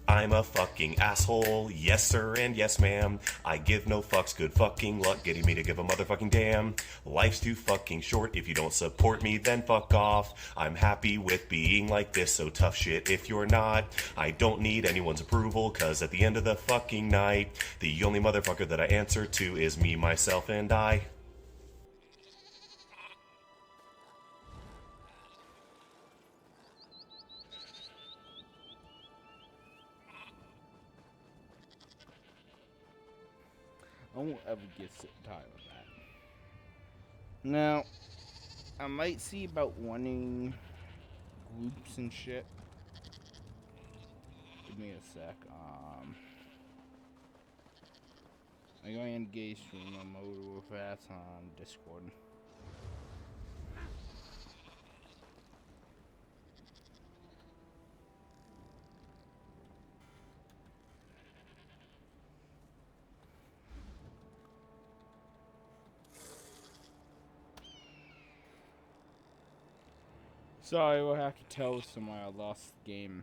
I'm a fucking asshole, yes sir and yes ma'am. I give no fucks, good fucking luck getting me to give a motherfucking damn. Life's too fucking short, if you don't support me then fuck off. I'm happy with being like this, so tough shit if you're not. I don't need anyone's approval, cause at the end of the fucking night, the only motherfucker that I answer to is me, myself, and I. I won't ever get sick and tired of that. Now, I might see about wanting groups and shit. Give me a sec. I'm going to engage stream mode real fast on Discord. Sorry, we'll have to tell somebody I lost the game.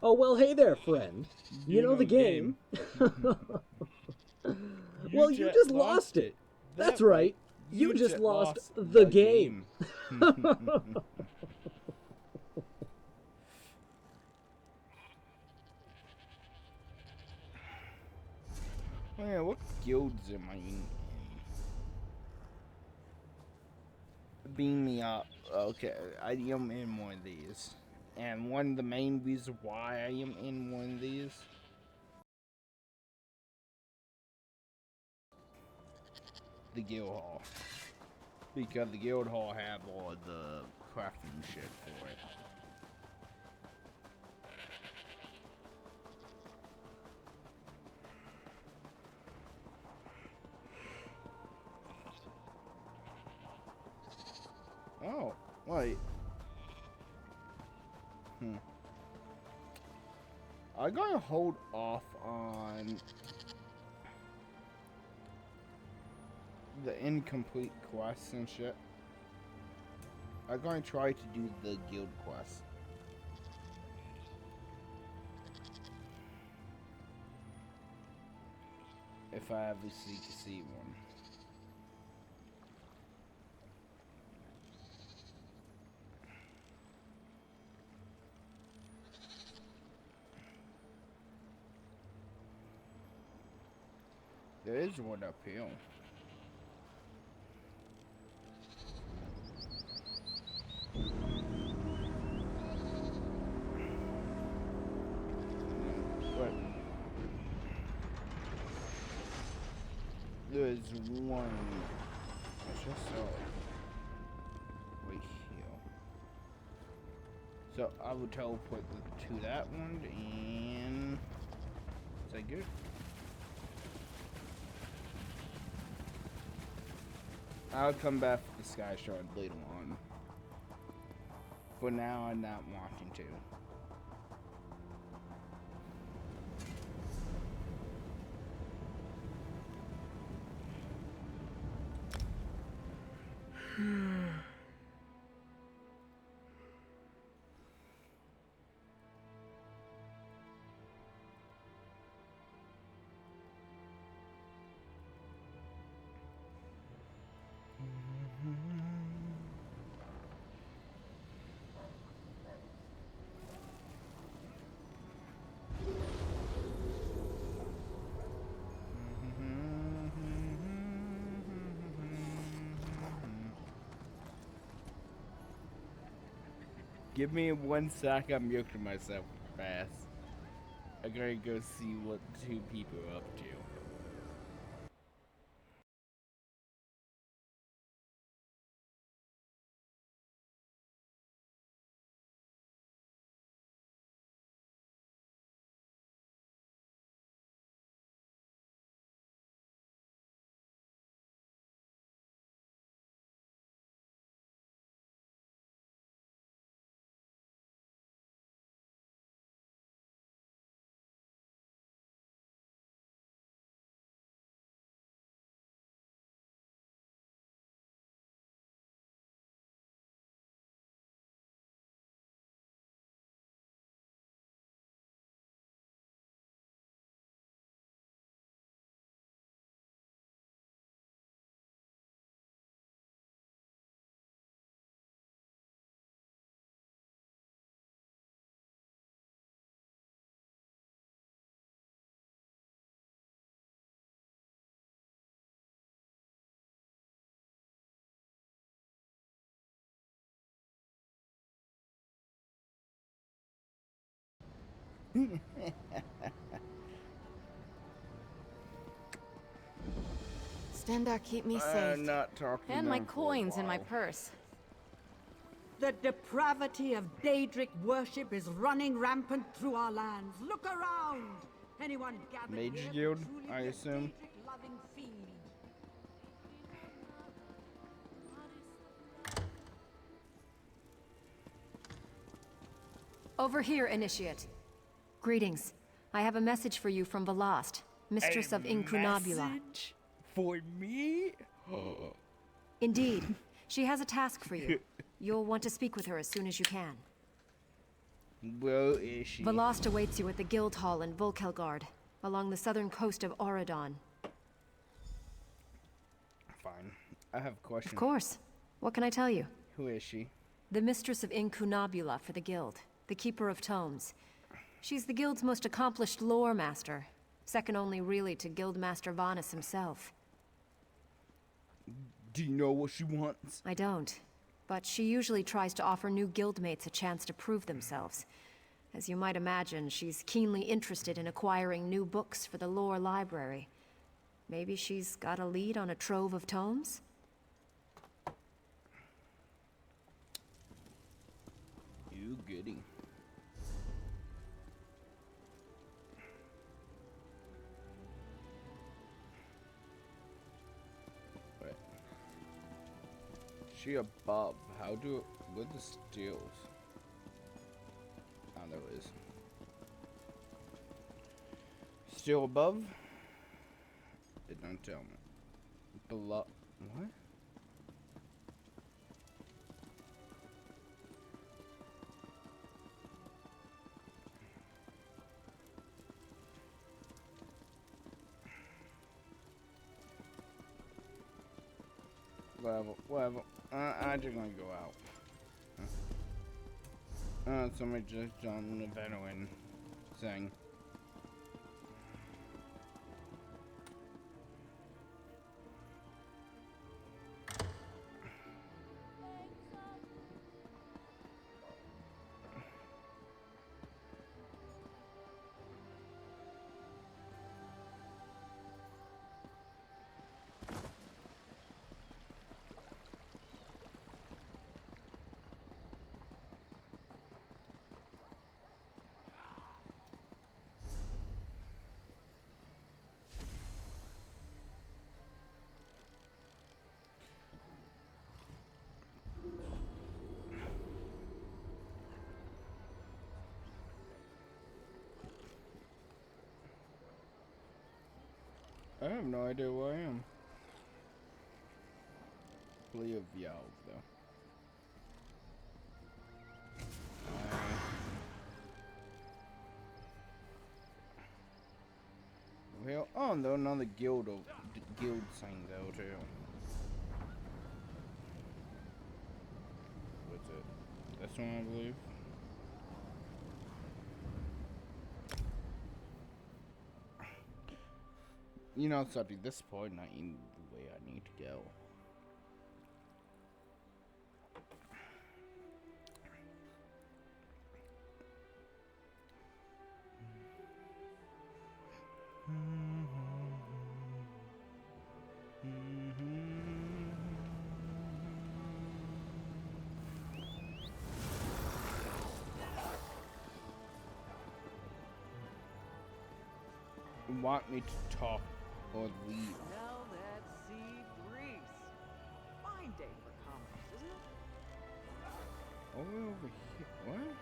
Oh, well, hey there, friend. You know the game. Well, you just lost it. That's right. You just lost the game. Oh yeah, what guilds am I in? Beam me up. Okay, I am in one of these. And one of the main reasons why I am in one of these, the guild hall. Because the guild hall have all the crafting shit for it. Oh, wait. I'm gonna hold off on the incomplete quests and shit. I'm gonna try to do the guild quest. If I ever see one. There is one up here. But there's one just right here. So I will teleport to that one and is that good? I'll come back for the Sky Shard later on. For now, I'm not wanting to. Give me 1 sec, I'm muting myself fast. I gotta go see what two people are up to. Stendarr, keep me safe. Not talking And my them for a coins in my while. purse. The depravity of Daedric worship is running rampant through our lands. Look around! Anyone gathered Mage here Guild, could truly I be a assume. Daedric-loving fiend. Over here, Initiate. Greetings. I have a message for you from Velast, Mistress of Incunabula. Message for me? Indeed. She has a task for you. You'll want to speak with her as soon as you can. Where is she? Velast awaits you at the Guild Hall in Volkelgard, along the southern coast of Auradon. Fine. I have a question. Of course. What can I tell you? Who is she? The Mistress of Incunabula for the Guild, the Keeper of Tomes. She's the Guild's most accomplished lore master, second only really to Guildmaster Vanus himself. Do you know what she wants? I don't, but she usually tries to offer new guildmates a chance to prove themselves. As you might imagine, she's keenly interested in acquiring new books for the lore library. Maybe she's got a lead on a trove of tomes? You goody. Wait. She above. How do with the steels? Oh, there it is. Still above? It don't tell me. Below. What? Whatever. I'm just gonna go out. Somebody just done the veteran thing. I have no idea where I am. Plea of Yalv, though. Well, oh no, another guild sign though too. What's it? This one, I believe. You know, it's up to this point, not in the way I need to go. Want me to talk or leave? Now let's see Greece. Fine day for commerce, isn't it? Over here. What?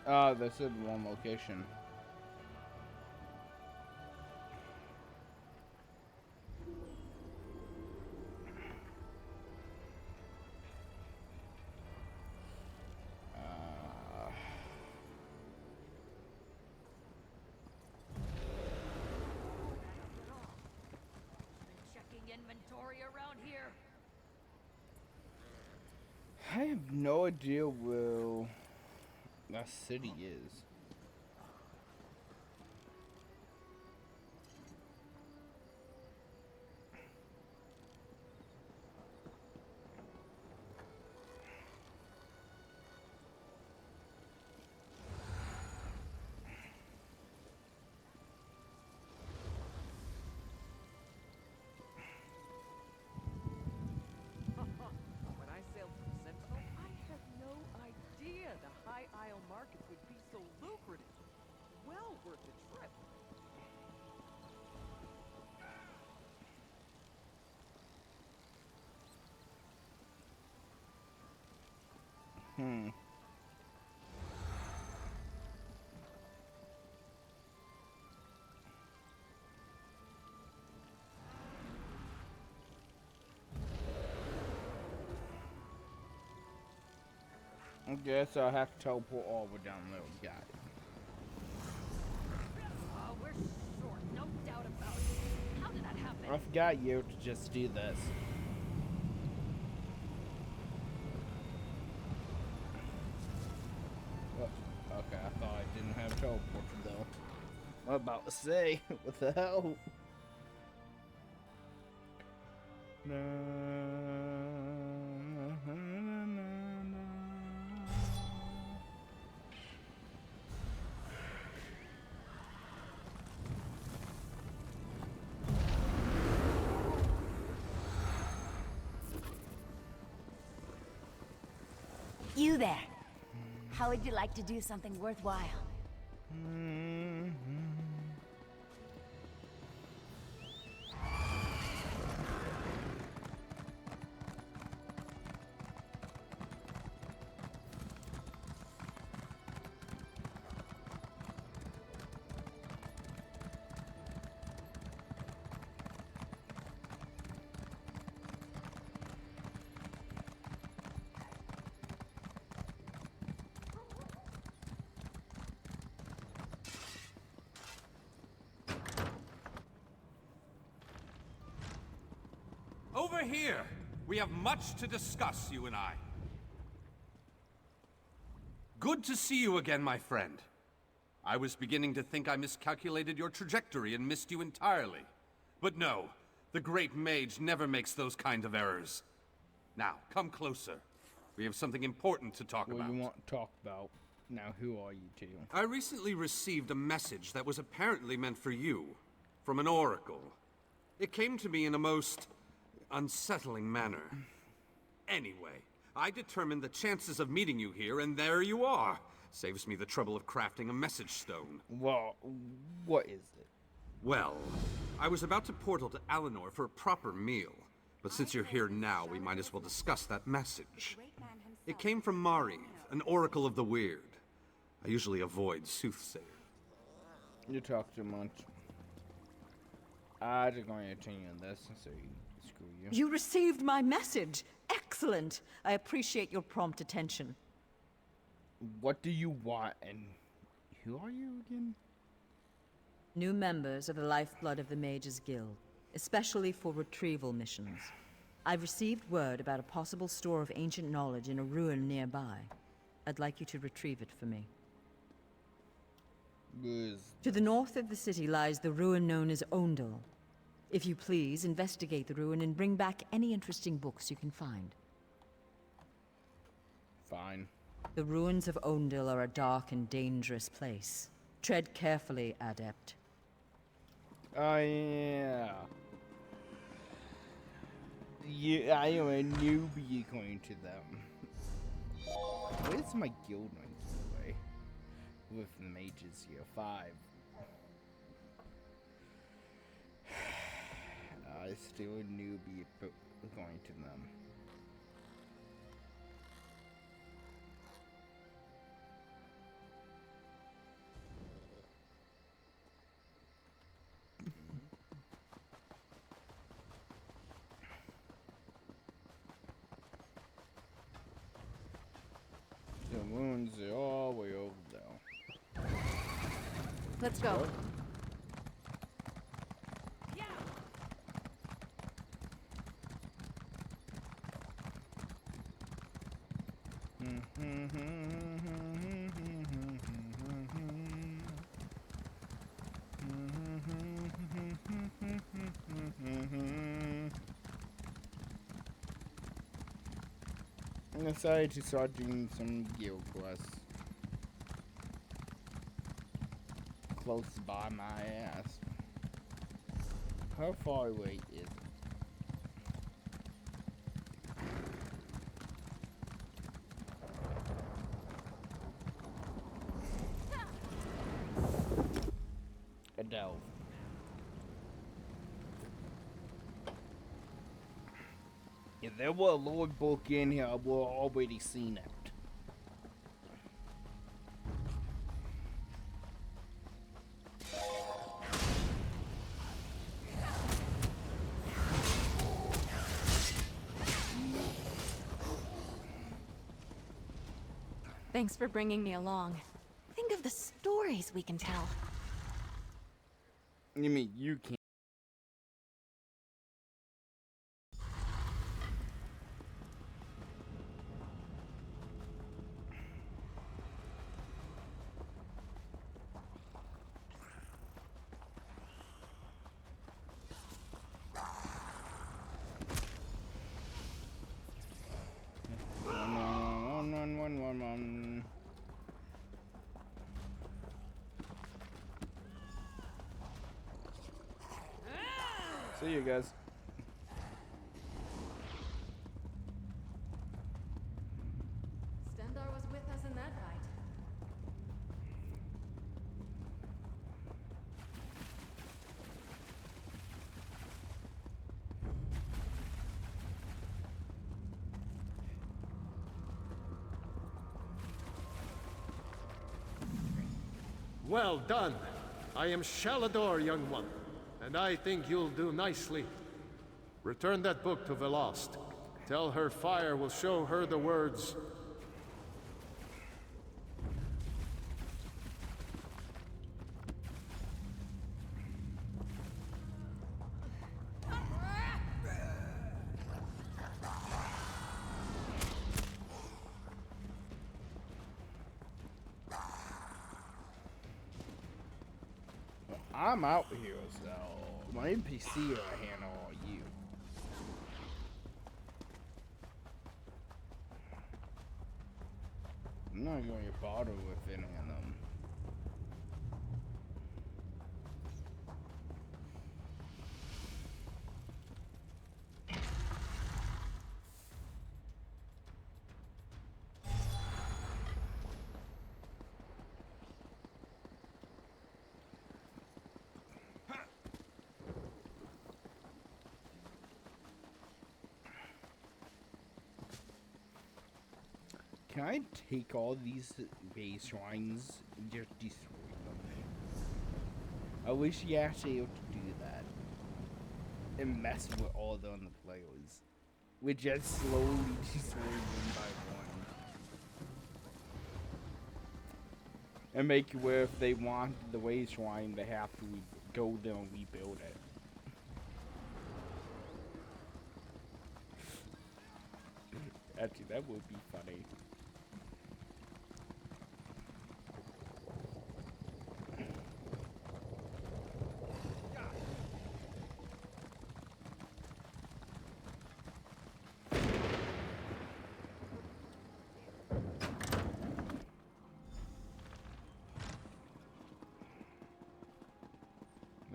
Ah, that's in one location. Inventory around here. I have no idea where that city is. I guess I'll have to teleport all the way down there. Got it. Oh, we're short, no doubt about it. How did that happen? I forgot you to just do this. Oh, okay, I thought I didn't have a teleporter though. I'm about to say, what the hell? You there. How would you like to do something worthwhile? Over here! We have much to discuss, you and I. Good to see you again, my friend. I was beginning to think I miscalculated your trajectory and missed you entirely. But no, the great mage never makes those kind of errors. Now, come closer. We have something important to talk about. What do you want to talk about? Now, who are you two? I recently received a message that was apparently meant for you, from an oracle. It came to me in a most unsettling manner. Anyway, I determined the chances of meeting you here, and there you are. Saves me the trouble of crafting a message stone. Well, what is it? Well, I was about to portal to Alinor for a proper meal, but since you're here now, we might as well discuss that message. It came from Mariv, an oracle of the weird. I usually avoid soothsayers. You talk too much. I'm just going to continue on this and say screw you. You received my message. Excellent. I appreciate your prompt attention. What do you want, and who are you again? New members of the Lifeblood of the Mages Guild, especially for retrieval missions. I've received word about a possible store of ancient knowledge in a ruin nearby. I'd like you to retrieve it for me. To the north of the city lies the ruin known as Ondel. If you please, investigate the ruin and bring back any interesting books you can find. Fine. The ruins of Ondel are a dark and dangerous place. Tread carefully, Adept. Oh, yeah. Yeah, I am a newbie going to them. Where's my guild ranks, by the way? With the mages here, 5. Still a newbie going to them. The wounds are all the way over there. Let's go. I decided to start doing some guild quests close by my ass. How far away is it? A delve. If there were a Lord book in here, I would have already seen it. Thanks for bringing me along. Think of the stories we can tell. You mean you can't? One. See you guys. Stendar was with us in that fight. Well done. I am Shalador, young one, and I think you'll do nicely. Return that book to Velost. Tell her fire will show her the words. I'm out here, so my NPC will handle all you. I'm not going to bother with any of them. Can I take all these base shrines and just destroy them? I wish you actually able to do that. And mess with all the other players. We just slowly destroy one by one. And make it where if they want the way shrine, they have to go there and rebuild it. Actually, that would be funny.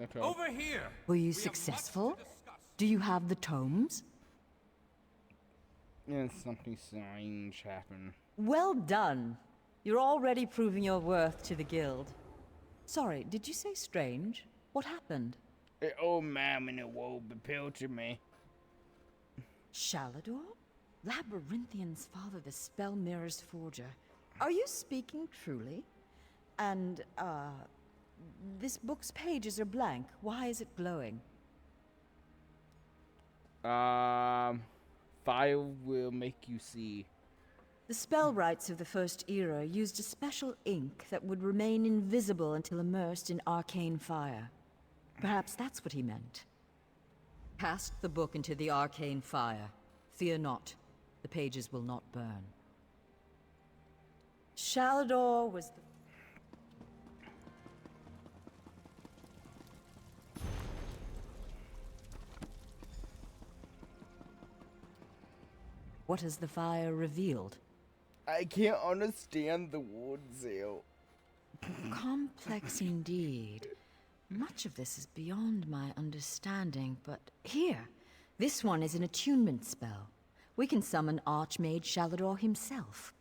Okay. Over here! Were you We have much successful? to discuss. Do you have the tomes? Yeah, something strange happened. Well done. You're already proving your worth to the guild. Sorry, did you say strange? What happened? An old man in a robe appealed to me. Shalador? Labyrinthian's father, the Spell Mirror's forger. Are you speaking truly? And, this book's pages are blank. Why is it glowing? Fire will make you see. The spellwrights of the First Era used a special ink that would remain invisible until immersed in arcane fire. Perhaps that's what he meant. Cast the book into the arcane fire. Fear not. The pages will not burn. Shalador was the... What has the fire revealed? I can't understand the words here. Complex indeed. Much of this is beyond my understanding, but here, this one is an attunement spell. We can summon Archmage Shalador himself.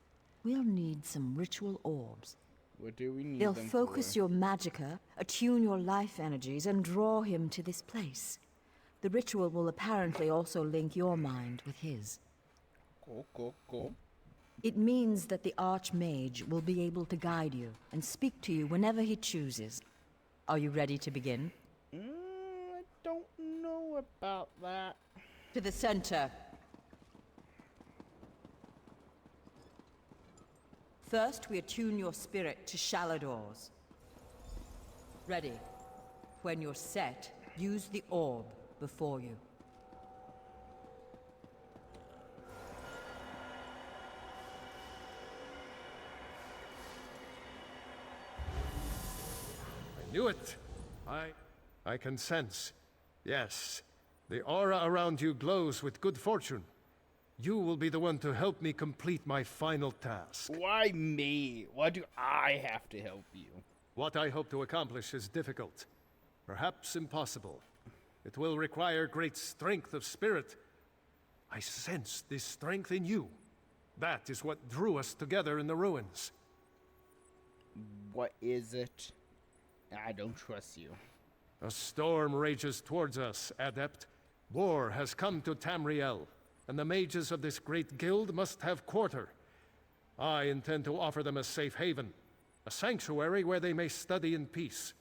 We'll need some ritual orbs. What do we need They'll them focus for? your magicka, attune your life energies, and draw him to this place. The ritual will apparently also link your mind with his. Cool. It means that the Archmage will be able to guide you and speak to you whenever he chooses. Are you ready to begin? I don't know about that. To the center. First, we attune your spirit to Shalador's. Ready. When you're set, use the orb before you. I knew it. I can sense. Yes, the aura around you glows with good fortune. You will be the one to help me complete my final task. Why me? Why do I have to help you? What I hope to accomplish is difficult, perhaps impossible. It will require great strength of spirit. I sense this strength in you. That is what drew us together in the ruins. What is it? I don't trust you. A storm rages towards us, Adept. War has come to Tamriel, and the mages of this great guild must have quarter. I intend to offer them a safe haven, a sanctuary where they may study in peace.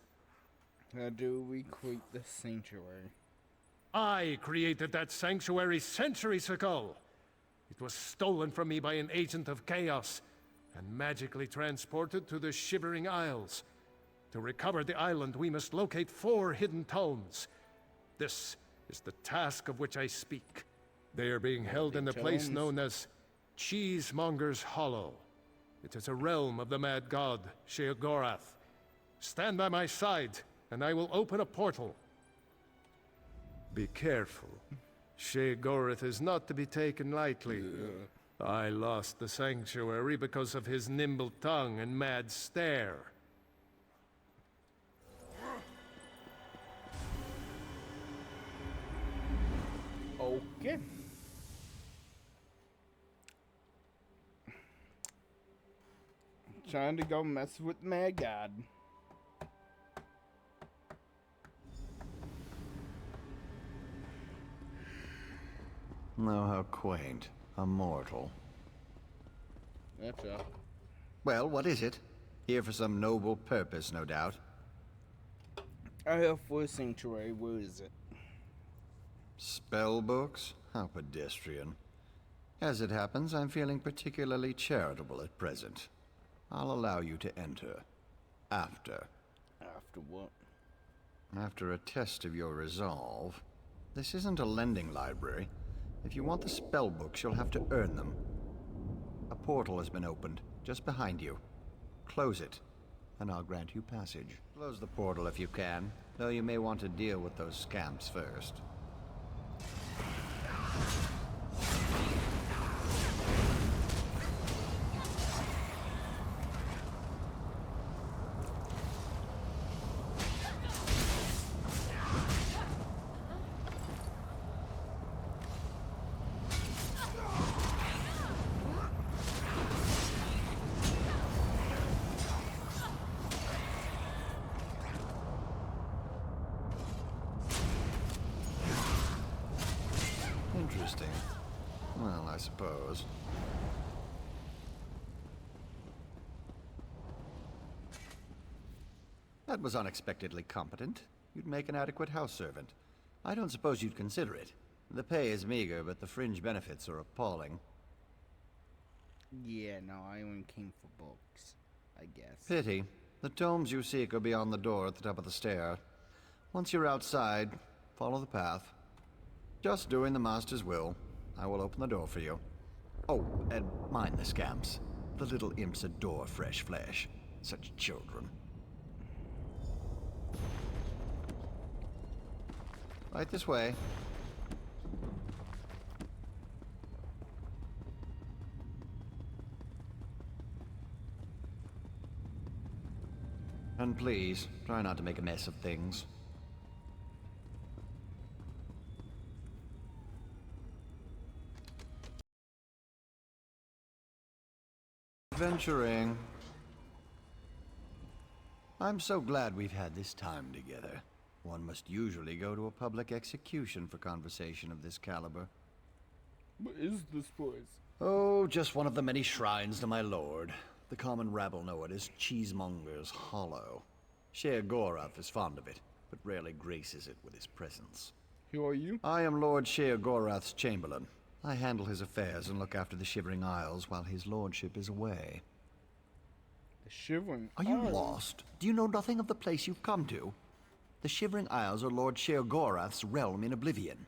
How do we create the sanctuary? I created that sanctuary centuries ago. It was stolen from me by an agent of chaos and magically transported to the Shivering Isles. To recover the island, we must locate 4 hidden tomes. This is the task of which I speak. They are being held in a place known as Cheesemonger's Hollow. It is a realm of the mad god, Sheogorath. Stand by my side, and I will open a portal. Be careful. Sheogorath is not to be taken lightly. I lost the sanctuary because of his nimble tongue and mad stare. Okay. Trying to go mess with Mad God. Oh, how quaint. A mortal. That's all. Well, what is it? Here for some noble purpose, no doubt. I have for a sanctuary. Where is it? Spell books? How pedestrian. As it happens, I'm feeling particularly charitable at present. I'll allow you to enter. After. After what? After a test of your resolve. This isn't a lending library. If you want the spell books, you'll have to earn them. A portal has been opened, just behind you. Close it, and I'll grant you passage. Close the portal if you can, though you may want to deal with those scamps first. Interesting. Well, I suppose. That was unexpectedly competent. You'd make an adequate house servant. I don't suppose you'd consider it. The pay is meager, but the fringe benefits are appalling. Yeah, no, I only came for books, I guess. Pity. The tomes you seek are beyond the door at the top of the stair. Once you're outside, follow the path. Just doing the Master's will. I will open the door for you. Oh, and mind the scamps. The little imps adore fresh flesh. Such children. Right this way. And please, try not to make a mess of things. Venturing. I'm so glad we've had this time together. One must usually go to a public execution for conversation of this caliber. What is this place? Oh, just one of the many shrines to my lord. The common rabble know it as Cheesemonger's Hollow. Sheogorath is fond of it, but rarely graces it with his presence. Who are you? I am Lord Sheogorath's Chamberlain. I handle his affairs and look after the Shivering Isles while his lordship is away. The Shivering Are you Isles. lost? Do you know nothing of the place you've come to? The Shivering Isles are Lord Sheogorath's realm in Oblivion.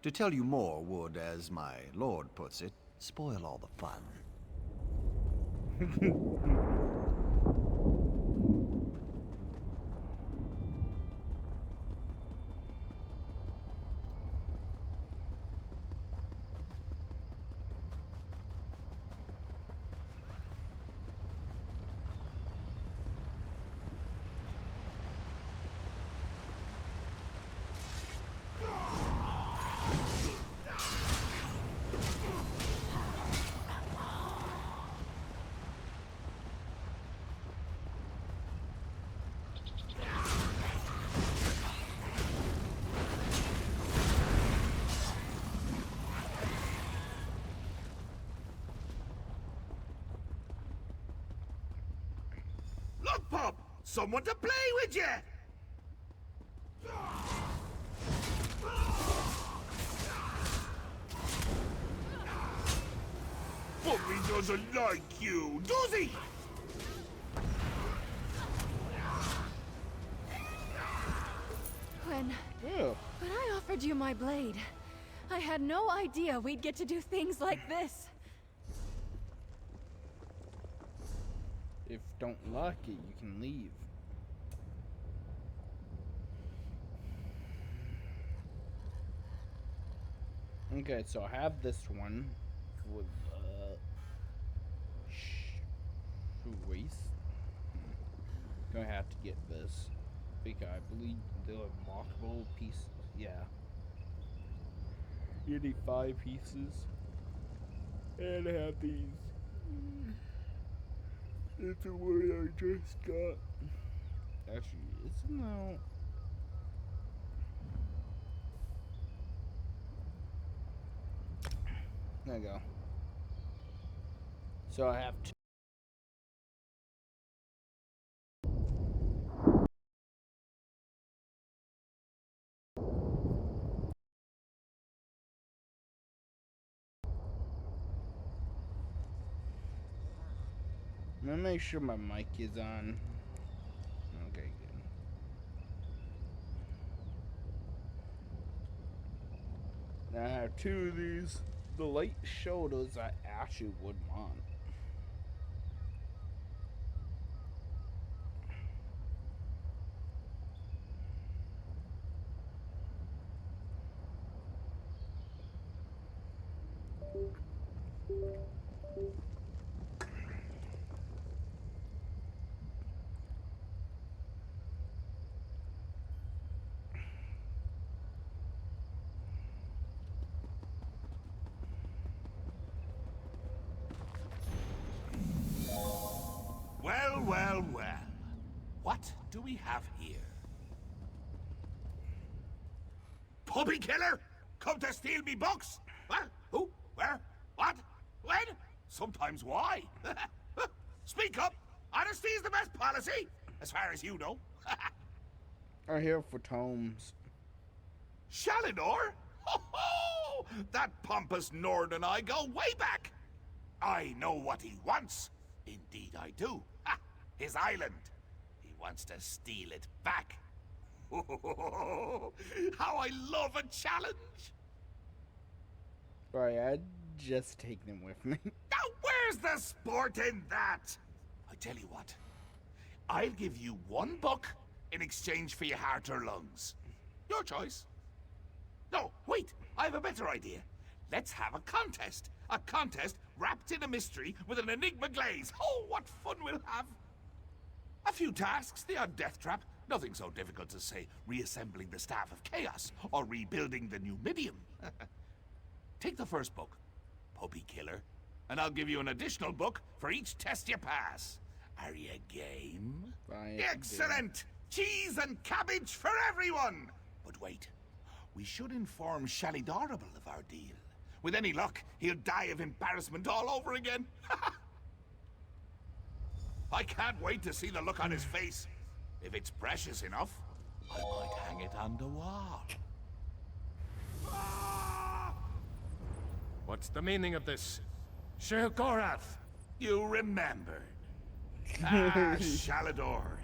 To tell you more would, as my lord puts it, spoil all the fun. Look, Pop! Someone to play with you! Bobby doesn't like you, does he? When Oh. I offered you my blade, I had no idea we'd get to do things like this. If don't like it, you can leave. Okay, so I have this one with choice. Gonna have to get this because I believe the unlockable piece. Yeah, you need 5 pieces, and I have these. It's the one I just got. Actually, it's no. There you go. So I have to. I'm gonna make sure my mic is on. Okay, good. Now I have 2 of these. The light shoulders I actually would want. Well, well, well. What do we have here? Puppy killer? Come to steal me books? What? Who? Where? What? When? Sometimes why? Speak up! Honesty is the best policy, as far as you know. I'm here for tomes. Shalinor? Ho ho! That pompous Nord and I go way back. I know what he wants. Indeed I do. Ha! His island. He wants to steal it back. How I love a challenge! Sorry, I'd just take them with me. Now where's the sport in that? I tell you what. I'll give you 1 book in exchange for your heart or lungs. Your choice. No, wait. I have a better idea. Let's have a contest. A contest wrapped in a mystery with an enigma glaze. Oh, what fun we'll have. A few tasks, the odd death trap. Nothing so difficult as, say, reassembling the Staff of Chaos or rebuilding the Numidium. Take the first book, Puppy Killer, and I'll give you an additional book for each test you pass. Are you game? Fine. Excellent! Cheese and cabbage for everyone! But wait, we should inform Shalidorable of our deal. With any luck, he'll die of embarrassment all over again. I can't wait to see the look on his face. If it's precious enough, I might hang it on the wall. What's the meaning of this? Sheogorath! You remembered. Ah, Shalador.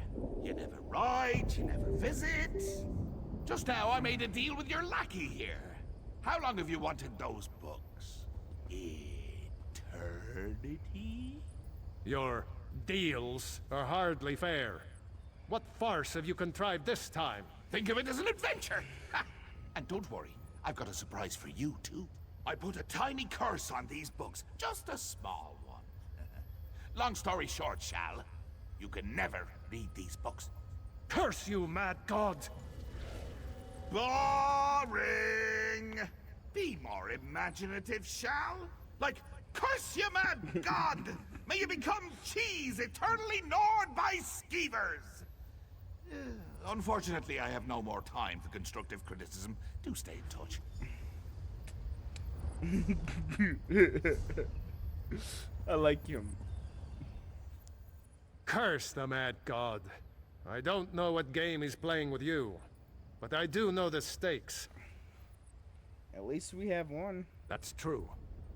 You never ride, you never visit. Just now I made a deal with your lackey here. How long have you wanted those books? Eternity? Your deals are hardly fair. What farce have you contrived this time? Think of it as an adventure! Ha! And don't worry, I've got a surprise for you, too. I put a tiny curse on these books, just a small one. Long story short, Shal, you can never read these books. Curse you, mad god! Boring! Be more imaginative, Shal. Like, curse you, mad god! May you become cheese eternally gnawed by skeevers! Unfortunately, I have no more time for constructive criticism. Do stay in touch. I like him. Curse the mad god. I don't know what game he's playing with you, but I do know the stakes. At least we have one. That's true.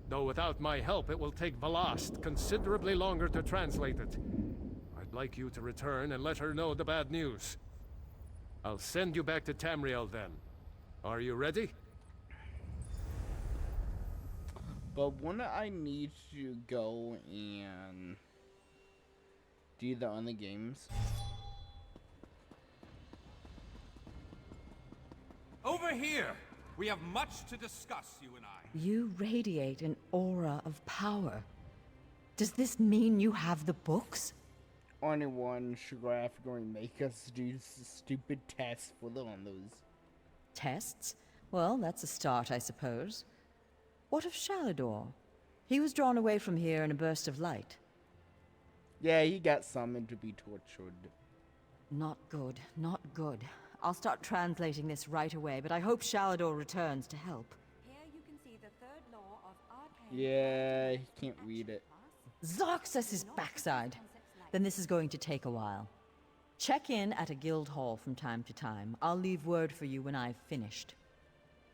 Though without my help, it will take Velast considerably longer to translate it. I'd like you to return and let her know the bad news. I'll send you back to Tamriel then. Are you ready? But wouldn't I need to go and do the other games? Over here! We have much to discuss, you and I. You radiate an aura of power. Does this mean you have the books? Only one Sugar going to make us do stupid tests for on those. Tests? Well, that's a start, I suppose. What of Shalador? He was drawn away from here in a burst of light. Yeah, he got summoned to be tortured. Not good, not good. I'll start translating this right away, but I hope Shalador returns to help. Here you can see the third law of arcane. Yeah, he can't read it. Zarxus' backside. Then this is going to take a while. Check in at a guild hall from time to time. I'll leave word for you when I've finished.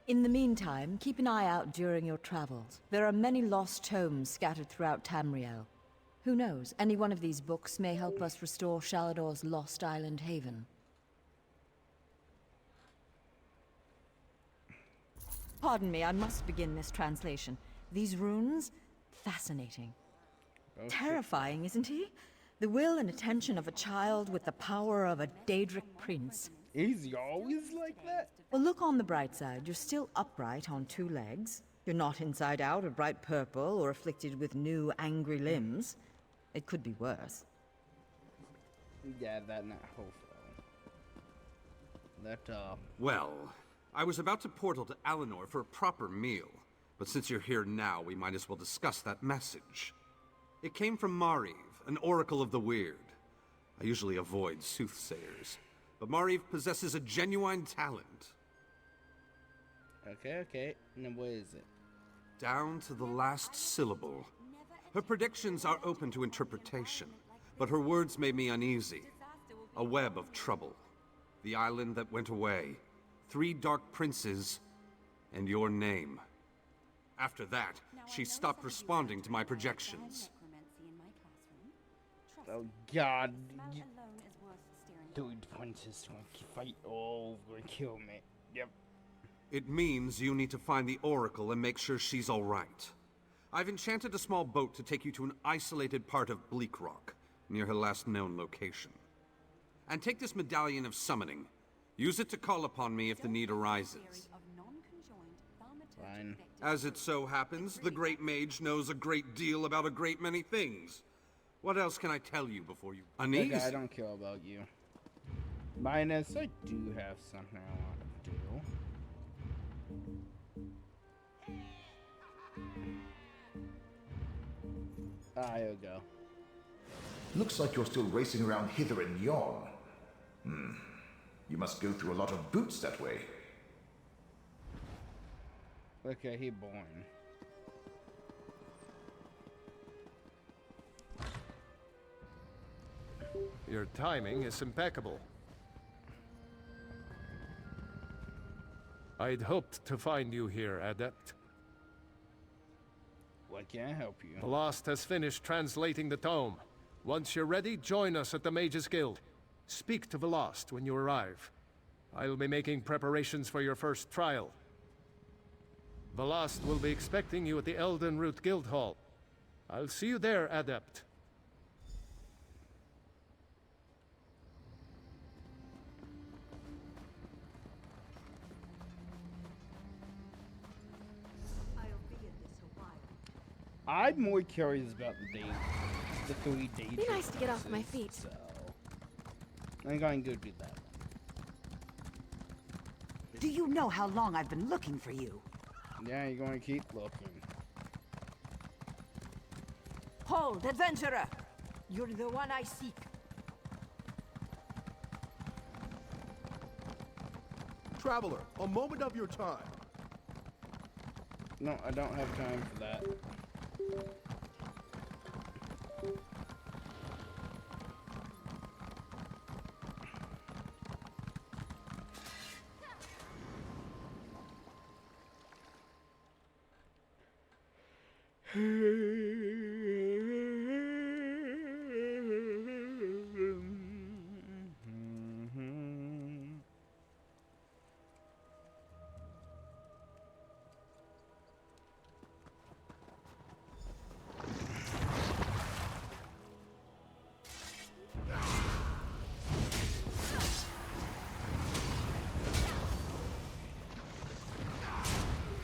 In the meantime, keep an eye out during your travels. There are many lost tomes scattered throughout Tamriel. Who knows, any one of these books may help us restore Shalador's lost island haven. Pardon me, I must begin this translation. These runes? Fascinating. Okay. Terrifying, isn't he? The will and attention of a child with the power of a Daedric prince. Is he always like that? Well, look on the bright side. You're still upright on two legs. You're not inside out or bright purple or afflicted with new angry limbs. It could be worse. Yeah, that not whole That, Well, I was about to portal to Alinor for a proper meal, but since you're here now, we might as well discuss that message. It came from Mariv, an oracle of the weird. I usually avoid soothsayers, but Mariv possesses a genuine talent. Okay. Now what is it? Down to the last syllable. Her predictions are open to interpretation, but her words made me uneasy. A web of trouble. The island that went away. 3 dark princes, and your name. After that, she stopped responding to my projections. Oh God! Dude, Princess gonna fight all over and kill me. Yep. It means you need to find the Oracle and make sure she's alright. I've enchanted a small boat to take you to an isolated part of Bleak Rock, near her last known location. And take this medallion of summoning. Use it to call upon me if the need arises. Fine. As it so happens, the Great Mage knows a great deal about a great many things. What else can I tell you before you... Uneasy? Okay, I don't care about you. Minus, I do have something I want to do. There you go. Looks like you're still racing around hither and yon. You must go through a lot of boots that way. Okay, he born. Your timing is impeccable. I'd hoped to find you here, Adept. What can I help you? Velast has finished translating the tome. Once you're ready, join us at the Mages Guild. Speak to Velost when you arrive. I'll be making preparations for your first trial. Velost will be expecting you at the Elden Root Guild Hall. I'll see you there, Adept. I'm more curious about the 3 days. Be nice to get off my feet. So I'm going to go do that. Do you know how long I've been looking for you? Yeah, you're going to keep looking. Hold, adventurer! You're the one I seek. Traveler, a moment of your time. No, I don't have time for that.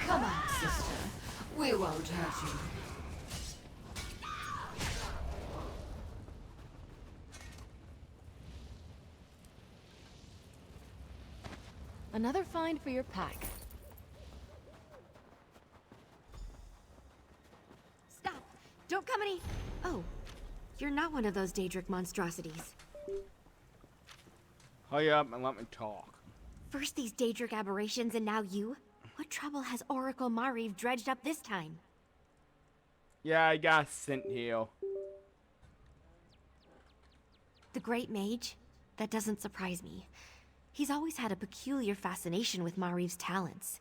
Come on, sister. We won't hurt you. Another find for your pack. Stop! Don't come any... Oh, you're not one of those Daedric monstrosities. Hurry up and let me talk. First these Daedric aberrations and now you? What trouble has Oracle Mariv dredged up this time? Yeah, I got sent here. The Great Mage? That doesn't surprise me. He's always had a peculiar fascination with Mariv's talents.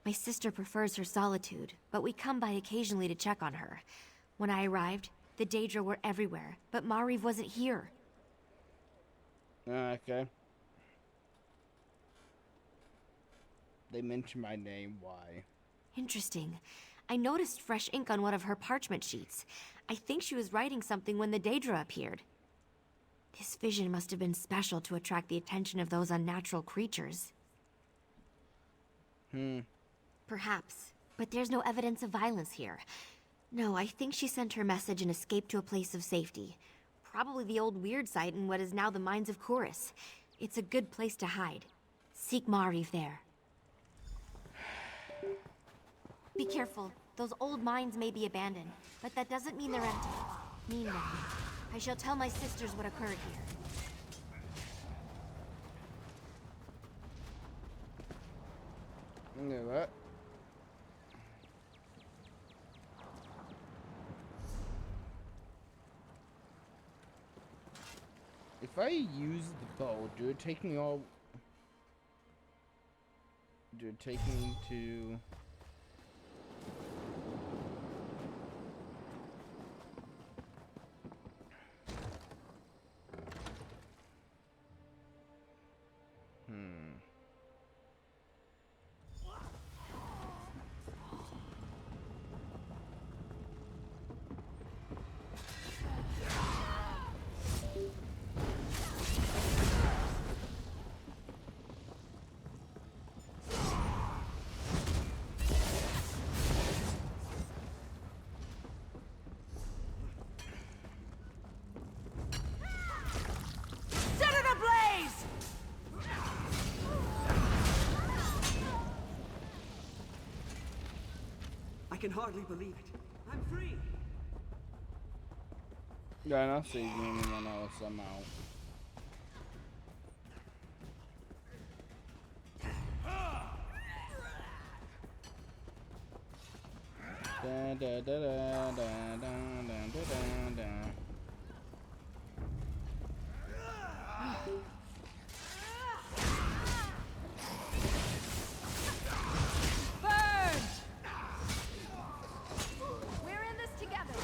My sister prefers her solitude, but we come by occasionally to check on her. When I arrived, the Daedra were everywhere, but Mariv wasn't here. Okay. They mentioned my name, why? Interesting. I noticed fresh ink on one of her parchment sheets. I think she was writing something when the Daedra appeared. This vision must have been special to attract the attention of those unnatural creatures. Perhaps, but there's no evidence of violence here. No, I think she sent her message and escaped to a place of safety. Probably the old weird site in what is now the mines of Chorus. It's a good place to hide. Seek Mariv there. Be careful. Those old mines may be abandoned, but that doesn't mean they're empty. Meanwhile, I shall tell my sisters what occurred here. You know what? If I use the bow, do it take me all... Do it take me to... Set it ablaze! I can hardly believe it. I'm free. Yeah, not saving anyone else, I'm out. Da da da da da da da da da. Burn! We're in this together.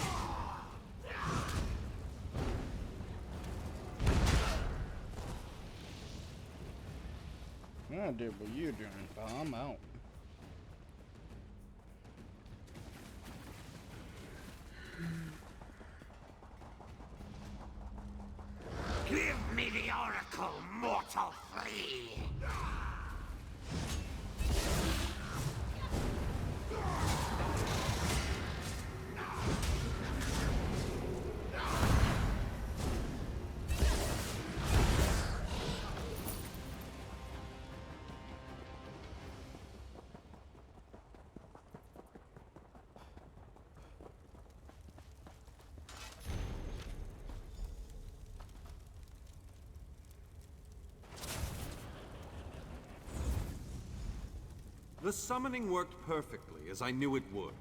I did what you're doing, but I'm out. Give me the Oracle, mortal flea! The summoning worked perfectly, as I knew it would.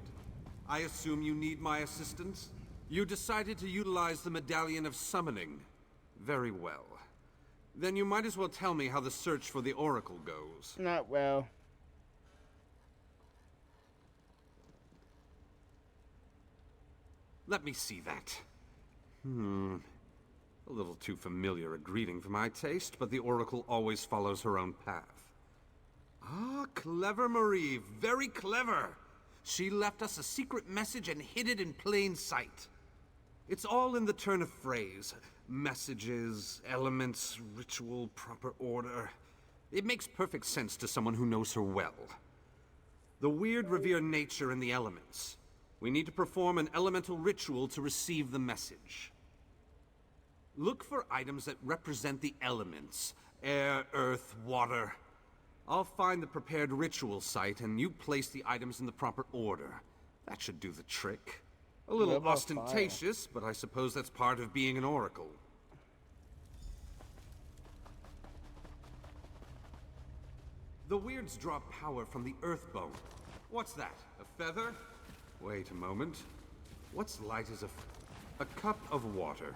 I assume you need my assistance? You decided to utilize the Medallion of Summoning. Very well. Then you might as well tell me how the search for the Oracle goes. Not well. Let me see that. A little too familiar a greeting for my taste, but the Oracle always follows her own path. Ah, clever Marie, very clever. She left us a secret message and hid it in plain sight. It's all in the turn of phrase. Messages, elements, ritual, proper order. It makes perfect sense to someone who knows her well. The weird revere nature and the elements. We need to perform an elemental ritual to receive the message. Look for items that represent the elements. Air, earth, water. I'll find the prepared ritual site, and you place the items in the proper order. That should do the trick. A little ostentatious, but I suppose that's part of being an oracle. The weirds draw power from the earth bone. What's that? A feather? Wait a moment. What's light as a cup of water?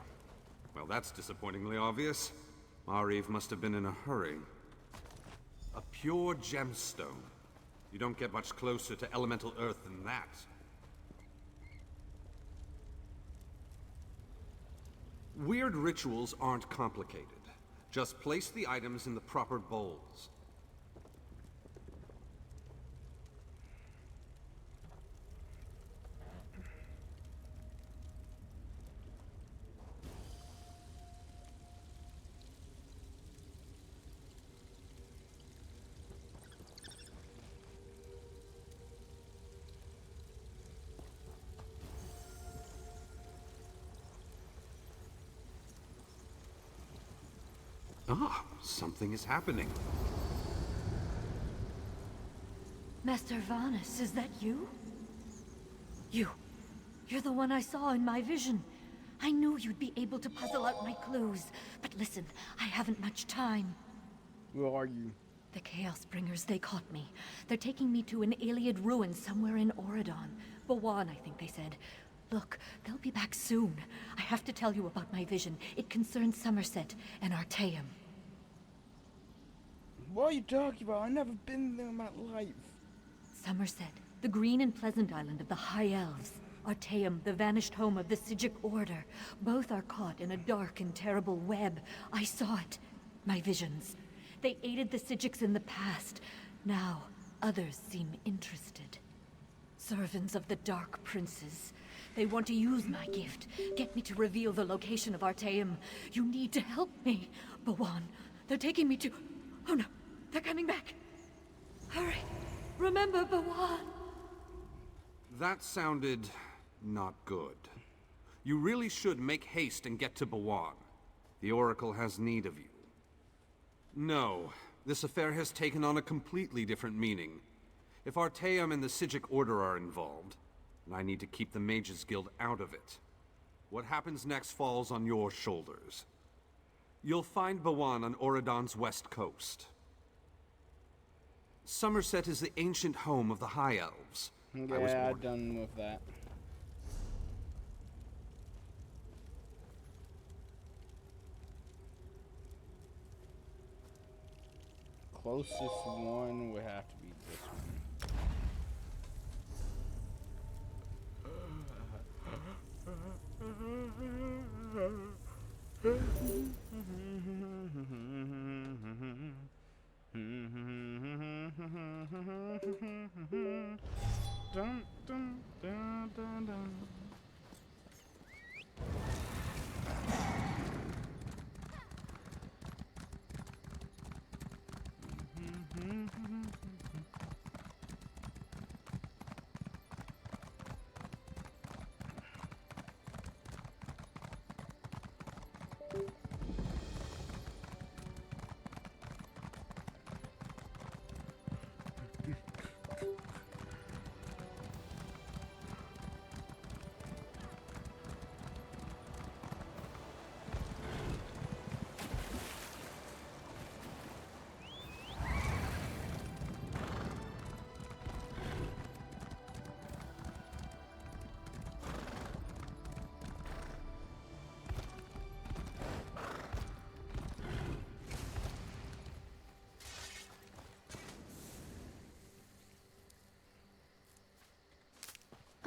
Well, that's disappointingly obvious. Mariv must have been in a hurry. A pure gemstone. You don't get much closer to elemental earth than that. Weird rituals aren't complicated. Just place the items in the proper bowls. Ah, something is happening. Master Vanus, is that you? You're the one I saw in my vision. I knew you'd be able to puzzle out my clues. But listen, I haven't much time. Where are you? The Chaos Bringers, they caught me. They're taking me to an Iliad ruin somewhere in Auridon. Bawan, I think they said. Look, they'll be back soon. I have to tell you about my vision. It concerns Somerset and Artaeum. What are you talking about? I've never been there in my life. Somerset, the green and pleasant island of the High Elves. Artaeum, the vanished home of the Psijic Order. Both are caught in a dark and terrible web. I saw it. My visions. They aided the Psijics in the past. Now, others seem interested. Servants of the Dark Princes. They want to use my gift. Get me to reveal the location of Artaeum. You need to help me. Bawan, they're taking me to... Oh no, they're coming back. Hurry. Remember Bawan. That sounded not good. You really should make haste and get to Bawan. The Oracle has need of you. No, this affair has taken on a completely different meaning. If Artaeum and the Psijic Order are involved, and I need to keep the Mages Guild out of it, what happens next falls on your shoulders. You'll find Bawan on Auridon's west coast. Somerset is the ancient home of the High Elves. Yeah, I'm done with that. Closest one would have to be this one.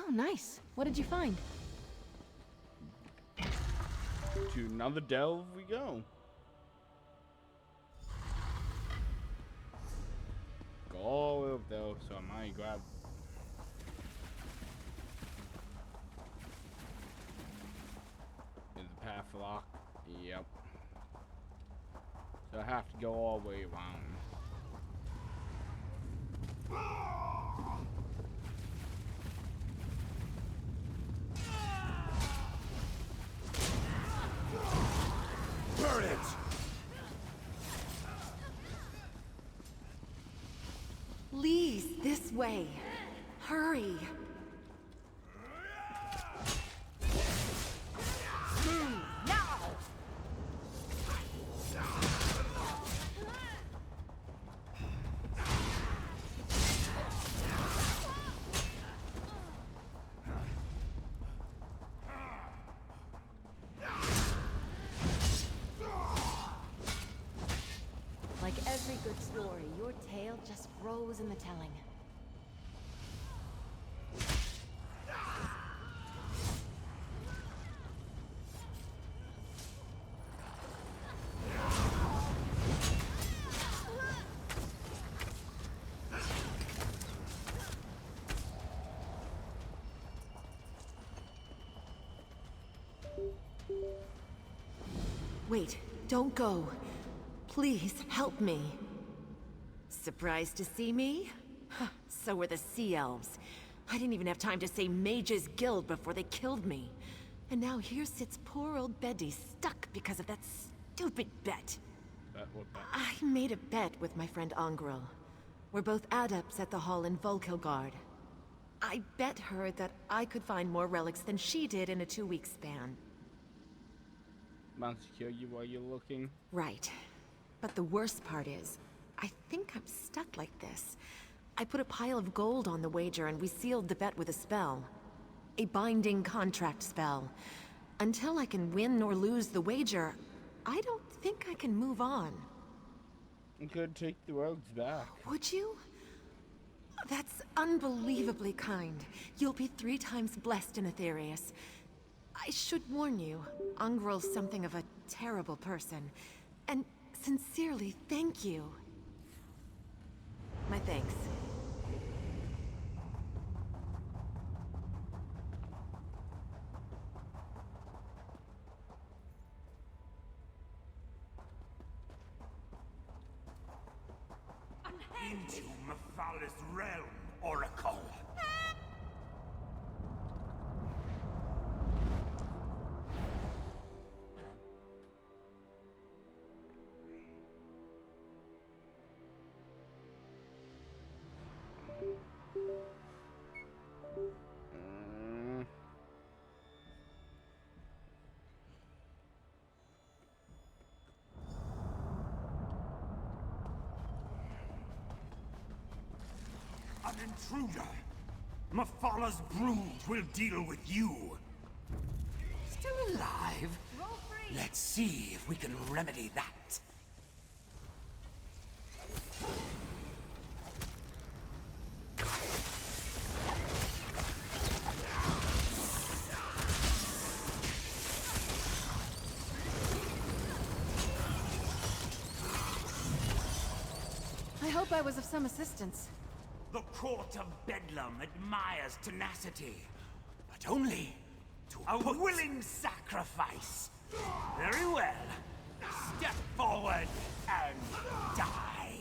Oh, nice. What did you find? To another delve we go. Go all the way up though, so I might grab. Is the path locked? Yep. So I have to go all the way around. Burn it! Please, this way. Hurry. Move now! Like every good story, your tale just grows in the telling. Wait, don't go. Please, help me. Surprised to see me? Huh, so were the Sea Elves. I didn't even have time to say Mage's Guild before they killed me. And now here sits poor old Betty stuck because of that stupid bet. What bet? I made a bet with my friend Angrel. We're both adepts at the Hall in Volkilgard. I bet her that I could find more relics than she did in a 2-week span. About to kill you while you're looking. Right. But the worst part is, I think I'm stuck like this. I put a pile of gold on the wager and we sealed the bet with a spell. A binding contract spell. Until I can win or lose the wager, I don't think I can move on. You could take the rogues back. Would you? That's unbelievably kind. You'll be 3 times blessed in Aetherius. I should warn you, Angrel's something of a terrible person. And sincerely, thank you. My thanks. Into Mephal's realm, Oracle. An intruder! Mephal's brood will deal with you! Still alive? Let's see if we can remedy that. I hope I was of some assistance. The court of Bedlam admires tenacity, but only to a willing sacrifice. Very well. Step forward and die.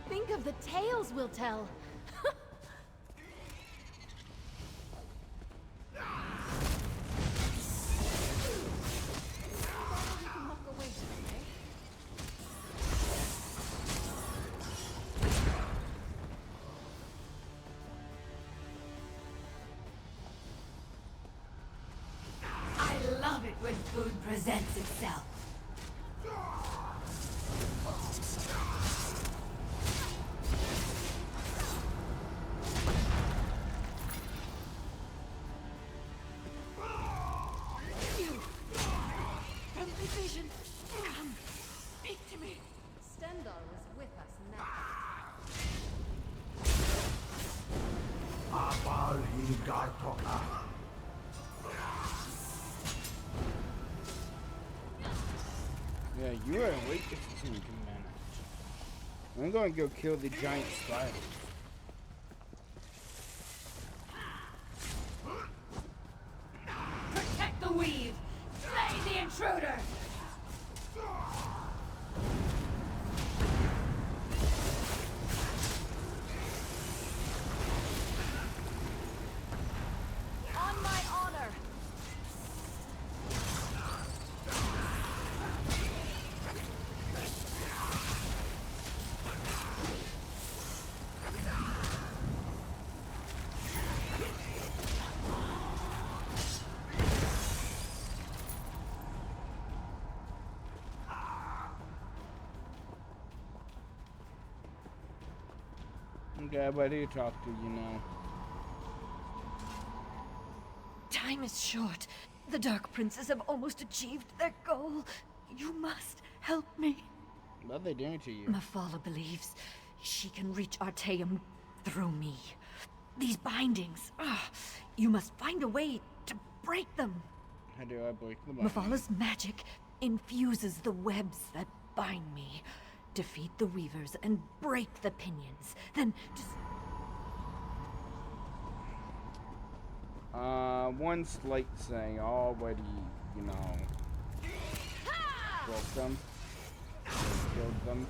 Think of the tales we'll tell. I love it when food presents itself. Yeah, you are way too managed. I'm going to go kill the giant spiders. Protect the weave! Slay the intruder! On my honor! Okay, but who talk to you now? Time is short. The Dark Princes have almost achieved their goal. You must help me. What are they doing to you? Mephala believes she can reach Artaeum through me. These bindings, you must find a way to break them. How do I break the bindings? Mephala's magic infuses the webs that bind me. Defeat the weavers and break the pinions. Then just... One slight thing already, you know, broke them, killed them.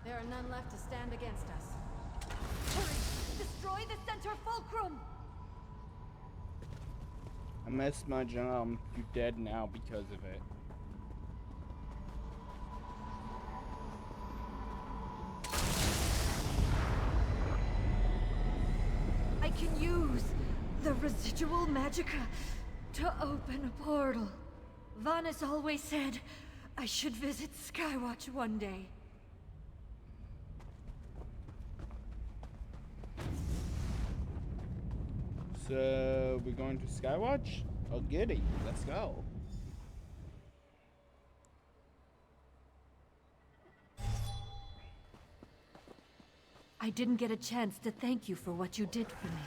There are none left to stand against us. Hurry! Destroy the center fulcrum! I missed my jump. You're dead now because of it. I can use the residual magicka to open a portal. Vanis always said I should visit Skywatch one day. So, we're going to Skywatch? Oh, giddy. Let's go. I didn't get a chance to thank you for what you did for me.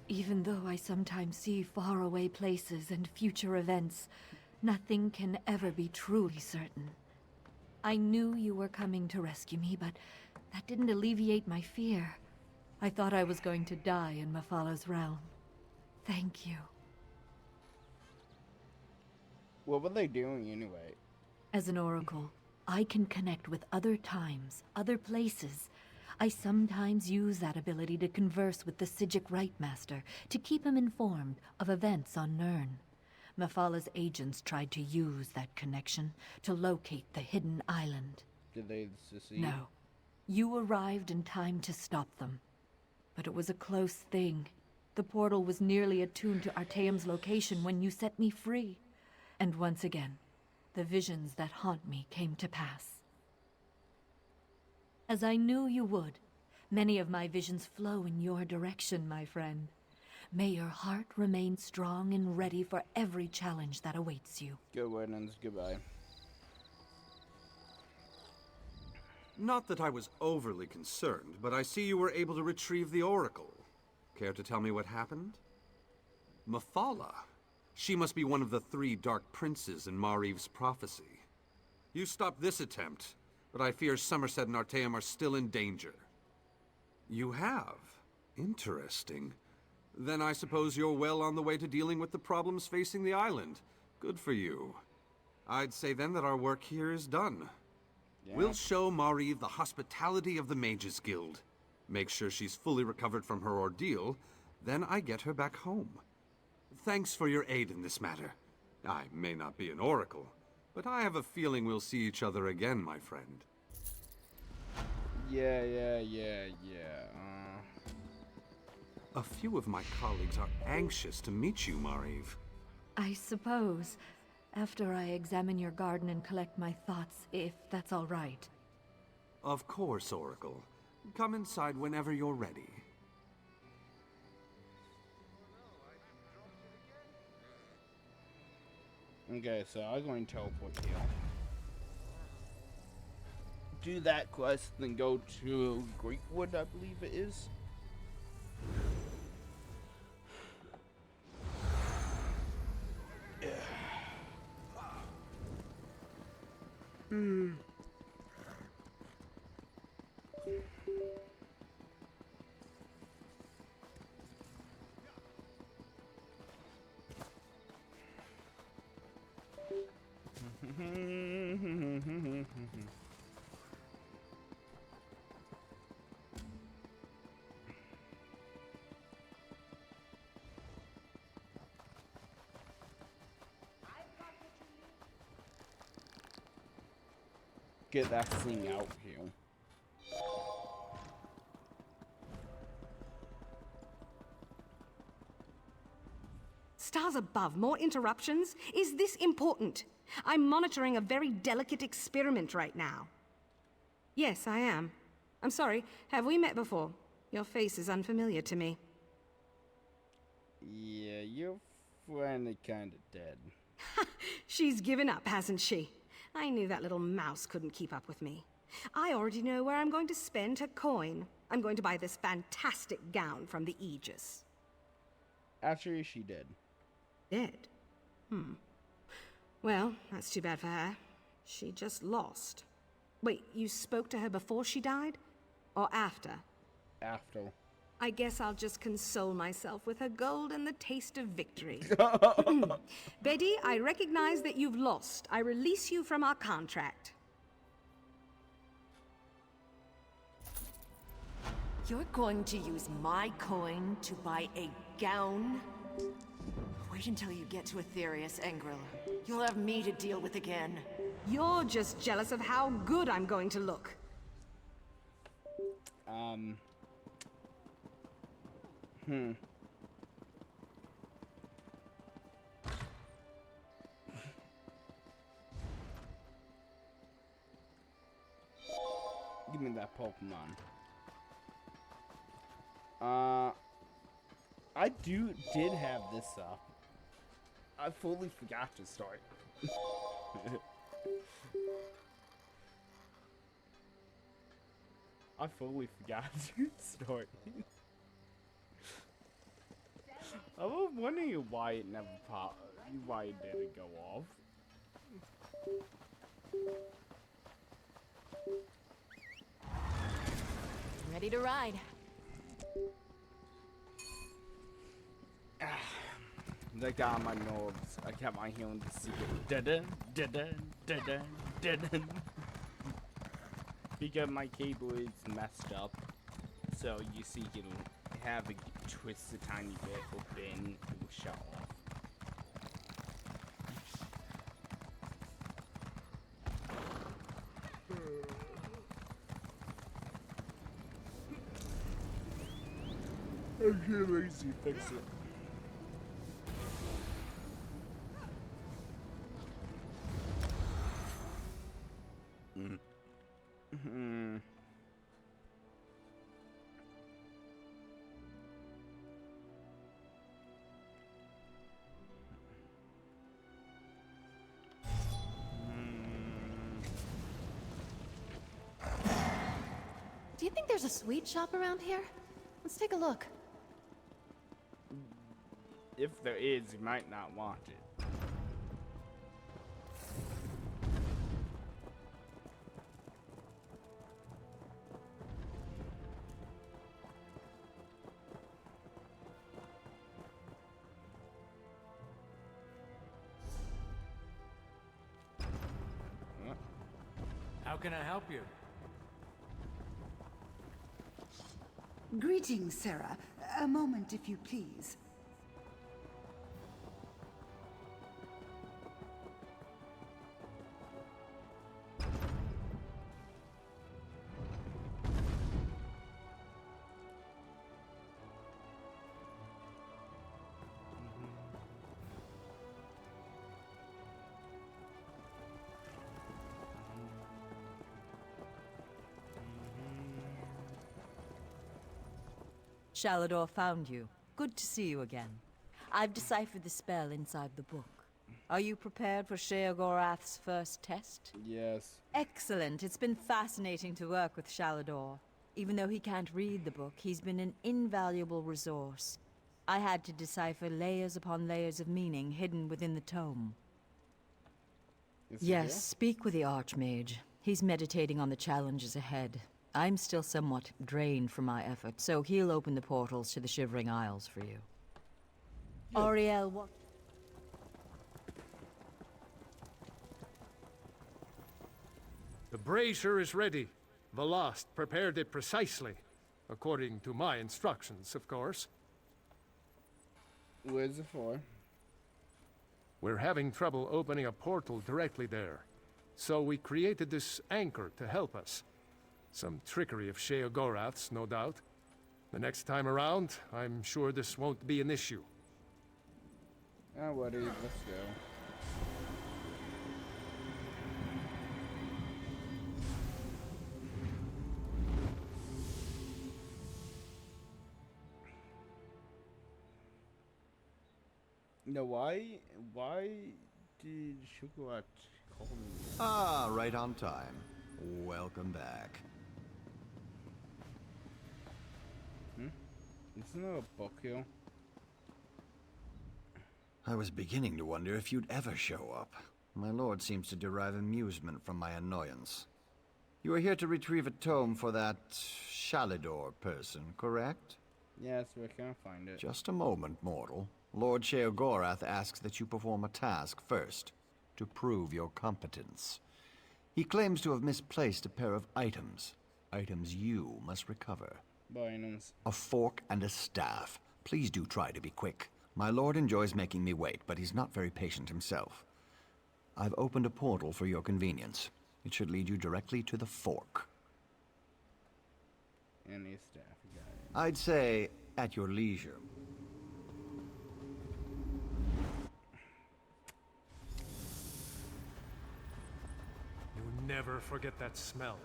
Even though I sometimes see faraway places and future events, nothing can ever be truly certain. I knew you were coming to rescue me, but that didn't alleviate my fear. I thought I was going to die in Mephala's realm. Thank you. What were they doing anyway? As an oracle, I can connect with other times, other places. I sometimes use that ability to converse with the Psijic Rightmaster, to keep him informed of events on Nirn. Mephala's agents tried to use that connection to locate the hidden island. Did they succeed? No. You arrived in time to stop them. But it was a close thing. The portal was nearly attuned to Artaeum's location when you set me free. And once again, the visions that haunt me came to pass. As I knew you would, many of my visions flow in your direction, my friend. May your heart remain strong and ready for every challenge that awaits you. Good riddance, goodbye. Not that I was overly concerned, but I see you were able to retrieve the Oracle. Care to tell me what happened? Mephala. She must be one of the 3 Dark Princes in Mariv's prophecy. You stopped this attempt, but I fear Somerset and Artaeum are still in danger. You have? Interesting. Then I suppose you're well on the way to dealing with the problems facing the island. Good for you. I'd say then that our work here is done. Yeah. We'll show Mariv the hospitality of the Mages Guild. Make sure she's fully recovered from her ordeal, then I get her back home. Thanks for your aid in this matter. I may not be an oracle, but I have a feeling we'll see each other again, my friend. Yeah. A few of my colleagues are anxious to meet you, Mariv. I suppose, after I examine your garden and collect my thoughts, if that's all right. Of course, Oracle. Come inside whenever you're ready. Okay, so I'm going to teleport here. Do that quest, then go to Greekwood, I believe it is. Get that thing out here. Stars above, more interruptions? Is this important? I'm monitoring a very delicate experiment right now. Yes, I am. I'm sorry, have we met before? Your face is unfamiliar to me. Yeah, your friend is kinda dead. She's given up, hasn't she? I knew that little mouse couldn't keep up with me. I already know where I'm going to spend her coin. I'm going to buy this fantastic gown from the Aegis. After she did. Dead? Well, that's too bad for her. She just lost. Wait, you spoke to her before she died? Or after? After. I guess I'll just console myself with her gold and the taste of victory. Betty, I recognize that you've lost. I release you from our contract. You're going to use my coin to buy a gown? Wait until you get to Aetherius, Engril. You'll have me to deal with again. You're just jealous of how good I'm going to look. Give me that Pokemon. I did have this up. I fully forgot to start. I fully forgot to start. I was wondering why it never popped, why it didn't go off. Ready to ride. That got on my nerves. I kept on hearing the secret. Da-dun, da-dun, da-dun, da-dun. Because my cable is messed up. So you see it'll have it twist a tiny bit, but then it will shut off. I can't lazy fix it. Do you think there's a sweet shop around here? Let's take a look. If there is, you might not want it. How can I help you? Greetings, Sarah. A moment, if you please. Shalador found you. Good to see you again. I've deciphered the spell inside the book. Are you prepared for Sheogorath's first test? Yes. Excellent. It's been fascinating to work with Shalador. Even though he can't read the book, he's been an invaluable resource. I had to decipher layers upon layers of meaning hidden within the tome. Yes, speak with the Archmage. He's meditating on the challenges ahead. I'm still somewhat drained from my effort, so he'll open the portals to the Shivering Isles for you. Yes. Ariel, what? The brazier is ready. Velost prepared it precisely. According to my instructions, of course. Where's it for? We're having trouble opening a portal directly there. So we created this anchor to help us. Some trickery of Sheogorath's, no doubt. The next time around, I'm sure this won't be an issue. Ah, buddy, let's go. No, why did Shukuat call me? Ah, right on time. Welcome back. Isn't there a book here? I was beginning to wonder if you'd ever show up. My lord seems to derive amusement from my annoyance. You are here to retrieve a tome for that Shalador person, correct? Yes, we can't find it. Just a moment, mortal. Lord Sheogorath asks that you perform a task first, to prove your competence. He claims to have misplaced a pair of items. Items you must recover. Items. A fork and a staff. Please do try to be quick. My lord enjoys making me wait, but he's not very patient himself. I've opened a portal for your convenience. It should lead you directly to the fork. And a staff, got it. I'd say at your leisure. You never forget that smell.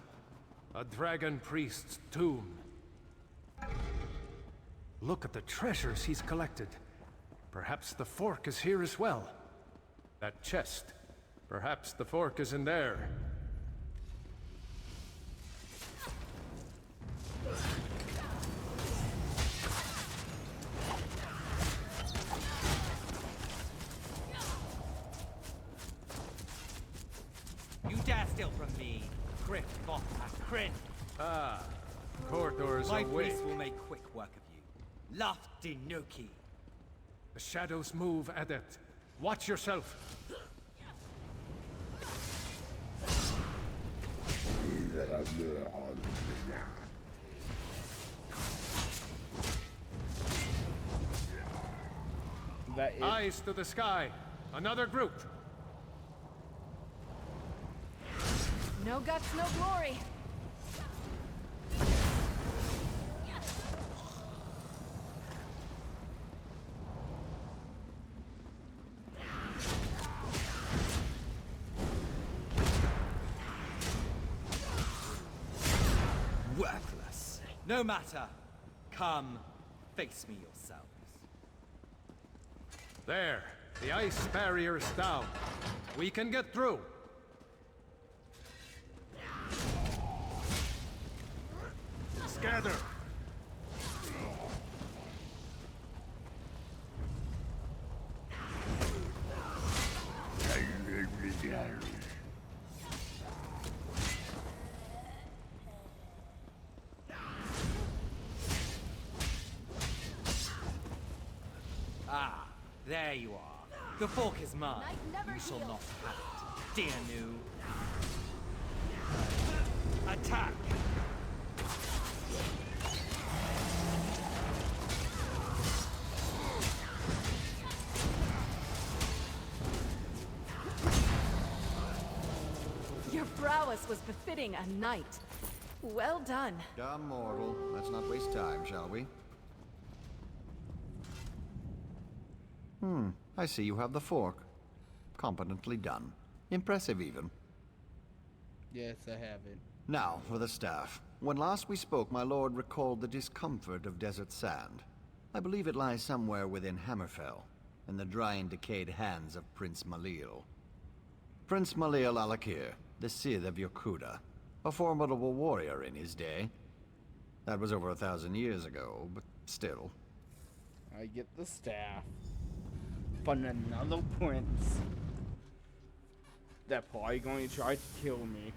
A dragon priest's tomb. Look at the treasures he's collected. Perhaps the fork is here as well. That chest. Perhaps the fork is in there. You dare steal from me, Crit Botha Crit. Ah, Corridor's My awake. priest will make quick work of you. Lofty Nuki. The shadows move, Adept. Watch yourself. Eyes to the sky. Another group. No guts, no glory. Worthless. No matter. Come, face me yourselves. There. The ice barrier's down. We can get through. Scatter. Ah, there you are. The fork is mine. You shall not have it, dear new. Attack! Your prowess was befitting a knight. Well done. Dumb mortal. Let's not waste time, shall we? I see you have the fork. Competently done. Impressive, even. Yes, I have it. Now, for the staff. When last we spoke, my lord recalled the discomfort of desert sand. I believe it lies somewhere within Hammerfell, in the dry and decayed hands of Prince Malil. Prince Malil Alakir, the Sith of Yokuda, a formidable warrior in his day. That was over 1,000 years ago, but still. I get the staff. From another prince. They're probably going to try to kill me.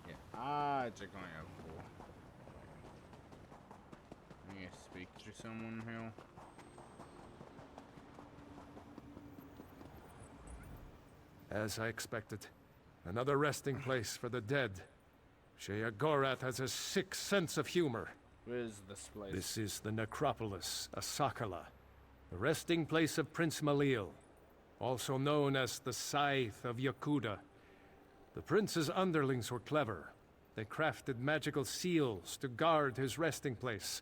Yeah, it's going to go. I need to speak to someone here. As I expected, another resting place for the dead. Shea Gorath has a sick sense of humor. Where is this place? This is the necropolis, Asakala, the resting place of Prince Malil, also known as the Scythe of Yokuda. The prince's underlings were clever. They crafted magical seals to guard his resting place.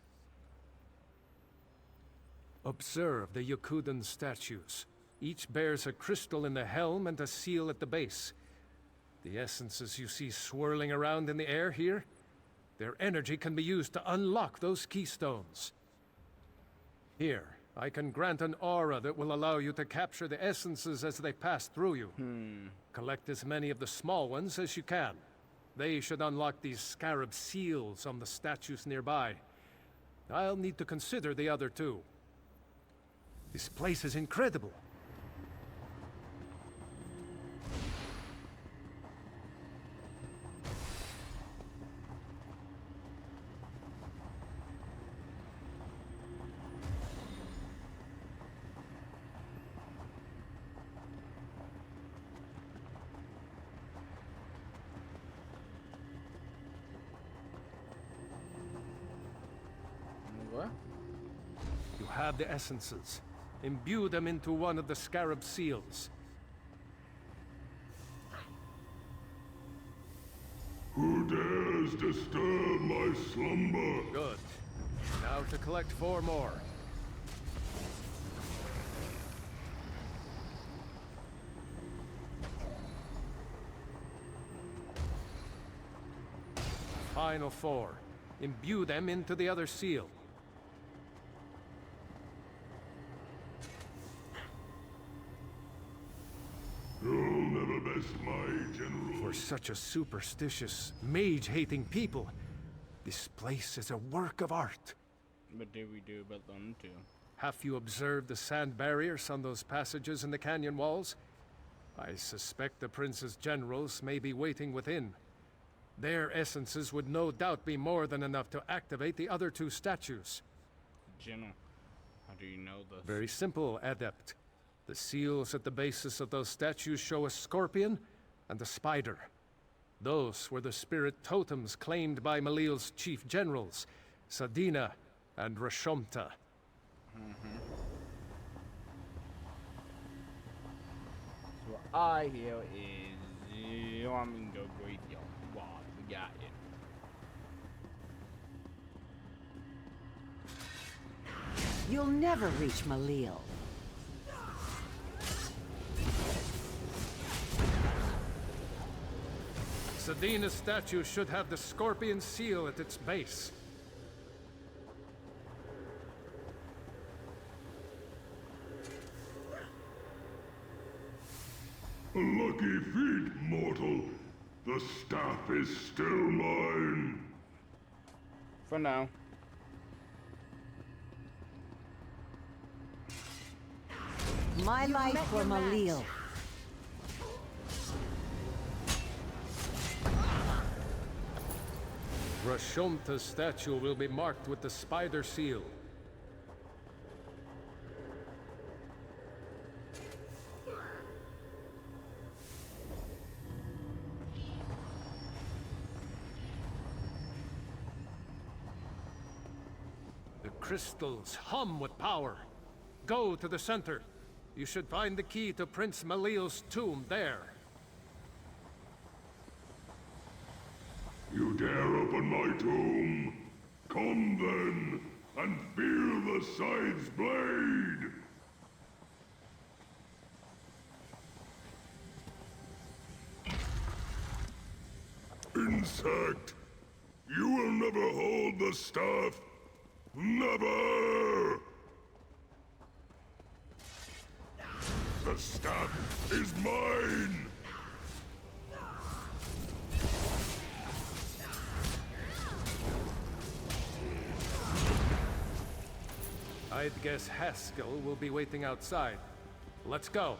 Observe the Yokudan statues. Each bears a crystal in the helm and a seal at the base. The essences you see swirling around in the air here, their energy can be used to unlock those keystones. Here, I can grant an aura that will allow you to capture the essences as they pass through you. Collect as many of the small ones as you can. They should unlock these scarab seals on the statues nearby. I'll need to consider the other two. This place is incredible. What? You have the essences. Imbue them into one of the scarab seals. Who dares disturb my slumber? Good. Now to collect 4 more. Final 4. Imbue them into the other seal. You'll never best my general. For such a superstitious, mage-hating people, this place is a work of art. What did we do about them too? Have you observed the sand barriers on those passages in the canyon walls? I suspect the prince's generals may be waiting within. Their essences would no doubt be more than enough to activate the other 2 statues. General, how do you know this? Very simple, Adept. The seals at the bases of those statues show a scorpion and a spider. Those were the spirit totems claimed by Malil's chief generals, Sadina and Rashomta. So what I hear is you want me to go graveyard. Wow, we got it. You'll never reach Malil. Sadina's statue should have the scorpion seal at its base. A lucky feat, mortal. The staff is still mine. For now. My life for Malil. Rashomta's statue will be marked with the spider seal. The crystals hum with power. Go to the center. You should find the key to Prince Malil's tomb there. You dare open my tomb? Come then, and feel the scythe's blade! Insect! You will never hold the staff! Never! The staff is mine! I'd guess Haskell will be waiting outside. Let's go.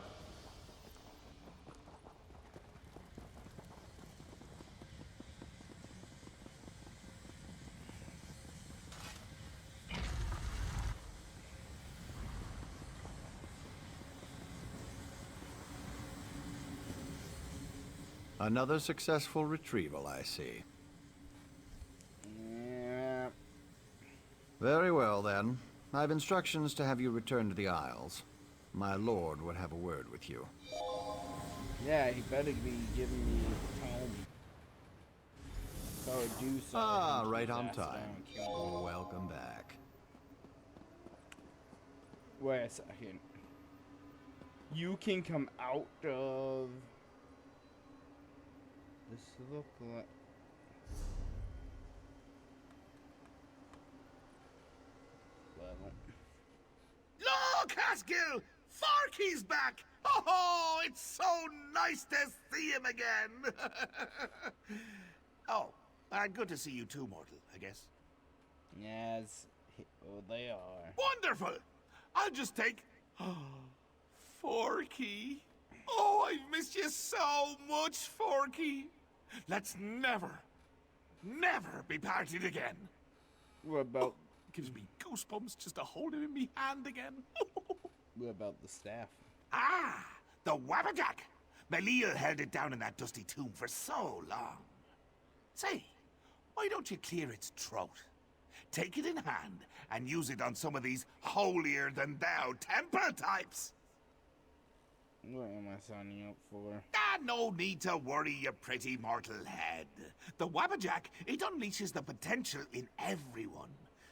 Another successful retrieval, I see. Yeah. Very well, then. I've instructions to have you return to the Isles. My lord would have a word with you. Yeah, he better be giving me time. So do so. Ah, right on time. Welcome back. Wait a second. You can come out of this look like Look, Haskell! Farkey's back! Oh, it's so nice to see him again! Oh, good to see you too, Mortal, I guess. yes, they are. Wonderful! I'll just take... Forky. Oh, I've missed you so much, Forky. Let's never be parted again. What about... Gives me goosebumps just to hold him in me hand again. What about the staff? Ah, the Wabbajack. Malil held it down in that dusty tomb for so long. Say, why don't you clear its throat? Take it in hand and use it on some of these holier-than-thou temple types. What am I signing up for? No need to worry, you pretty mortal head. The Wabbajack, it unleashes the potential in everyone.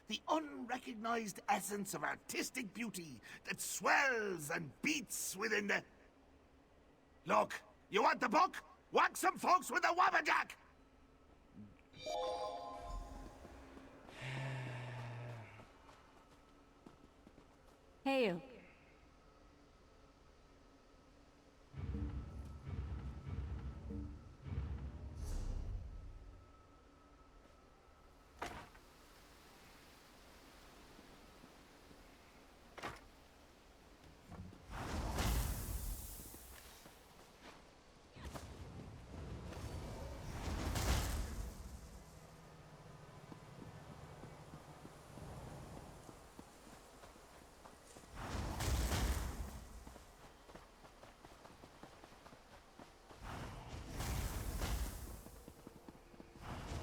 The unrecognized essence of artistic beauty that swells and beats within the... Look, you want the book? Whack some folks with the Wabbajack! Hail.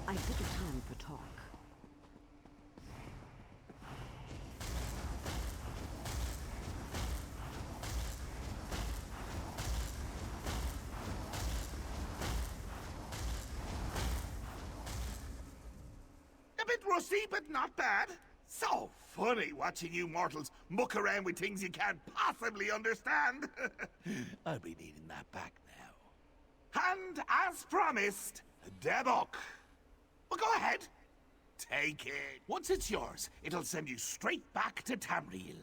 I took a time for talk. A bit rusty, but not bad. So funny watching you mortals muck around with things you can't possibly understand. I'll be needing that back now. And as promised, the book. Well, go ahead. Take it. Once it's yours, it'll send you straight back to Tamriel.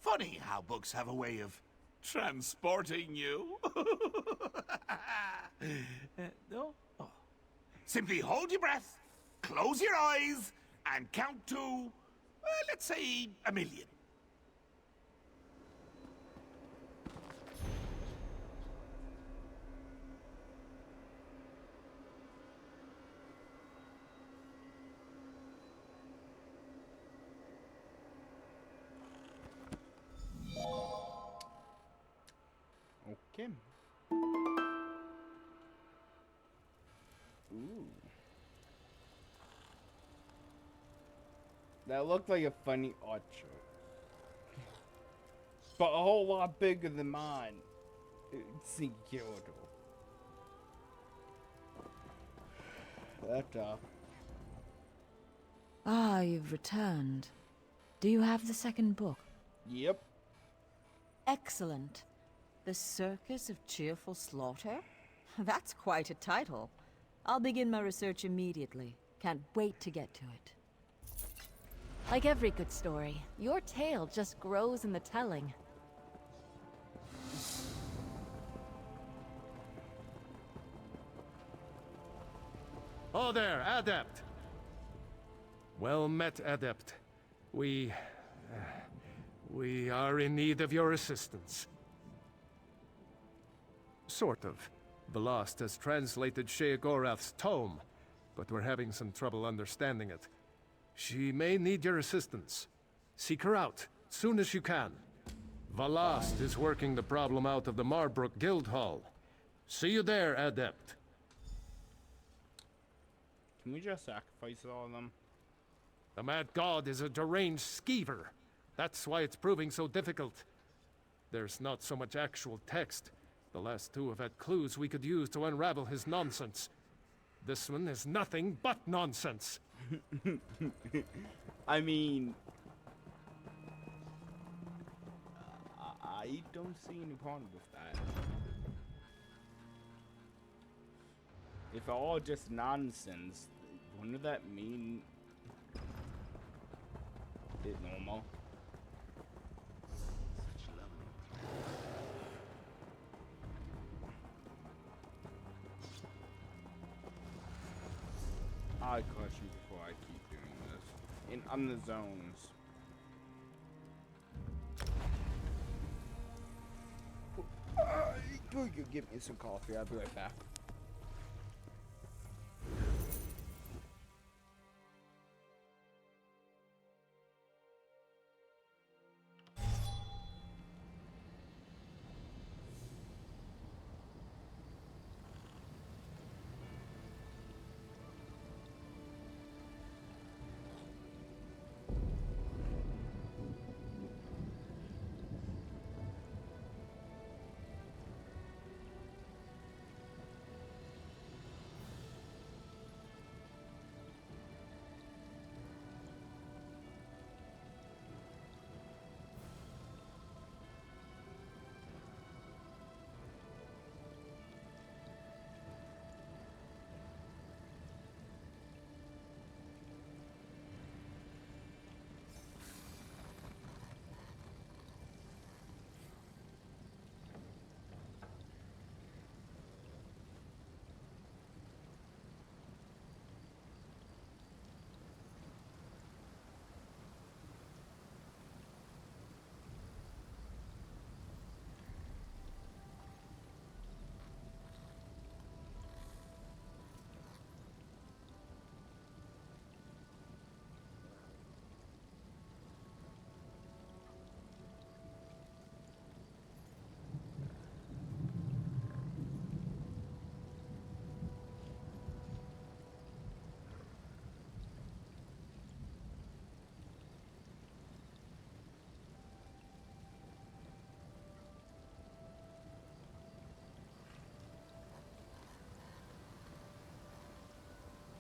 Funny how books have a way of transporting you. No? Oh. Simply hold your breath, close your eyes, and count to, let's say, 1,000,000. him. Ooh. That looked like a funny art show. But a whole lot bigger than mine. It's incredible. That, Ah, you've returned. Do you have the second book? Yep. Excellent. The Circus of Cheerful Slaughter? That's quite a title. I'll begin my research immediately. Can't wait to get to it. Like every good story, your tale just grows in the telling. Oh there, Adept! Well met, Adept. We are in need of your assistance. Sort of. Velost has translated Sheogorath's tome, but we're having some trouble understanding it. She may need your assistance. Seek her out, soon as you can. Velost is working the problem out of the Marbrook Guild Hall. See you there, Adept. Can we just sacrifice all of them? The Mad God is a deranged skeever. That's why it's proving so difficult. There's not so much actual text. The last two have had clues we could use to unravel his nonsense. This one is nothing but nonsense. I mean... I don't see any problem with that. If all just nonsense, wouldn't that mean it's normal? I caught you before I keep doing this. And I'm the zones. Go get me some coffee. I'll be right back.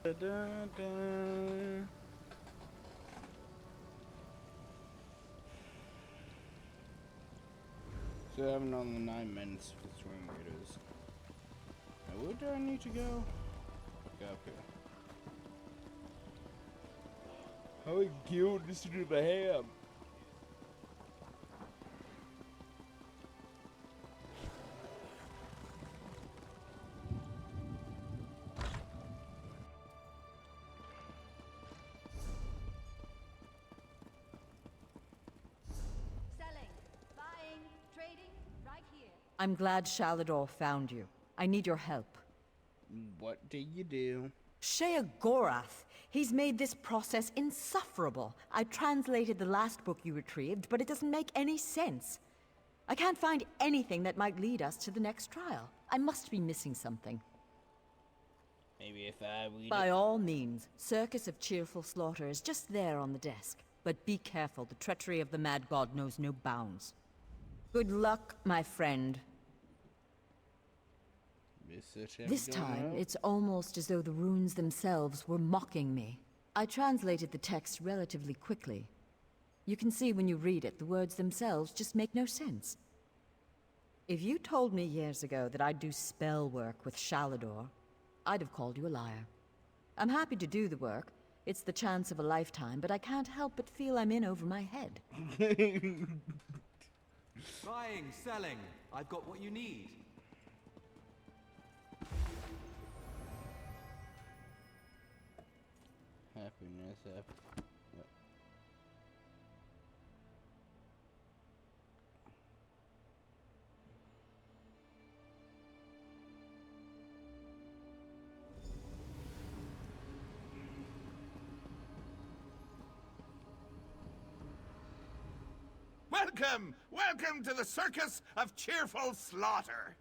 Da, da, da. So I have another 9 minutes for swing raiders. Now where do I need to go? Okay, up here. How many guilds do they have? I'm glad Shalador found you. I need your help. What did you do? Sheogorath! He's made this process insufferable. I translated the last book you retrieved, but it doesn't make any sense. I can't find anything that might lead us to the next trial. I must be missing something. Maybe if I read By it. all means, Circus of Cheerful Slaughter is just there on the desk. But be careful, the treachery of the Mad God knows no bounds. Good luck, my friend. This time, it's almost as though the runes themselves were mocking me. I translated the text relatively quickly. You can see when you read it, the words themselves just make no sense. If you told me years ago that I'd do spell work with Shalador, I'd have called you a liar. I'm happy to do the work. It's the chance of a lifetime, but I can't help but feel I'm in over my head. Buying, selling. I've got what you need. Happiness. Welcome! Welcome to the Circus of Cheerful Slaughter!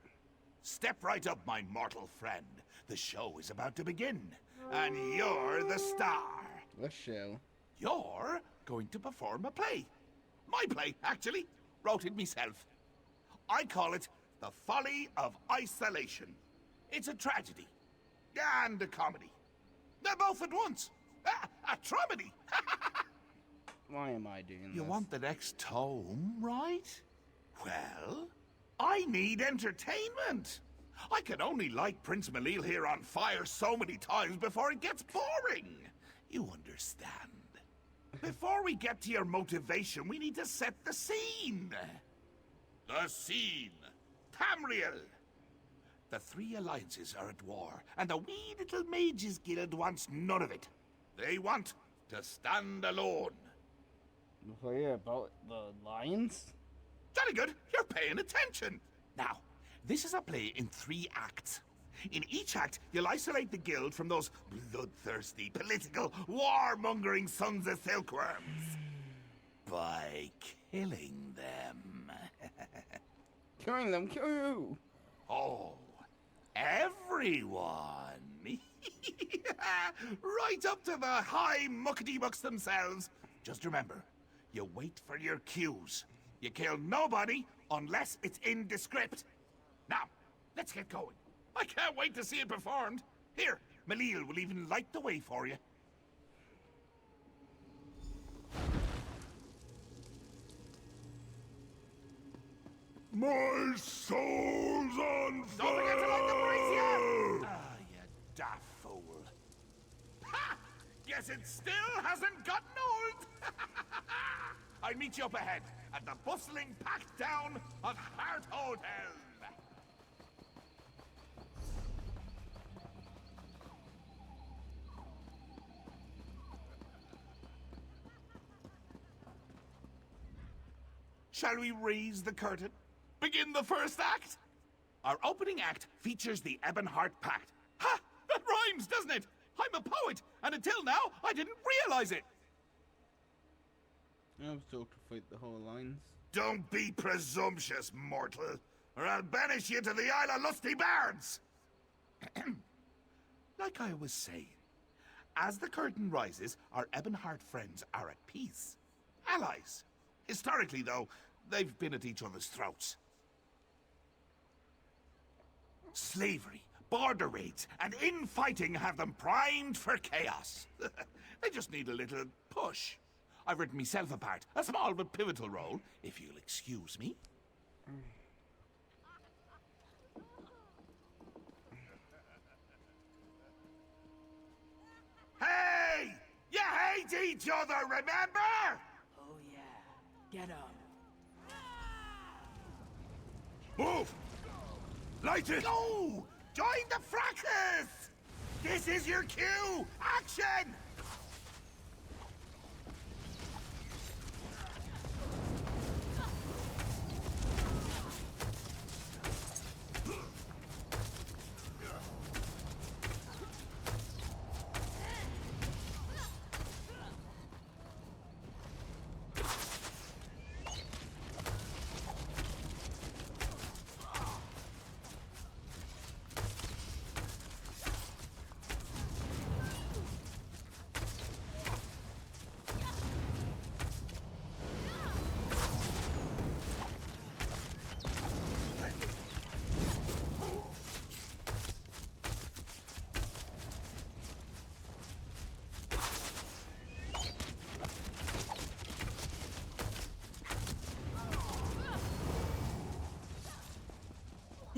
Step right up, my mortal friend. The show is about to begin, and you're the star. What show? You're going to perform a play. My play, actually. Wrote it myself. I call it The Folly of Isolation. It's a tragedy. And a comedy. They're both at once. A tromedy. Why am I doing You this? want the next tome, right? Well, I need entertainment. I can only light Prince Malil here on fire so many times before it gets boring. You understand? Before we get to your motivation, we need to set the scene. The scene. Tamriel. The three alliances are at war, and the wee little mages guild wants none of it. They want to stand alone. Play about the lions? Jolly good, you're paying attention. Now, this is a play in 3 acts. In each act, you'll isolate the guild from those bloodthirsty, political, warmongering sons of silkworms. By killing them. Killing them? Kill you! Oh, everyone. Right up to the high muckety-mucks themselves. Just remember, you wait for your cues. You kill nobody unless it's in the script. Now, let's get going. I can't wait to see it performed. Here, Malil will even light the way for you. My soul's on fire! Don't forget to light the brazier! Ah, you daft fool. Ha! Guess it still hasn't gotten old! I'll meet you up ahead at the bustling packed down of Hart Hotel. Shall we raise the curtain? Begin the first act? Our opening act features the Ebonheart Pact. Ha! That rhymes, doesn't it? I'm a poet, and until now, I didn't realize it. I was told to fight the whole lines. Don't be presumptuous, mortal, or I'll banish you to the Isle of Lusty Bards. Like I was saying, as the curtain rises, our Ebonheart friends are at peace. Allies. Historically, though, they've been at each other's throats. Slavery, border raids, and infighting have them primed for chaos. They just need a little push. I've written myself a part, a small but pivotal role, if you'll excuse me. Hey! You hate each other, remember? Oh yeah. Get up. Move! Light it! Go! Join the fracas! This is your cue! Action!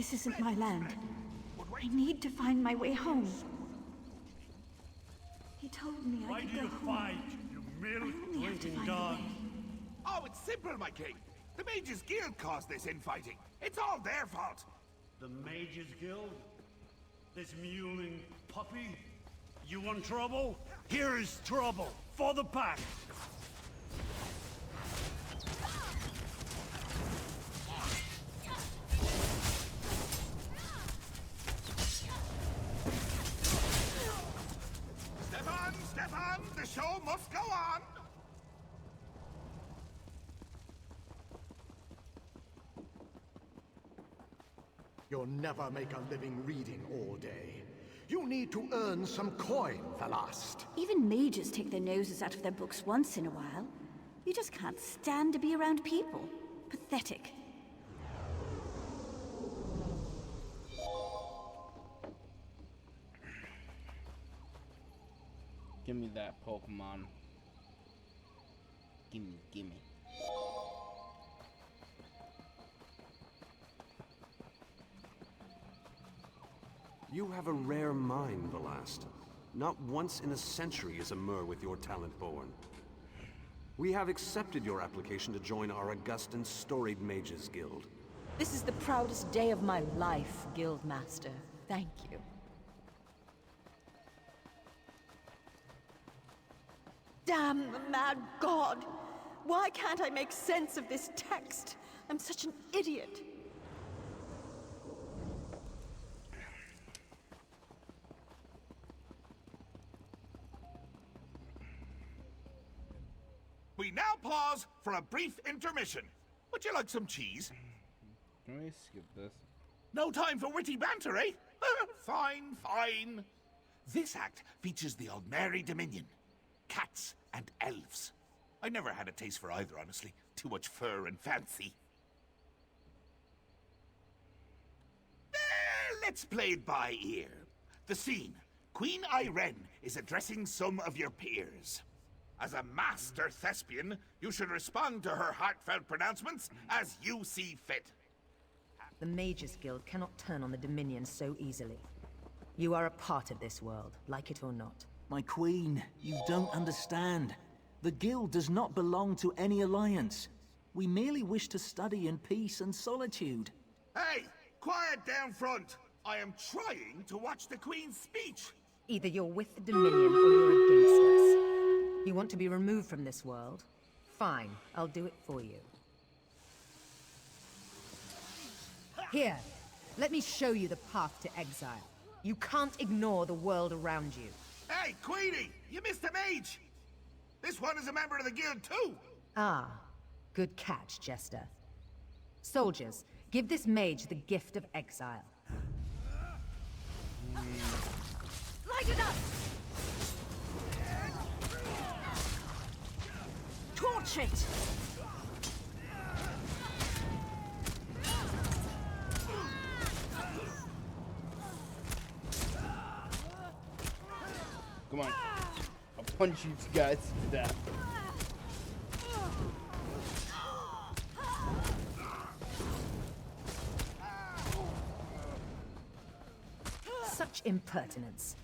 This isn't my land. I need to find my way home. He told me I could go home. Why do you fight, you milk-drinking dog? Oh, it's simple, my king. The Mages Guild caused this infighting. It's all their fault. The Mages Guild? This mewling puppy? You want trouble? Here is trouble for the pack. Step on! The show must go on! You'll never make a living reading all day. You need to earn some coin, Velast. Even mages take their noses out of their books once in a while. You just can't stand to be around people. Pathetic. Give me that Pokemon. Gimme. You have a rare mind, Velast. Not once in a century is a Mer with your talent born. We have accepted your application to join our august and storied Mages Guild. This is the proudest day of my life, Guildmaster. Thank you. Damn the mad god! Why can't I make sense of this text? I'm such an idiot. We now pause for a brief intermission. Would you like some cheese? Can we skip this? No time for witty banter, eh? Fine. This act features the Aldmeri Dominion. Cats and elves. I never had a taste for either, honestly. Too much fur and fancy. Let's play it by ear. The scene. Queen Irene is addressing some of your peers. As a master thespian, you should respond to her heartfelt pronouncements as you see fit. The Mages Guild cannot turn on the Dominion so easily. You are a part of this world, like it or not. My queen, you don't understand. The guild does not belong to any alliance. We merely wish to study in peace and solitude. Hey, quiet down front. I am trying to watch the Queen's speech. Either you're with the Dominion or you're against us. You want to be removed from this world? Fine, I'll do it for you. Here, let me show you the path to exile. You can't ignore the world around you. Hey, Queenie! You missed a mage! This one is a member of the guild, too! Ah, good catch, Jester. Soldiers, give this mage the gift of exile. Light it up! Torch it! Come on. I'll punch you guys to death. Such impertinence.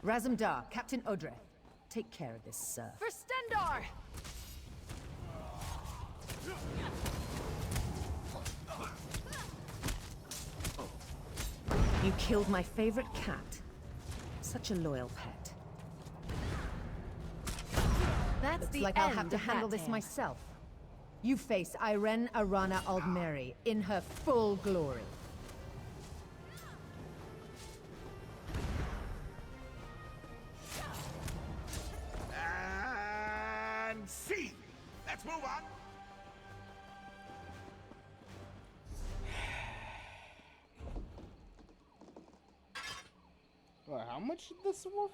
Razumdar, Captain Odre, take care of this, sir. For Stendar! You killed my favorite cat. Such a loyal pet. That's Looks the like end I'll have to of handle that this tale. myself. You face Irene Arana Aldmeri in her full glory. And see! Let's move on! Well, how much did this worth?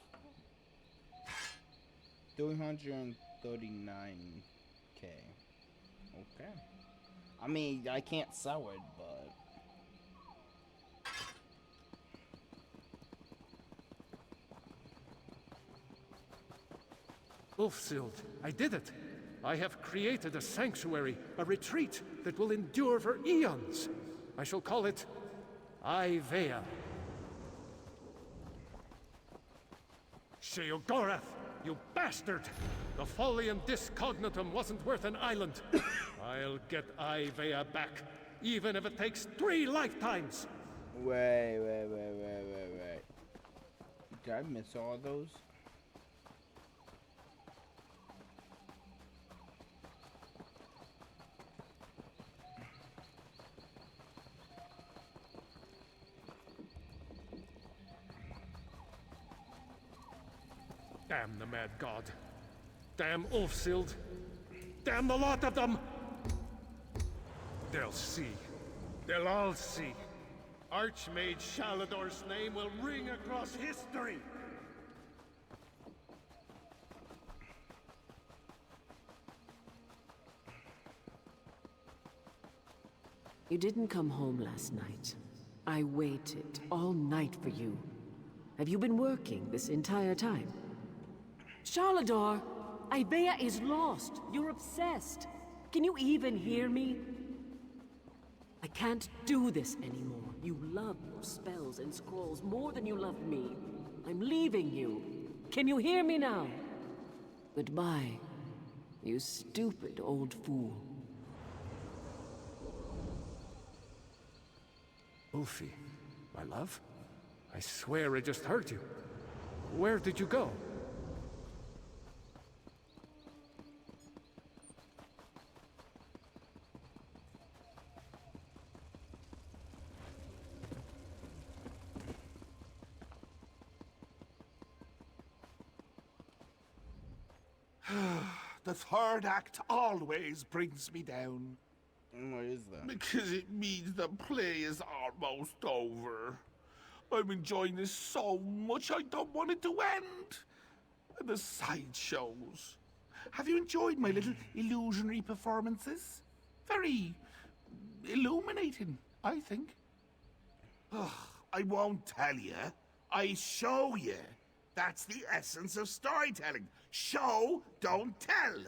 339k. Okay. I mean, I can't sell it, but... Ulfsild, I did it! I have created a sanctuary, a retreat that will endure for eons. I shall call it Ivea. Sheogorath, you bastard! The Folium Discognitum wasn't worth an island. I'll get Ivea back, even if it takes 3 lifetimes. Wait. Did I miss all those? Damn the mad god. Damn Ulfsild. Damn the lot of them! They'll see. They'll all see. Archmage Shalador's name will ring across history! You didn't come home last night. I waited all night for you. Have you been working this entire time? Shalador, Ivea is lost. You're obsessed. Can you even hear me? I can't do this anymore. You love your spells and scrolls more than you love me. I'm leaving you. Can you hear me now? Goodbye, you stupid old fool. Ulfi, my love? I swear I just heard you. Where did you go? The third act always brings me down. What is that? Because it means the play is almost over. I'm enjoying this so much I don't want it to end. And the sideshows. Have you enjoyed my little illusionary performances? Very illuminating, I think. Ugh, I won't tell you. I show you. That's the essence of storytelling. Show, don't tell.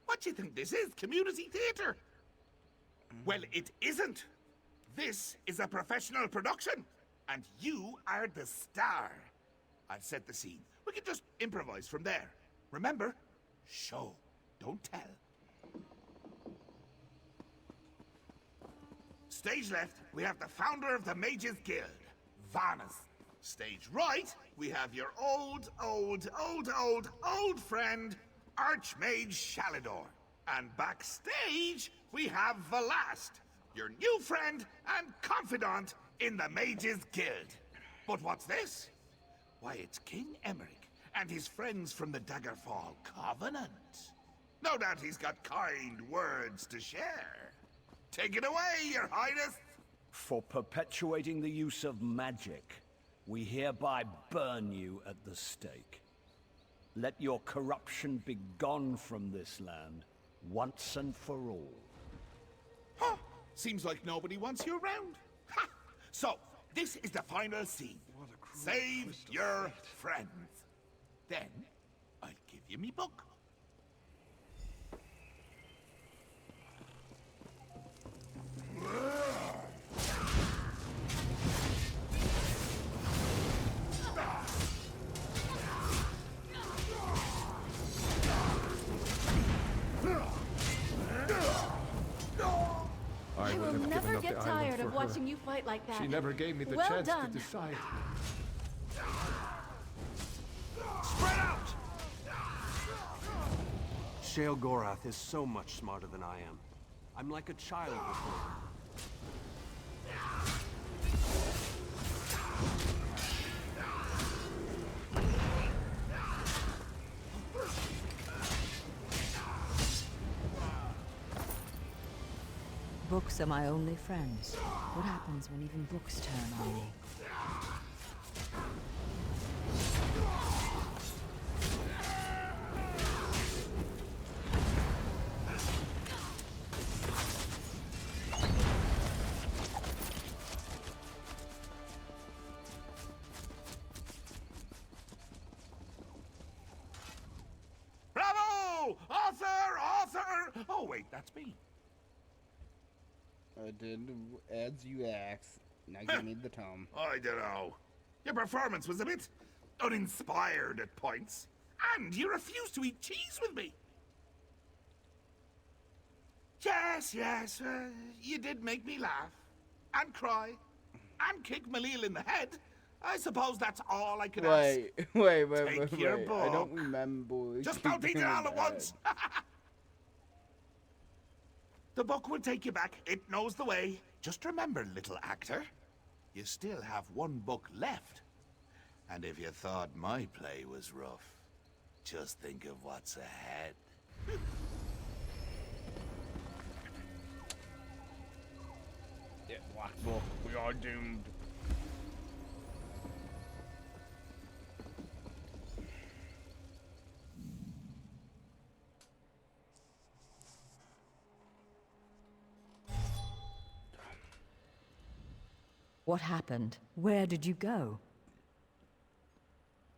What do you think this is? Community theater? Well, it isn't. This is a professional production, and you are the star. I've set the scene. We can just improvise from there. Remember, show, don't tell. Stage left, we have the founder of the Mages Guild, Varnas. Stage right, we have your old friend, Archmage Shalador. And backstage, we have Velast, your new friend and confidant in the Mages Guild. But what's this? Why, it's King Emmerich and his friends from the Daggerfall Covenant. No doubt he's got kind words to share. Take it away, Your Highness. For perpetuating the use of magic, we hereby burn you at the stake. Let your corruption be gone from this land, once and for all. Huh. Seems like nobody wants you around. Ha! So, this is the final scene. Save your friends. Then, I'll give you me book. I will never get tired of watching you fight like that. She never gave me the Well chance done. to decide. Spread out! Sheogorath is so much smarter than I am. I'm like a child with her. Books are my only friends. What happens when even books turn on me? Bravo! Author! Oh, wait, that's me. I did as you asked. Now give me the tome. I don't know. Your performance was a bit uninspired at points, and you refused to eat cheese with me. Yes, you did make me laugh, and cry, and kick Malil in the head. I suppose that's all I could ask. Wait. Take your book. I don't remember. Just don't eat it all at once. The book will take you back. It knows the way. Just remember, little actor, you still have one book left. And if you thought my play was rough, just think of what's ahead. Yeah, Black Book. We are doomed. What happened? Where did you go?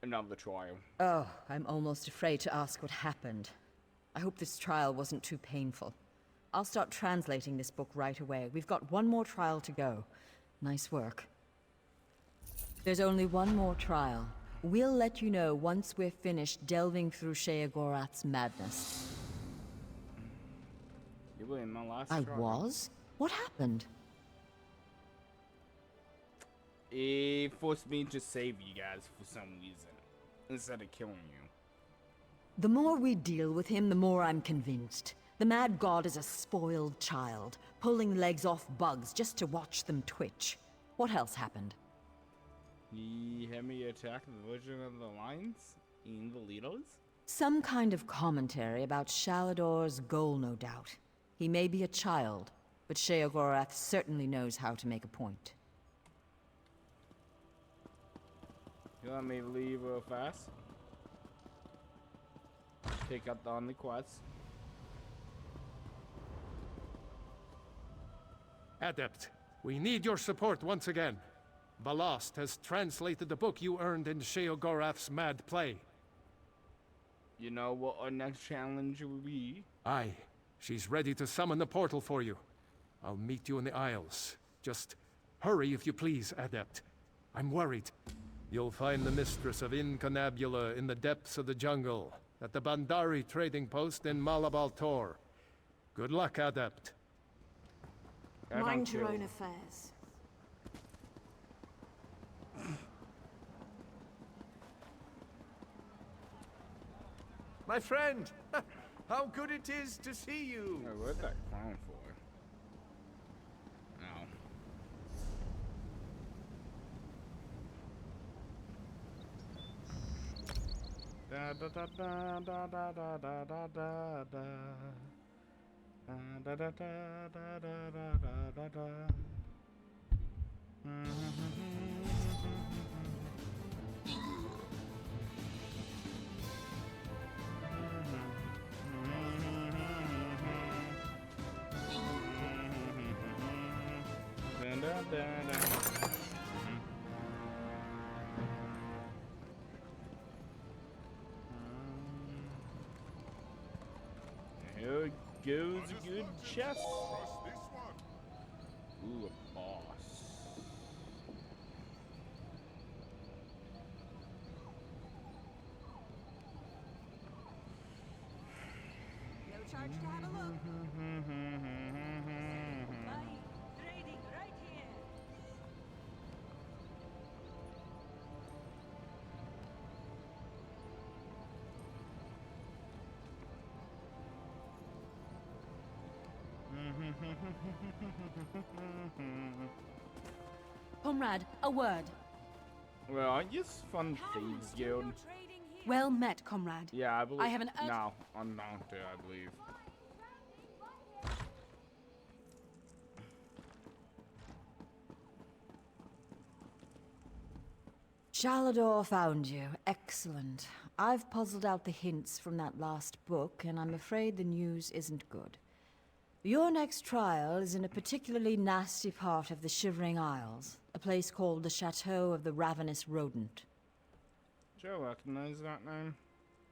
Another trial. Oh, I'm almost afraid to ask what happened. I hope this trial wasn't too painful. I'll start translating this book right away. We've got one more trial to go. Nice work. There's only one more trial. We'll let you know once we're finished delving through Sheogorath's madness. You were in my last I trial. was? What happened? It forced me to save you guys for some reason, instead of killing you. The more we deal with him, the more I'm convinced. The Mad God is a spoiled child, pulling legs off bugs just to watch them twitch. What else happened? He had me attack the Virgin of the Lions in the Lidos? Some kind of commentary about Shalador's goal, no doubt. He may be a child, but Sheogorath certainly knows how to make a point. You want me to leave real fast? Take out the only quest. Adept, we need your support once again. Ballast has translated the book you earned in Sheogorath's mad play. You know what our next challenge will be? Aye. She's ready to summon the portal for you. I'll meet you in the Isles. Just hurry if you please, Adept. I'm worried. You'll find the mistress of Inconabula in the depths of the jungle, at the Bandari trading post in Malabal Tor. Good luck, Adept. Mind your own affairs. My friend, how good it is to see you. What's that crown for? No. Da da da da da da da da da da da. Da da da da da da da da. Here goes a good chest. Ooh, a boss. No charge to have a look. Trading right here. Comrade, a word. Well, I guess Fun Thieves Guild. Well met, comrade. Yeah, I believe. I have an No, I'm not there, I believe. Shalador found you. Excellent. I've puzzled out the hints from that last book, and I'm afraid the news isn't good. Your next trial is in a particularly nasty part of the Shivering Isles, a place called the Chateau of the Ravenous Rodent. Do you recognize that name?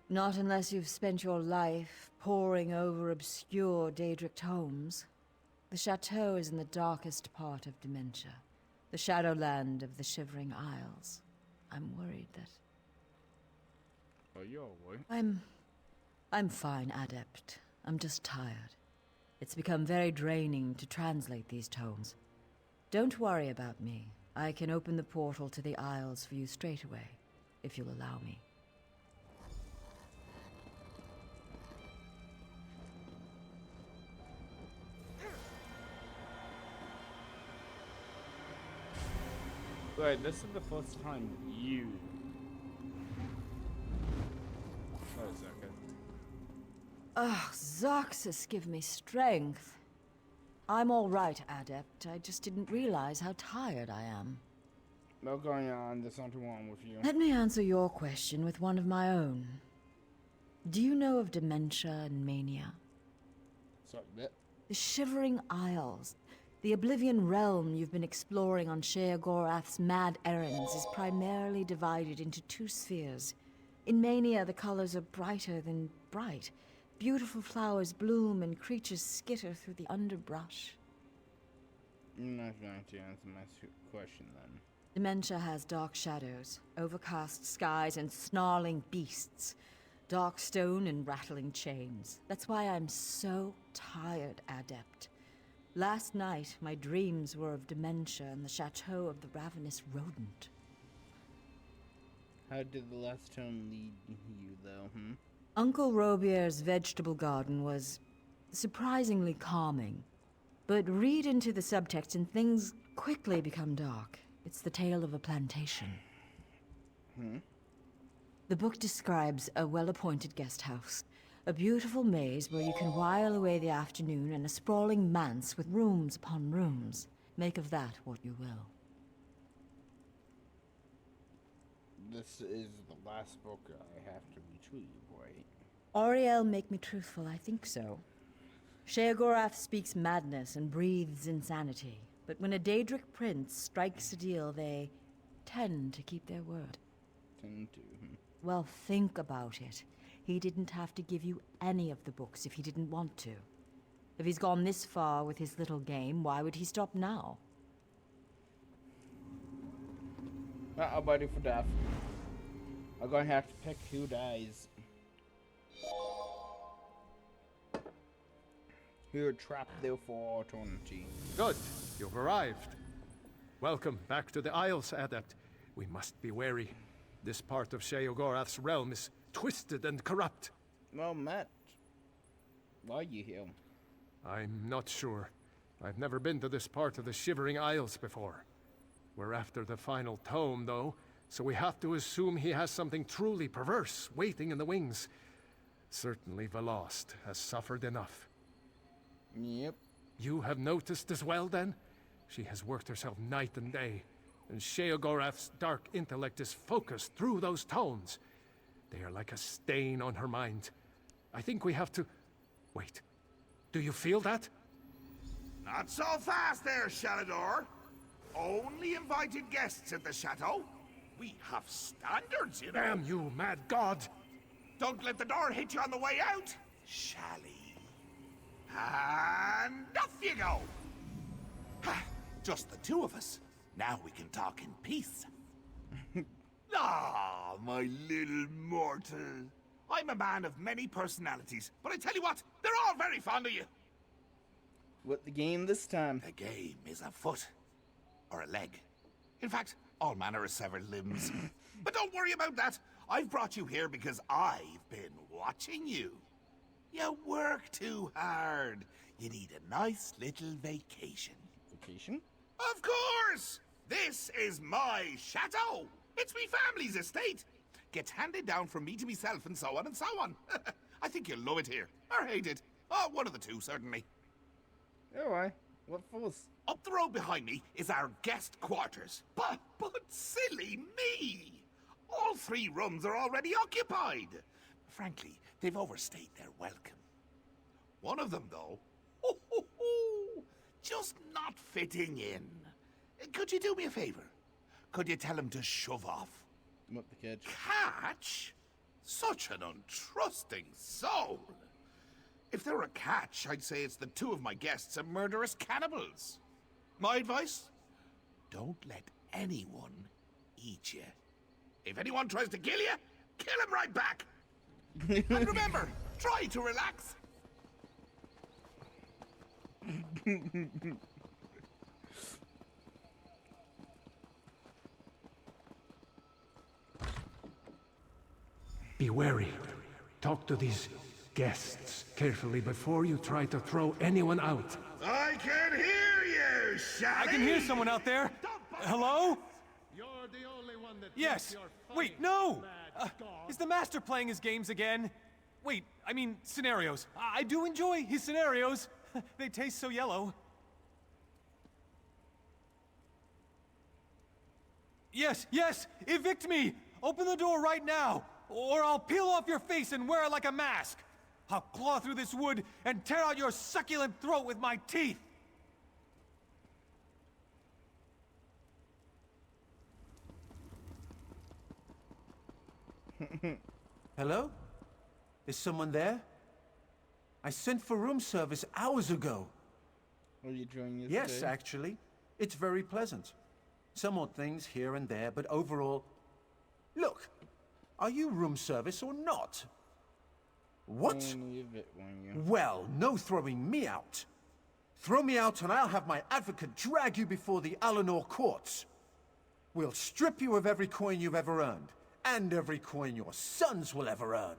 Not unless you've spent your life poring over obscure Daedric tomes. The chateau is in the darkest part of Dementia. The Shadowland of the Shivering Isles. I'm worried that... Oh, you're alright. I'm fine, Adept. I'm just tired. It's become very draining to translate these tomes. Don't worry about me. I can open the portal to the Isles for you straight away, if you'll allow me. Wait, this is the first time you... Wait a second. Ah, Zoxus, give me strength. I'm all right, Adept. I just didn't realize how tired I am. No going on, there's something wrong with you. Let me answer your question with one of my own. Do you know of dementia and mania? Sorry, bit. The Shivering Isles. The Oblivion realm you've been exploring on Sheogorath's mad errands is primarily divided into two spheres. In Mania, the colors are brighter than bright. Beautiful flowers bloom and creatures skitter through the underbrush. You're not going to answer my question then. Dementia has dark shadows, overcast skies, and snarling beasts. Dark stone and rattling chains. That's why I'm so tired, Adept. Last night, my dreams were of dementia and the chateau of the ravenous rodent. How did the last tome lead you, though, Uncle Robier's vegetable garden was surprisingly calming. But read into the subtext and things quickly become dark. It's the tale of a plantation. The book describes a well-appointed guest house. A beautiful maze where you can while away the afternoon and a sprawling manse with rooms upon rooms. Make of that what you will. This is the last book I have to retrieve, right? Auriel, make me truthful, I think so. Sheogorath speaks madness and breathes insanity. But when a Daedric prince strikes a deal, they tend to keep their word. Well, think about it. He didn't have to give you any of the books if he didn't want to. If he's gone this far with his little game, why would he stop now? I'm waiting for death. I'm going to have to pick who dies. You're trapped there for eternity. Good. You've arrived. Welcome back to the Isles, Adept. We must be wary. This part of Sheogorath's realm is twisted and corrupt. Well, Matt, why are you here? I'm not sure. I've never been to this part of the Shivering Isles before. We're after the final tome, though, so we have to assume he has something truly perverse waiting in the wings. Certainly Velost has suffered enough. Yep. You have noticed as well, then? She has worked herself night and day, and Sheogorath's dark intellect is focused through those tones. They are like a stain on her mind. I think we have to... Wait. Do you feel that? Not so fast there, Shalador. Only invited guests at the chateau. We have standards, you know. Damn you, mad god! Don't let the door hit you on the way out, Shally. And off you go. Just the two of us. Now we can talk in peace. Ah, my little mortal. I'm a man of many personalities, but I tell you what, they're all very fond of you. What the game this time? The game is a foot. Or a leg. In fact, all manner of severed limbs. But don't worry about that. I've brought you here because I've been watching you. You work too hard. You need a nice little vacation. Vacation? Of course! This is my chateau. It's me family's estate. Gets handed down from me to myself and so on and so on. I think you'll love it here. Or hate it. Oh, one of the two, certainly. Alright. What fools? Up the road behind me is our guest quarters. But silly me! All 3 rooms are already occupied. Frankly, they've overstayed their welcome. One of them, though, just not fitting in. Could you do me a favor? Could you tell him to shove off? What the catch? Catch? Such an untrusting soul. If there were a catch, I'd say it's the 2 of my guests are murderous cannibals. My advice? don't let anyone eat you. If anyone tries to kill you, kill him right back. And remember, try to relax. Be wary. Talk to these guests carefully before you try to throw anyone out. I can hear you, Shally! I can hear someone out there! Hello? You're the only one that yes! Wait, no! Is the Master playing his games again? Wait, I mean, scenarios. I do enjoy his scenarios. They taste so yellow. Yes, yes! Evict me! Open the door right now! Or I'll peel off your face and wear it like a mask! I'll claw through this wood and tear out your succulent throat with my teeth! Hello? Is someone there? I sent for room service hours ago. Are you enjoying your Yes, stay? actually. It's very pleasant. Some odd things here and there, but overall... Look, are you room service or not? What? Only if it when you... Well, no throwing me out. Throw me out and I'll have my advocate drag you before the Alinor courts. We'll strip you of every coin you've ever earned, and every coin your sons will ever earn.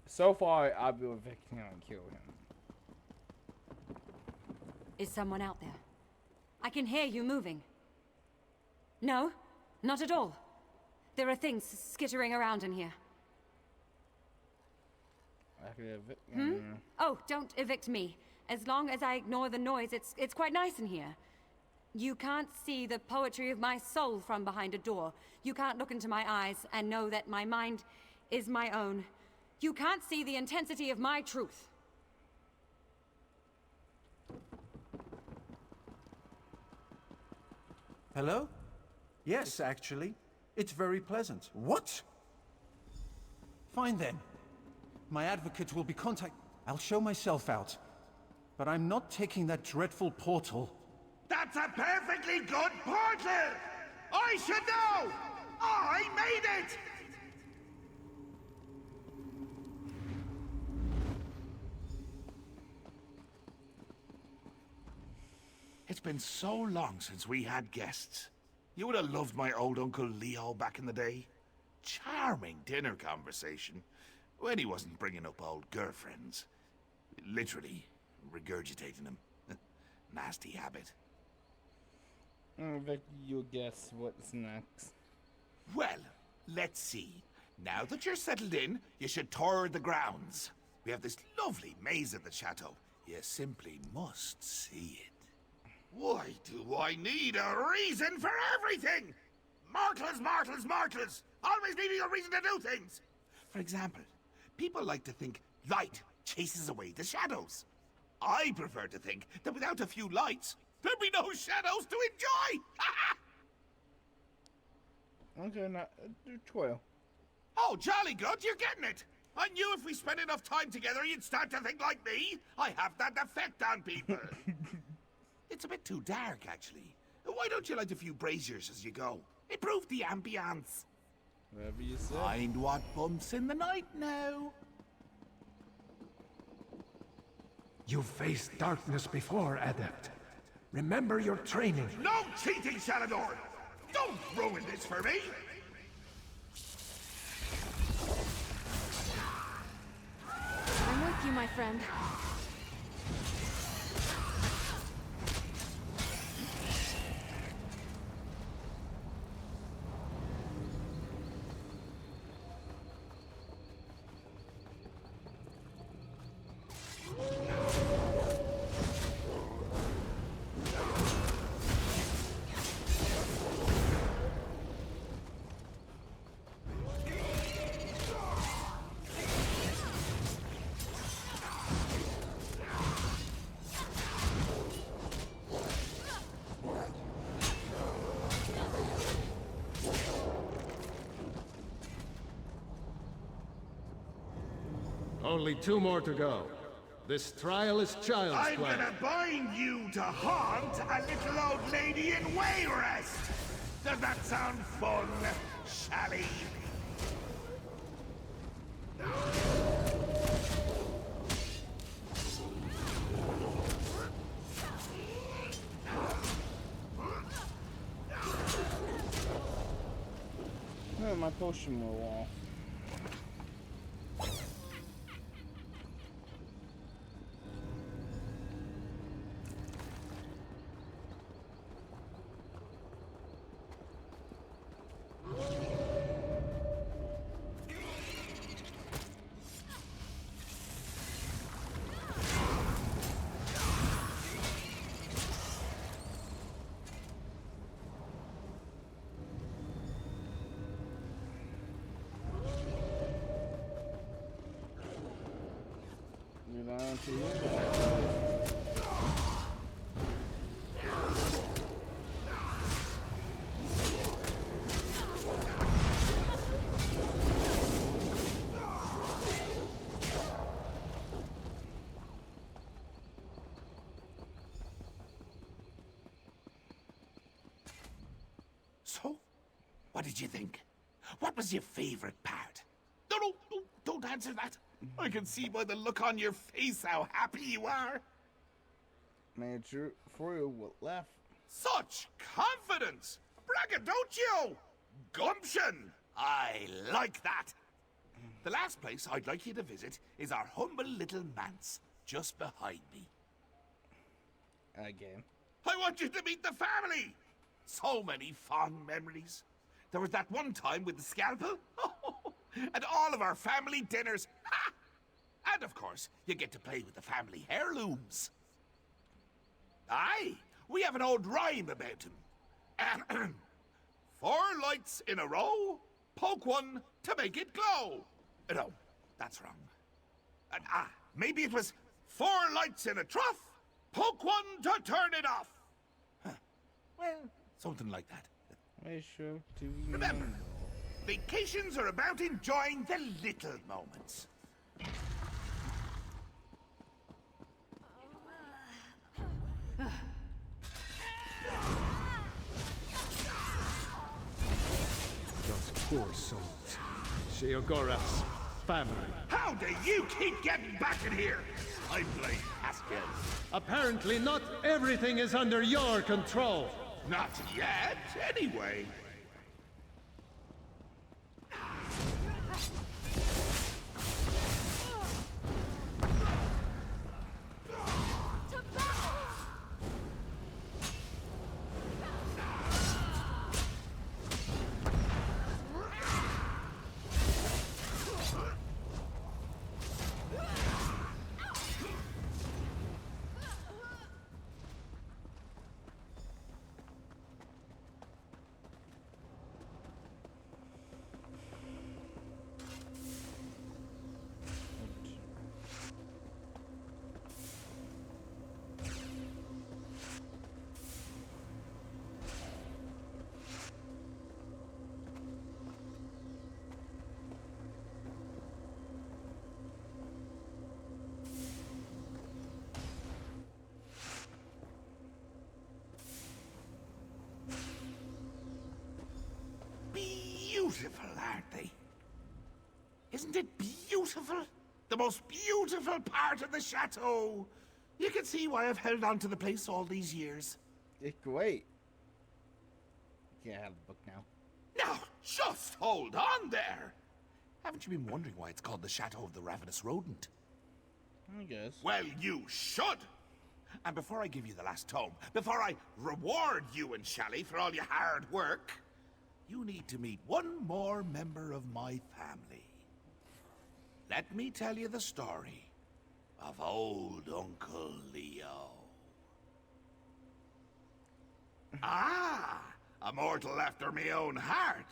So far, I've been evicting him and kill him. Is someone out there? I can hear you moving. No, not at all. There are things skittering around in here. I can evict Oh, don't evict me. As long as I ignore the noise, it's quite nice in here. You can't see the poetry of my soul from behind a door. You can't look into my eyes and know that my mind is my own. You can't see the intensity of my truth. Hello? Yes, actually. It's very pleasant. What? Fine then. My advocate will be I'll show myself out. But I'm not taking that dreadful portal. That's a perfectly good portal! I should know! I made it! It's been so long since we had guests. You would have loved my old Uncle Leo back in the day. Charming dinner conversation. When he wasn't bringing up old girlfriends. Literally regurgitating them. Nasty habit. I bet you'll guess what's next. Well, let's see. Now that you're settled in, you should tour the grounds. We have this lovely maze at the chateau. You simply must see it. Why do I need a reason for everything? Mortals, mortals, mortals! Always needing a reason to do things! For example, people like to think light chases away the shadows. I prefer to think that without a few lights, there'd be no shadows to enjoy! Okay, now, 12. Oh, jolly good, you're getting it! I knew if we spent enough time together, you'd start to think like me. I have that effect on people. It's a bit too dark, actually. Why don't you light a few braziers as you go? Improve the ambience. Whatever you say. Find what bumps in the night now. You faced darkness before, Adept. Remember your training. No cheating, Salador! Don't ruin this for me! I'm with you, my friend. Only 2 more to go. This trial is child's I'm play. gonna bind you to haunt a little old lady in Wayrest! Does that sound fun, Shally? No, my potion will off. On to you. So, what did you think? What was your favorite part? No, don't answer that. I can see by the look on your face how happy you are. Manager for you will laugh. Such confidence! Braggadocio! Gumption! I like that. The last place I'd like you to visit is our humble little manse, just behind me. Again. I want you to meet the family! So many fond memories. There was that one time with the scalpel. And all of our family dinners. Ha! And of course, you get to play with the family heirlooms. Aye, we have an old rhyme about him. 4 lights in a row, poke one to make it glow. No, that's wrong. Maybe it was 4 lights in a trough, poke one to turn it off. Huh. Well, something like that. Remember, vacations are about enjoying the little moments. Those poor souls. Sheogorath's family. How do you keep getting back in here? I blame Haskell. Apparently not everything is under your control. Not yet, anyway. Beautiful, aren't they? Isn't it beautiful? The most beautiful part of the chateau. You can see why I've held on to the place all these years. Great. You can't have the book now. Now, just hold on there. Haven't you been wondering why it's called the Chateau of the Ravenous Rodent? I guess. Well, you should. And before I give you the last tome, before I reward you and Shally for all your hard work, you need to meet one more member of my family. Let me tell you the story of old Uncle Leo. A mortal after me own heart.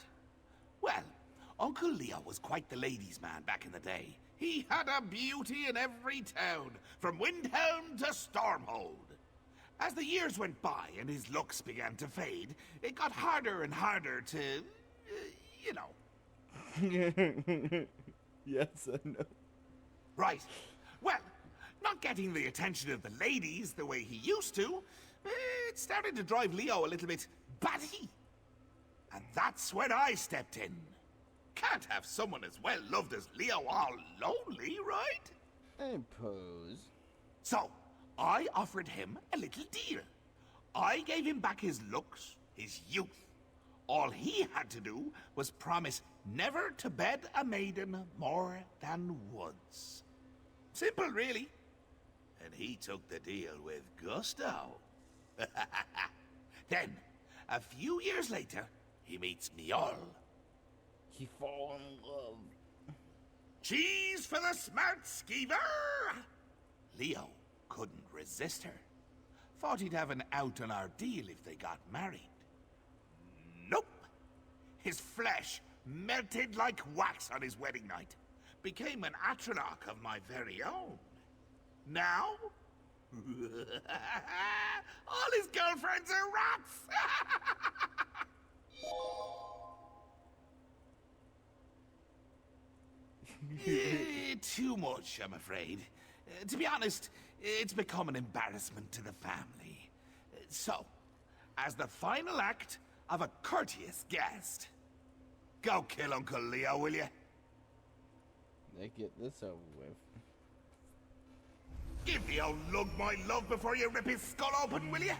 Well, Uncle Leo was quite the ladies' man back in the day. He had a beauty in every town, from Windhelm to Stormhold. As the years went by and his looks began to fade, it got harder and harder to, you know. Yes, I know. Right. Well, not getting getting the attention of the ladies the way he used to, it started to drive Leo a little bit batty. And that's when I stepped in. Can't have someone as well loved as Leo all lonely, right? I suppose. So, I offered him a little deal. I gave him back his looks, his youth. All he had to do was promise never to bed a maiden more than once. Simple, really. And he took the deal with gusto. Then, a few years later, he meets Miol. He fall in love. Cheese for the smart skeever! Leo couldn't resist her. Thought he'd have an out on our deal if they got married. Nope. His flesh melted like wax on his wedding night. Became an atronach of my very own. Now? All his girlfriends are rats! Too much, I'm afraid. To be honest, it's become an embarrassment to the family. So, as the final act of a courteous guest, go kill Uncle Leo, will you? They get this over with. Give the old lug my love before you rip his skull open, will you?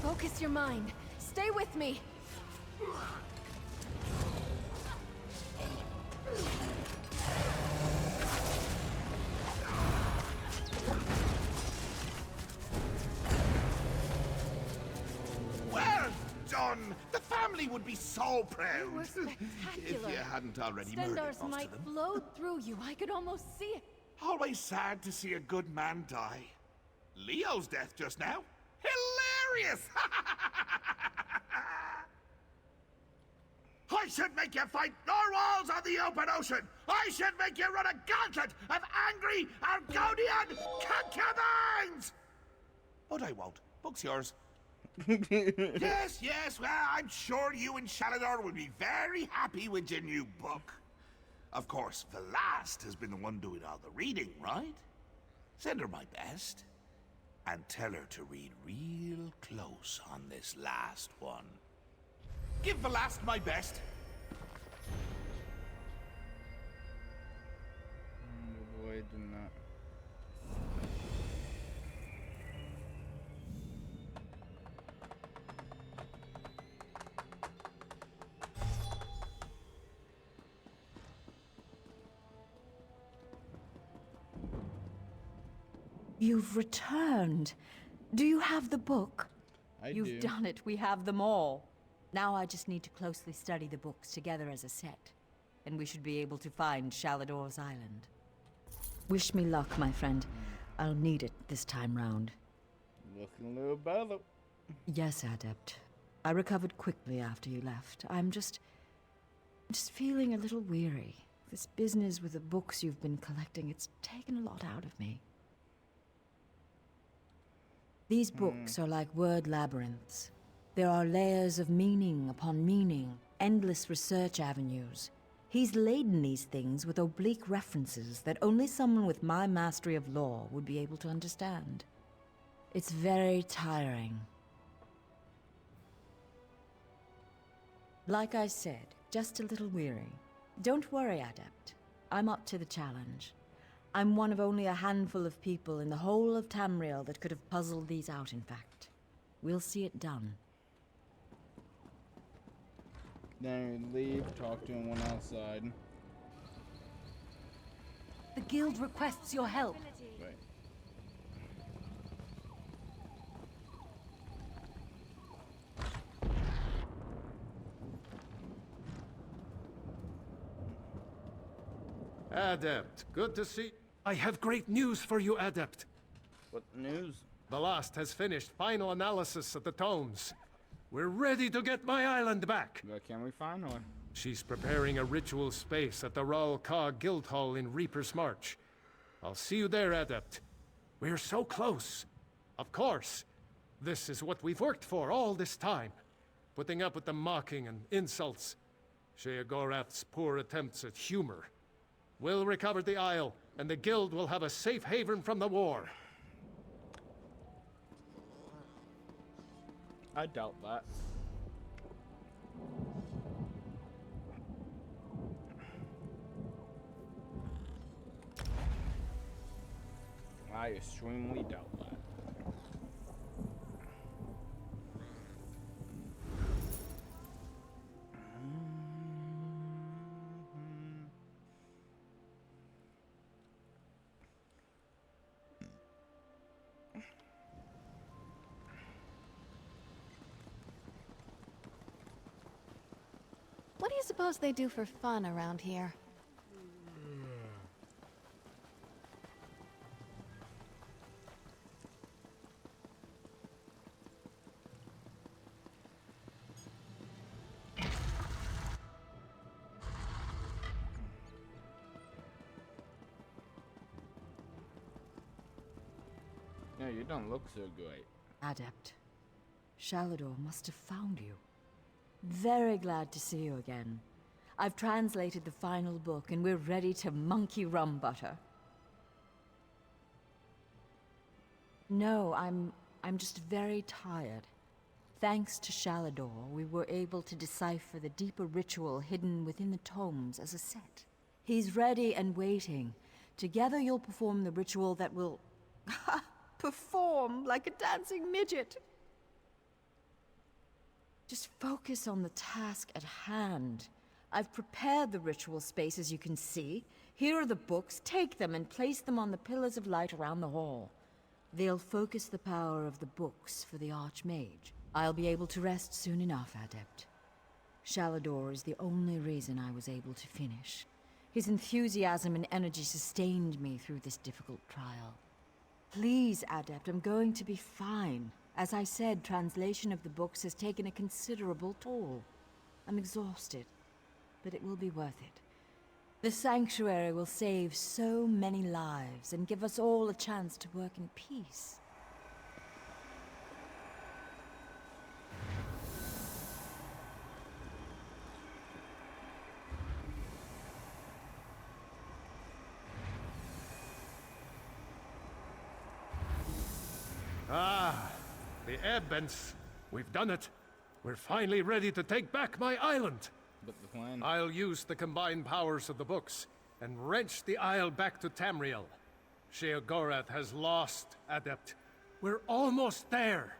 Focus your mind. Stay with me. Well done! The family would be so proud. You were spectacular. If you hadn't already murdered Stendar's most might of them. flowed through you. I could almost see it. Always sad to see a good man die. Leo's death just now? Hilarious! I should make you fight narwhals on the open ocean! I should make you run a gauntlet of angry Argonian concubines! But I won't. Book's yours. Yes, well, I'm sure you and Shalador will be very happy with your new book. Of course, Velast has been the one doing all the reading, right? Send her my best. And tell her to read real close on this last one. Give Velast my best. Boy, do not. You've returned. Do you have the book? You've You've done it. We have them all. Now I just need to closely study the books together as a set, and we should be able to find Shalador's island. Wish me luck, my friend. I'll need it this time round. Looking a little better. Yes, Adept. I recovered quickly after you left. I'm just feeling a little weary. This business with the books you've been collecting, it's taken a lot out of me. These books are like word labyrinths. There are layers of meaning upon meaning, endless research avenues. He's laden these things with oblique references that only someone with my mastery of law would be able to understand. It's very tiring. Like I said, just a little weary. Don't worry, Adept. I'm up to the challenge. I'm one of only a handful of people in the whole of Tamriel that could have puzzled these out, in fact. We'll see it done. Then we leave, talk to one outside. The guild requests your help. Right. Adept, good to see. I have great news for you, Adept. What news? Velost has finished final analysis of the tomes. We're ready to get my island back. Where can we find one? She's preparing a ritual space at the Ral Ka Guild Hall in Reaper's March. I'll see you there, Adept. We're so close. Of course. This is what we've worked for all this time. Putting up with the mocking and insults. Sheogorath's poor attempts at humor. We'll recover the Isle, and the Guild will have a safe haven from the war. I doubt that. I extremely doubt that. What do you suppose they do for fun around here? No, you don't look so great. Adept, Shalador must have found you. Very glad to see you again. I've translated the final book, and we're ready to monkey rum butter. No, I'm just very tired. Thanks to Shalador, we were able to decipher the deeper ritual hidden within the tomes as a set. He's ready and waiting. Together you'll perform the ritual that will... perform like a dancing midget! Just focus on the task at hand. I've prepared the ritual space, as you can see. Here are the books. Take them and place them on the pillars of light around the hall. They'll focus the power of the books for the Archmage. I'll be able to rest soon enough, Adept. Shalador is the only reason I was able to finish. His enthusiasm and energy sustained me through this difficult trial. Please, Adept, I'm going to be fine. As I said, translation of the books has taken a considerable toll. I'm exhausted, but it will be worth it. The sanctuary will save so many lives and give us all a chance to work in peace. Ah, the Ebbens. We've done it. We're finally ready to take back my island. But the plan? I'll use the combined powers of the books and wrench the Isle back to Tamriel. Sheogorath has lost, Adept. We're almost there.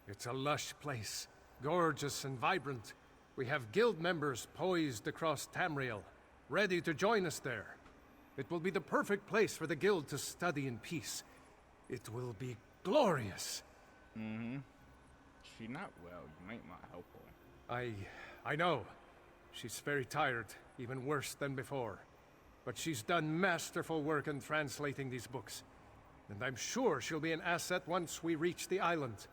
It's a lush place, gorgeous and vibrant. We have guild members poised across Tamriel, ready to join us there. It will be the perfect place for the guild to study in peace. It will be glorious. Mm-hmm. She's not well. You might not help her. I know. She's very tired, even worse than before. But she's done masterful work in translating these books. And I'm sure she'll be an asset once we reach the island.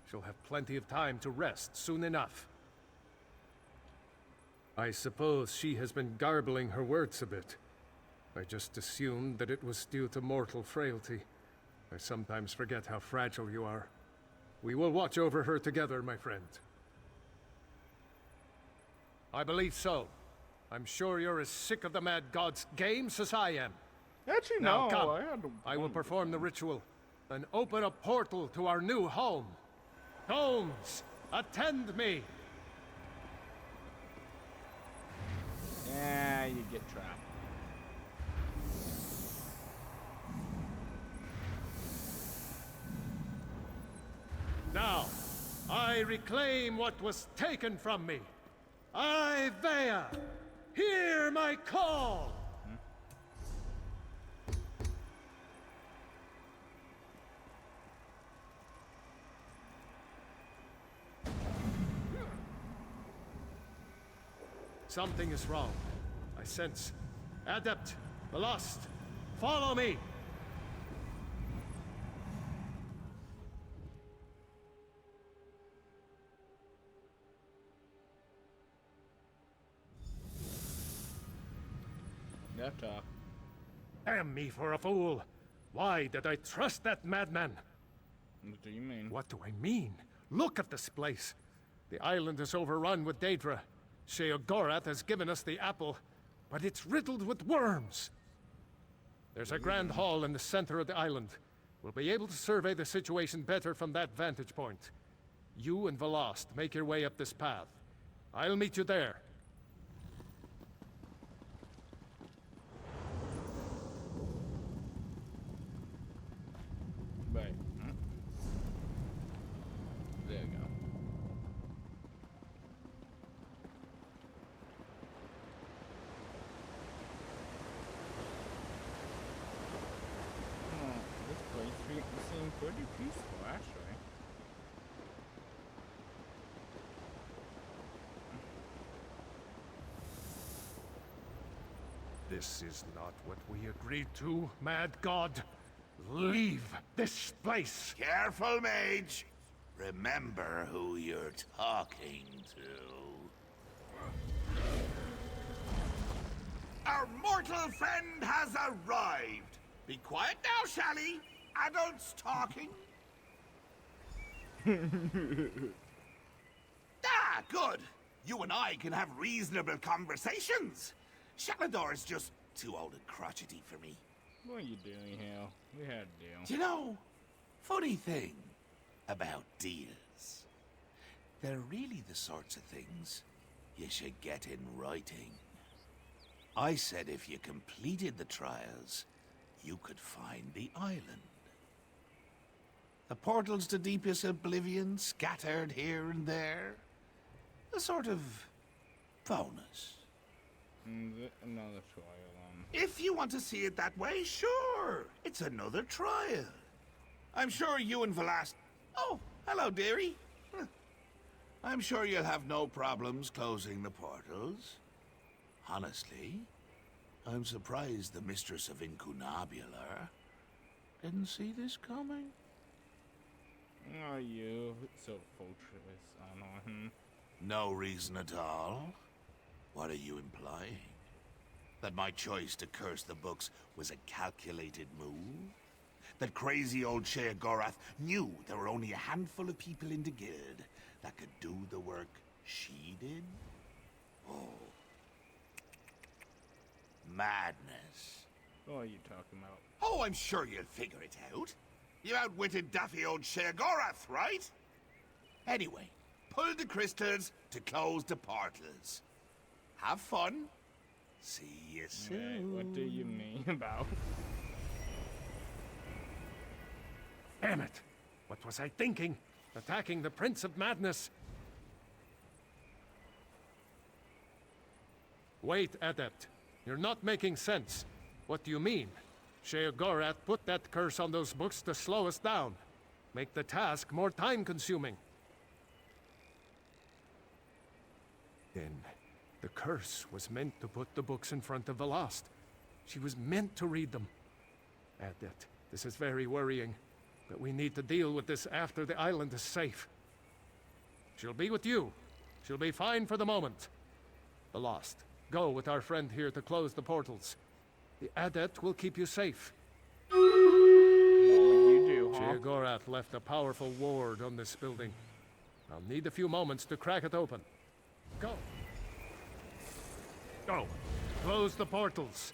She'll have plenty of time to rest soon enough. I suppose she has been garbling her words a bit. I just assumed that it was due to mortal frailty. I sometimes forget how fragile you are. We will watch over her together, my friend. I believe so. I'm sure you're as sick of the Mad God's games as I am. Actually, now, no. come. I will perform the ritual and open a portal to our new home. Gnomes, attend me! Yeah, you get trapped. Now, I reclaim what was taken from me. Vea, hear my call! Something is wrong. I sense. Adept, Velost, follow me! that talk. Damn me for a fool! Why did I trust that madman? What do you mean? What do I mean? Look at this place. The island is overrun with Daedra. Sheogorath has given us the apple, but it's riddled with worms. There's a grand hall in the center of the island. We'll be able to survey the situation better from that vantage point. You and Velost make your way up this path. I'll meet you there. Right. There you go. This place seems pretty peaceful, actually. This is not what we agreed to, Mad God. Leave this place! Careful, mage. Remember who you're talking to. Our mortal friend has arrived. Be quiet now, Shally. Adults talking. Good. You and I can have reasonable conversations. Shalador is just too old and crotchety for me. What are you doing here? We had a deal. Do you know, funny thing about deals. They're really the sorts of things you should get in writing. I said if you completed the trials, you could find the island. The portals to deepest oblivion scattered here and there. A sort of bonus. Another trial. If you want to see it that way, sure. It's another trial. I'm sure you and Velost... Oh, hello, dearie. I'm sure you'll have no problems closing the portals. Honestly, I'm surprised the Mistress of Incunabular didn't see this coming. Oh, you so fortress on him. No reason at all. What are you implying? That my choice to curse the books was a calculated move? That crazy old Sheogorath knew there were only a handful of people in the guild that could do the work she did? Oh. Madness. What are you talking about? Oh, I'm sure you'll figure it out. You outwitted daffy old Sheogorath, right? Anyway, pull the crystals to close the portals. Have fun. See you soon. What do you mean about? Damn it! What was I thinking? Attacking the Prince of Madness. Wait, Adept. You're not making sense. What do you mean? Sheogorath put that curse on those books to slow us down. Make the task more time-consuming. Then, the curse was meant to put the books in front of Velost. She was meant to read them. Adept, this is very worrying. But we need to deal with this after the island is safe. She'll be with you. She'll be fine for the moment. Velost, go with our friend here to close the portals. The Adept will keep you safe. What would you do, huh? Sheogorath left a powerful ward on this building. I'll need a few moments to crack it open. Go. Go. Close the portals.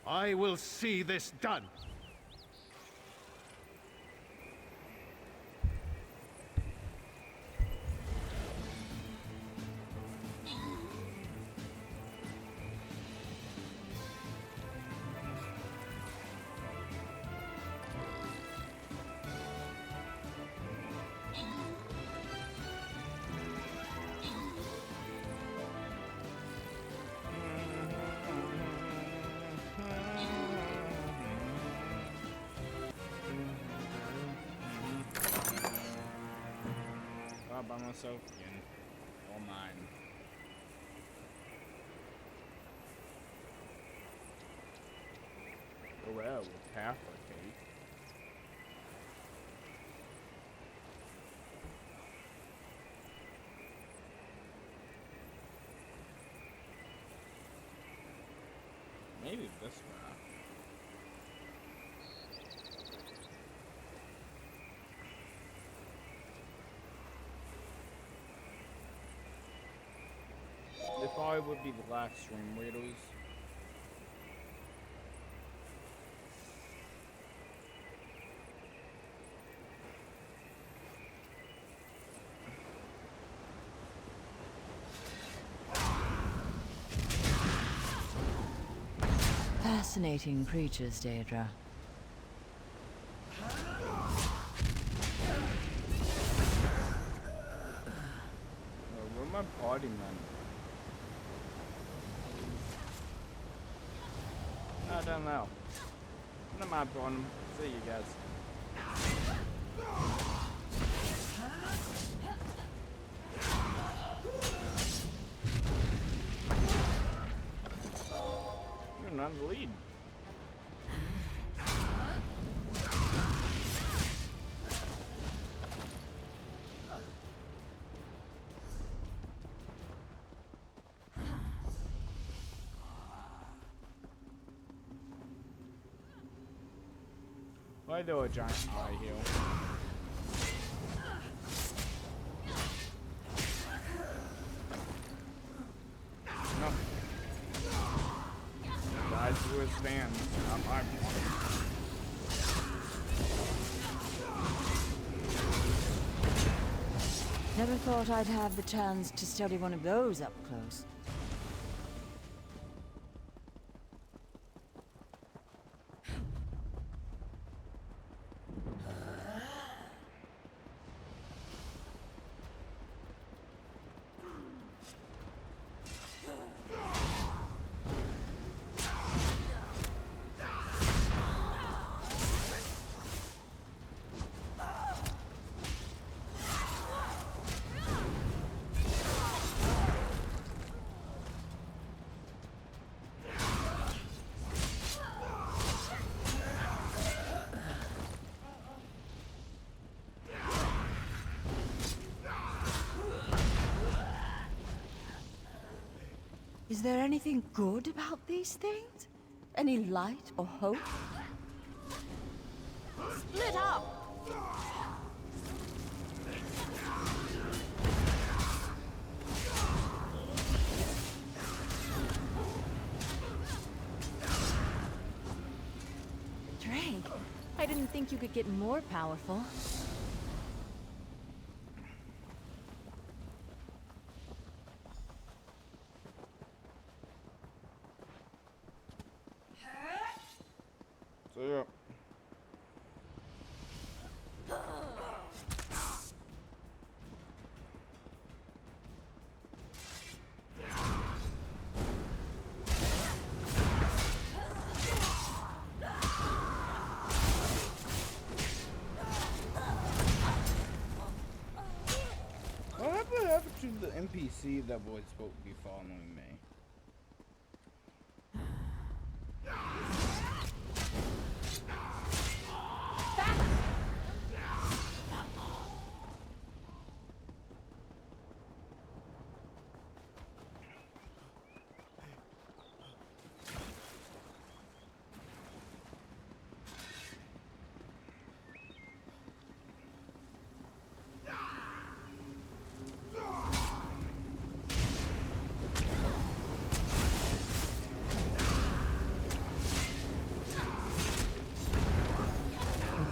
I will see this done. By myself again. All mine. Well, with half a cake. Maybe Maybe this way. They probably would be the last stream readers. Fascinating creatures, Daedra. Where my party men? I don't know. Not my problem. See you guys. You're not in the lead. Why do a giant eye heal? No. Dies through his fans. Not my point. Never thought I'd have the chance to study one of those up close. Is there anything good about these things? Any light or hope? Split up! Drake, I didn't think you could get more powerful. So yeah. What happened to the NPC that was supposed to be following me?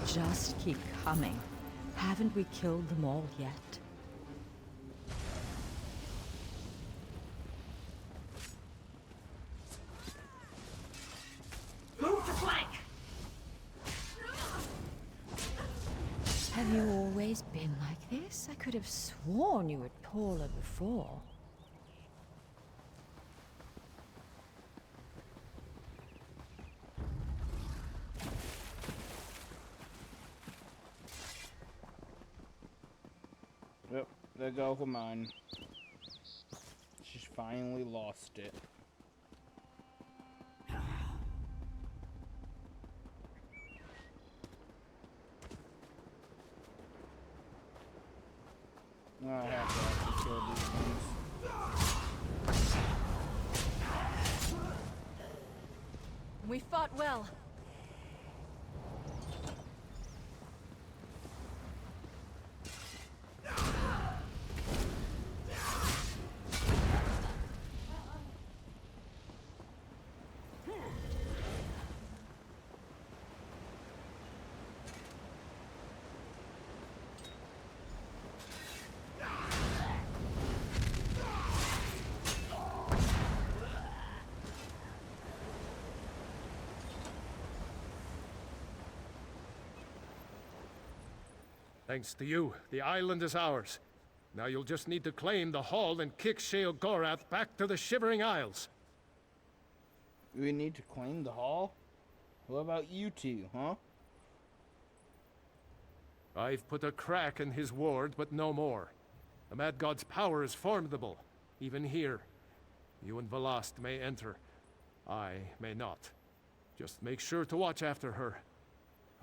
Just keep coming. Haven't we killed them all yet? Move to flank! Have you always been like this? I could have sworn you were taller before. Yep, there go Hermione. She's finally lost it. I have to actually kill these things. fought well. Thanks to you, the island is ours. Now you'll just need to claim the hall and kick Sheogorath back to the Shivering Isles. We need to claim the hall? What about you two, huh? I've put a crack in his ward, but no more. The Mad God's power is formidable, even here. You and Velast may enter. I may not. Just make sure to watch after her.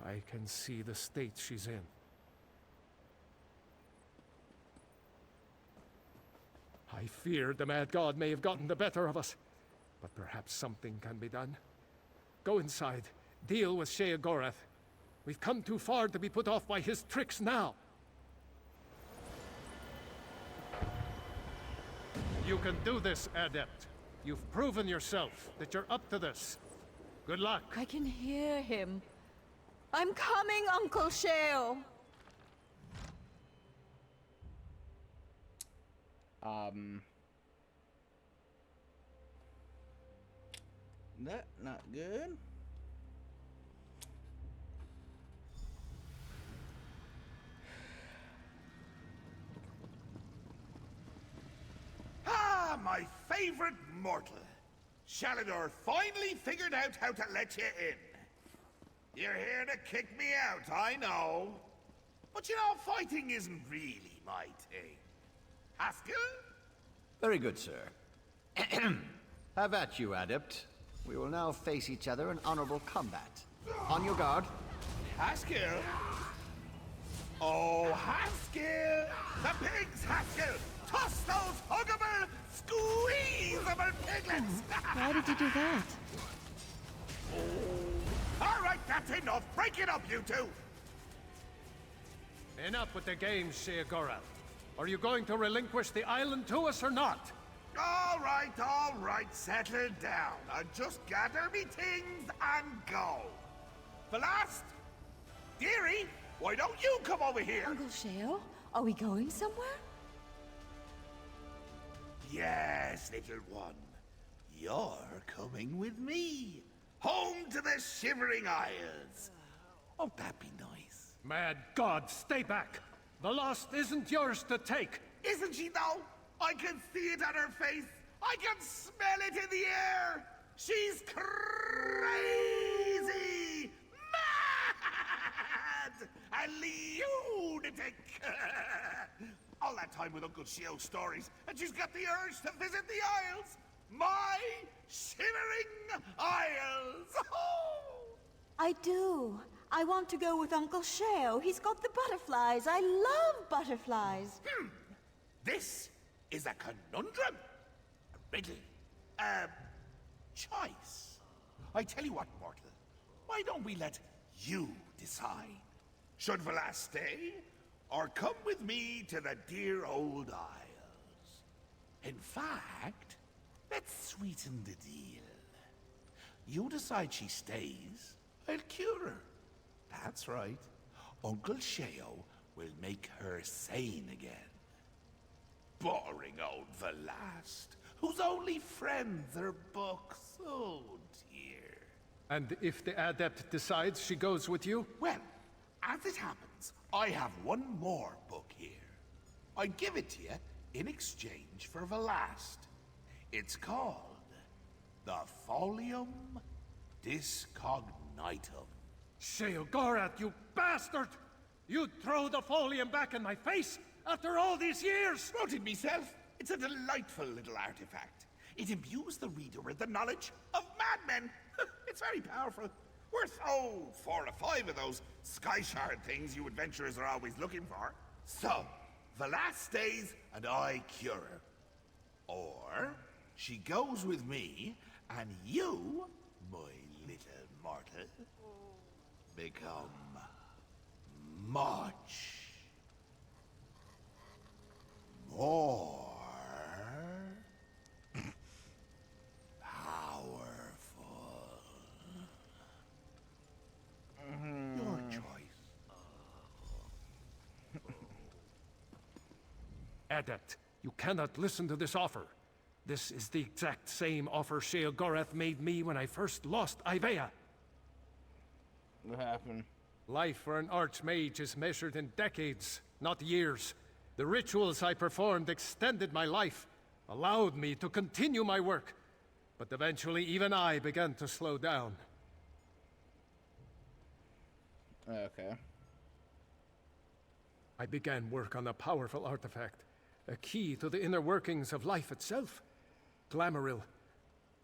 I can see the state she's in. I fear the Mad God may have gotten the better of us, but perhaps something can be done. Go inside. Deal with Sheogorath. We've come too far to be put off by his tricks now. You can do this, Adept. You've proven yourself that you're up to this. Good luck. I can hear him. I'm coming, Uncle Sheo. That not good. Ah, my favorite mortal. Shalador finally figured out how to let you in. You're here to kick me out, I know. But you know, fighting isn't really my thing. Haskell? Very good, sir. Have at you, Adept. We will now face each other in honorable combat. On your guard. Haskell? Oh, Haskell! The pigs, Haskell! Toss those huggable, squeezable piglets! Why did you do that? All right, that's enough. Break it up, you two. Enough with the games, Sheogorath. Are you going to relinquish the island to us or not? All right, settle down. I'll just gather me things and go. Velast? Dearie, why don't you come over here? Uncle Sheo, are we going somewhere? Yes, little one. You're coming with me. Home to the Shivering Isles. Won't that be nice? Mad God, stay back! The lost isn't yours to take! Isn't she, though? I can see it on her face. I can smell it in the air. She's crazy! Mad! A lunatic! All that time with Uncle Sheo's stories, and she's got the urge to visit the Isles! My Shivering Isles! I do. I want to go with Uncle Sheo. He's got the butterflies. I love butterflies. This is a conundrum. A riddle. A choice. I tell you what, mortal. Why don't we let you decide? Should Velast stay, or come with me to the dear old Isles? In fact, let's sweeten the deal. You decide she stays, I'll cure her. That's right. Uncle Sheo will make her sane again. Boring old Velast, whose only friends are books. Oh, dear. And if the Adept decides she goes with you? Well, as it happens, I have one more book here. I give it to you in exchange for Velast. It's called the Folium Discognitum. Sheogorath, you bastard! You'd throw the folium back in my face after all these years! Wrote it myself. It's a delightful little artifact. It imbues the reader with the knowledge of madmen. It's very powerful. Worth, 4 or 5 of those sky shard things you adventurers are always looking for. So, Velast stays and I cure her. Or, she goes with me and you, my little mortal. Become much more powerful. Your choice. Adept, you cannot listen to this offer. This is the exact same offer Sheogorath made me when I first lost Ivea. What happened? Life for an archmage is measured in decades, not years. The rituals I performed extended my life, allowed me to continue my work. But eventually even I began to slow down. Okay. I began work on a powerful artifact, a key to the inner workings of life itself. Glamouril.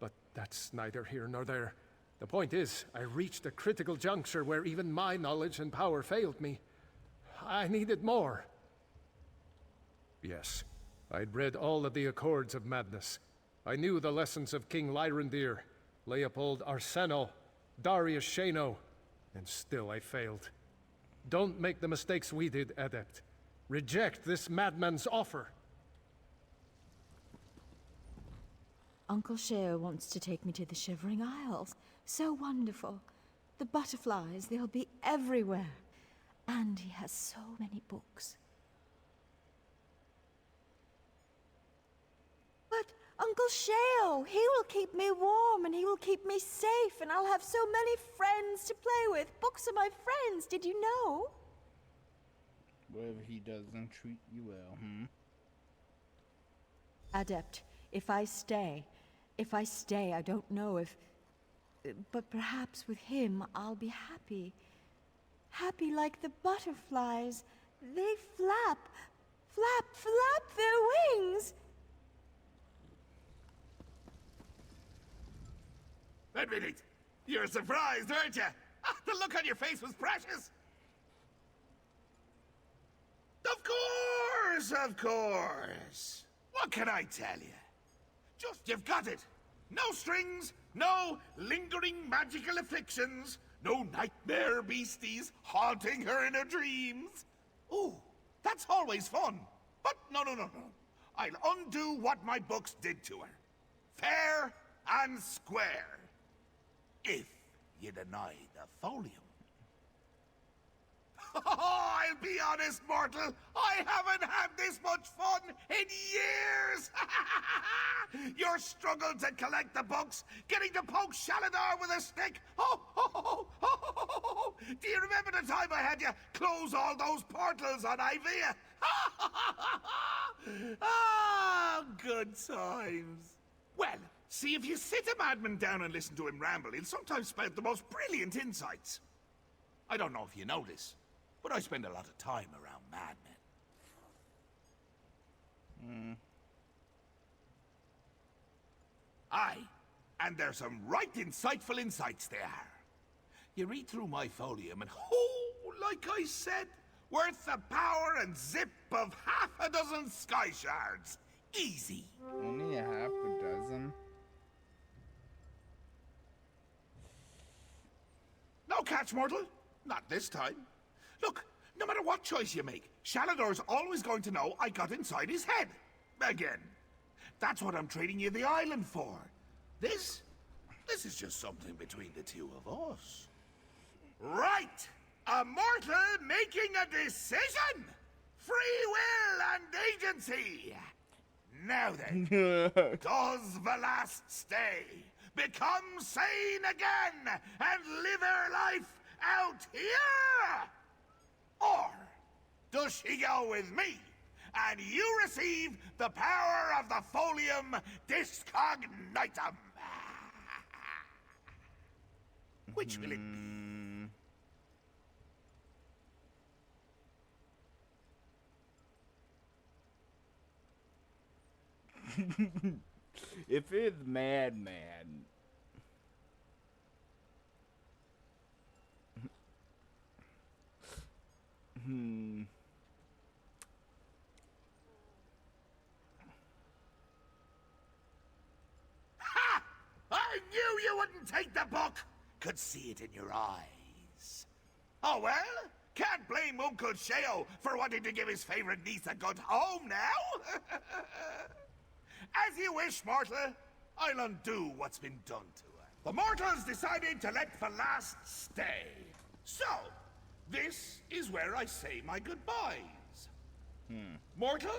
But that's neither here nor there. The point is, I reached a critical juncture where even my knowledge and power failed me. I needed more. Yes, I'd read all of the Accords of Madness. I knew the lessons of King Lyrandir, Leopold Arseno, Darius Shano, and still I failed. Don't make the mistakes we did, Adept. Reject this madman's offer. Uncle Sheo wants to take me to the Shivering Isles. So wonderful. The butterflies, they'll be everywhere. And he has so many books. But Uncle Sheo, he will keep me warm and he will keep me safe and I'll have so many friends to play with. Books are my friends, did you know? What if he doesn't treat you well, Adept, if I stay, I don't know if... But perhaps with him, I'll be happy. Happy like the butterflies. They flap, flap their wings. Admit it. You're surprised, aren't you? The look on your face was precious. Of course. What can I tell you? Just you've got it. No strings, no lingering magical afflictions, no nightmare beasties haunting her in her dreams. Ooh, that's always fun. But no. I'll undo what my books did to her. Fair and square. If you deny the folium. I'll be honest, mortal. I haven't had this much fun in years. Your struggle to collect the books, getting to poke Shaladar with a stick. Do you remember the time I had you close all those portals on Ivea? Good times. Well, see, if you sit a madman down and listen to him ramble, he'll sometimes spout the most brilliant insights. I don't know if you know this, but I spend a lot of time around madmen. Aye, and there's some right insightful insights there. You read through my folium and, like I said, worth the power and zip of half a dozen sky shards. Easy. Only a half a dozen? No catch, mortal. Not this time. Look, no matter what choice you make, Shalador's always going to know I got inside his head. Again. That's what I'm trading you the island for. This is just something between the two of us. Right! A mortal making a decision! Free will and agency! Now then, does Velast stay, become sane again, and live her life out here? Or does she go with me, and you receive the power of the Folium Discognitum? Which will it be? If it's Madman. Ha! I knew you wouldn't take the book! could see it in your eyes. Oh well, can't blame Uncle Sheo for wanting to give his favorite niece a good home now. As you wish, mortal. I'll undo what's been done to her. The mortals decided to let Velast stay. So, this is where I say my goodbyes. Mortal,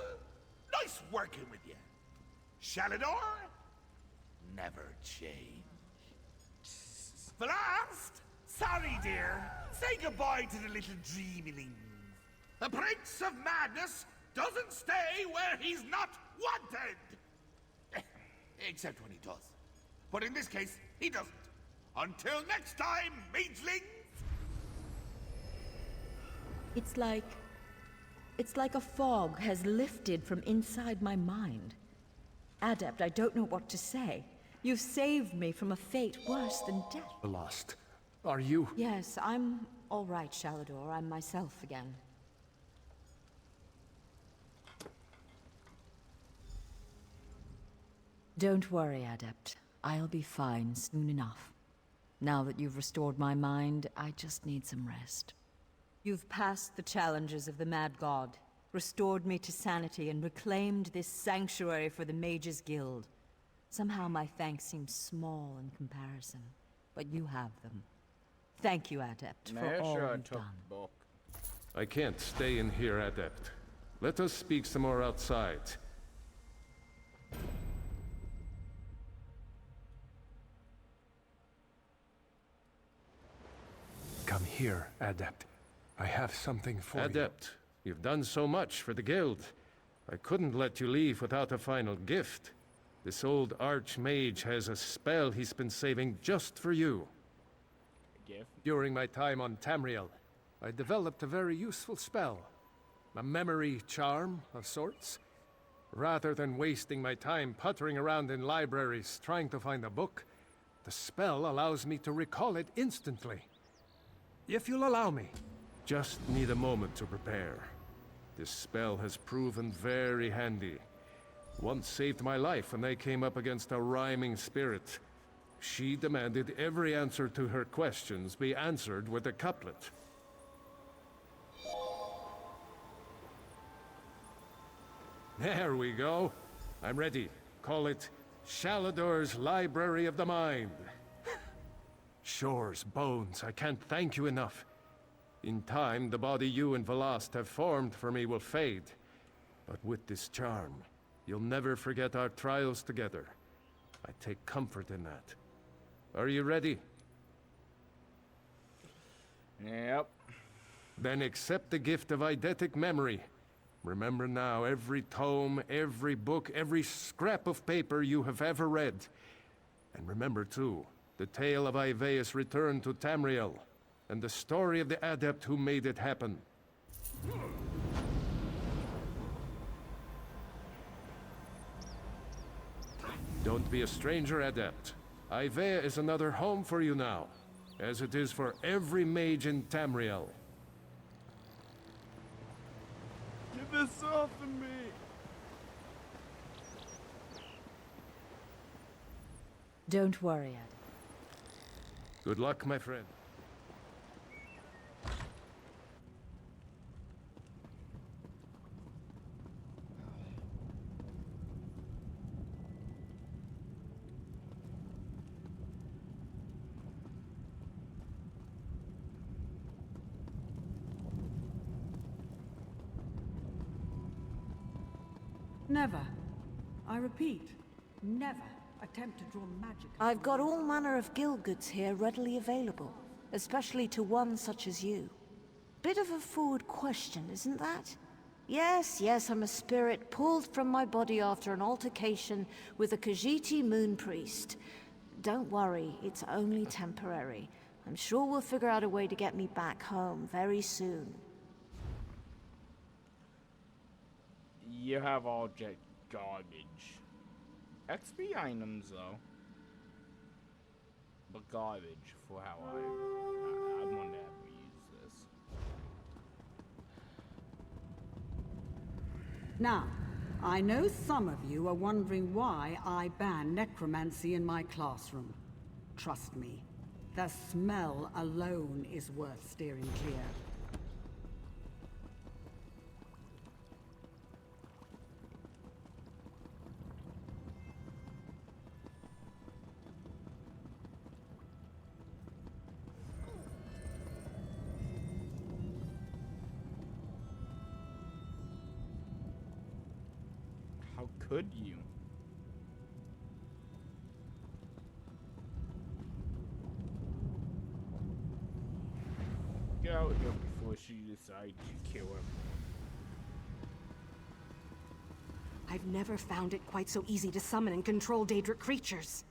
nice working with you. Shalador, never change. Velast, sorry dear. Say goodbye to the little dreamlings. The Prince of Madness doesn't stay where he's not wanted. Except when he does. But in this case, he doesn't. Until next time, magelings! It's like a fog has lifted from inside my mind. Adept, I don't know what to say. You've saved me from a fate worse than death. Lost. Are you? Yes, I'm all right, Shalador. I'm myself again. Don't worry, Adept. I'll be fine soon enough. Now that you've restored my mind, I just need some rest. You've passed the challenges of the Mad God, restored me to sanity, and reclaimed this sanctuary for the Mages Guild. Somehow my thanks seem small in comparison, but you have them. Thank you, Adept, for all you've done. I can't stay in here, Adept. Let us speak some more outside. Come here, Adept. I have something for you. Adept, you've done so much for the guild. I couldn't let you leave without a final gift. This old archmage has a spell he's been saving just for you. During my time on Tamriel, I developed a very useful spell. A memory charm of sorts. Rather than wasting my time puttering around in libraries trying to find a book, the spell allows me to recall it instantly. If you'll allow me, just need a moment to prepare. This spell has proven very handy. Once saved my life when they came up against a rhyming spirit. She demanded every answer to her questions be answered with a couplet. There we go. I'm ready. Call it Shalador's Library of the Mind. Shores, bones, I can't thank you enough. In time, the body you and Velast have formed for me will fade. But with this charm, you'll never forget our trials together. I take comfort in that. Are you ready? Yep. Then accept the gift of eidetic memory. Remember now every tome, every book, every scrap of paper you have ever read. And remember too, the tale of Ivaeus' return to Tamriel, and the story of the adept who made it happen. Don't be a stranger, Adept. Ivaea is another home for you now, as it is for every mage in Tamriel. Get this off of me! Don't worry, Adept. Good luck, my friend. Never. I repeat, never attempt to draw magic. I've got all manner of guild goods here readily available, especially to one such as you. Bit of a forward question, isn't that? Yes, I'm a spirit pulled from my body after an altercation with a Khajiiti moon priest. Don't worry, it's only temporary. I'm sure we'll figure out a way to get me back home very soon. You have all just garbage. XP items though. But garbage for how I wonder how we use this. Now, I know some of you are wondering why I ban necromancy in my classroom. Trust me, The smell alone is worth steering clear. How could you? Get out here before she decides to kill him. I've never found it quite so easy to summon and control Daedric creatures.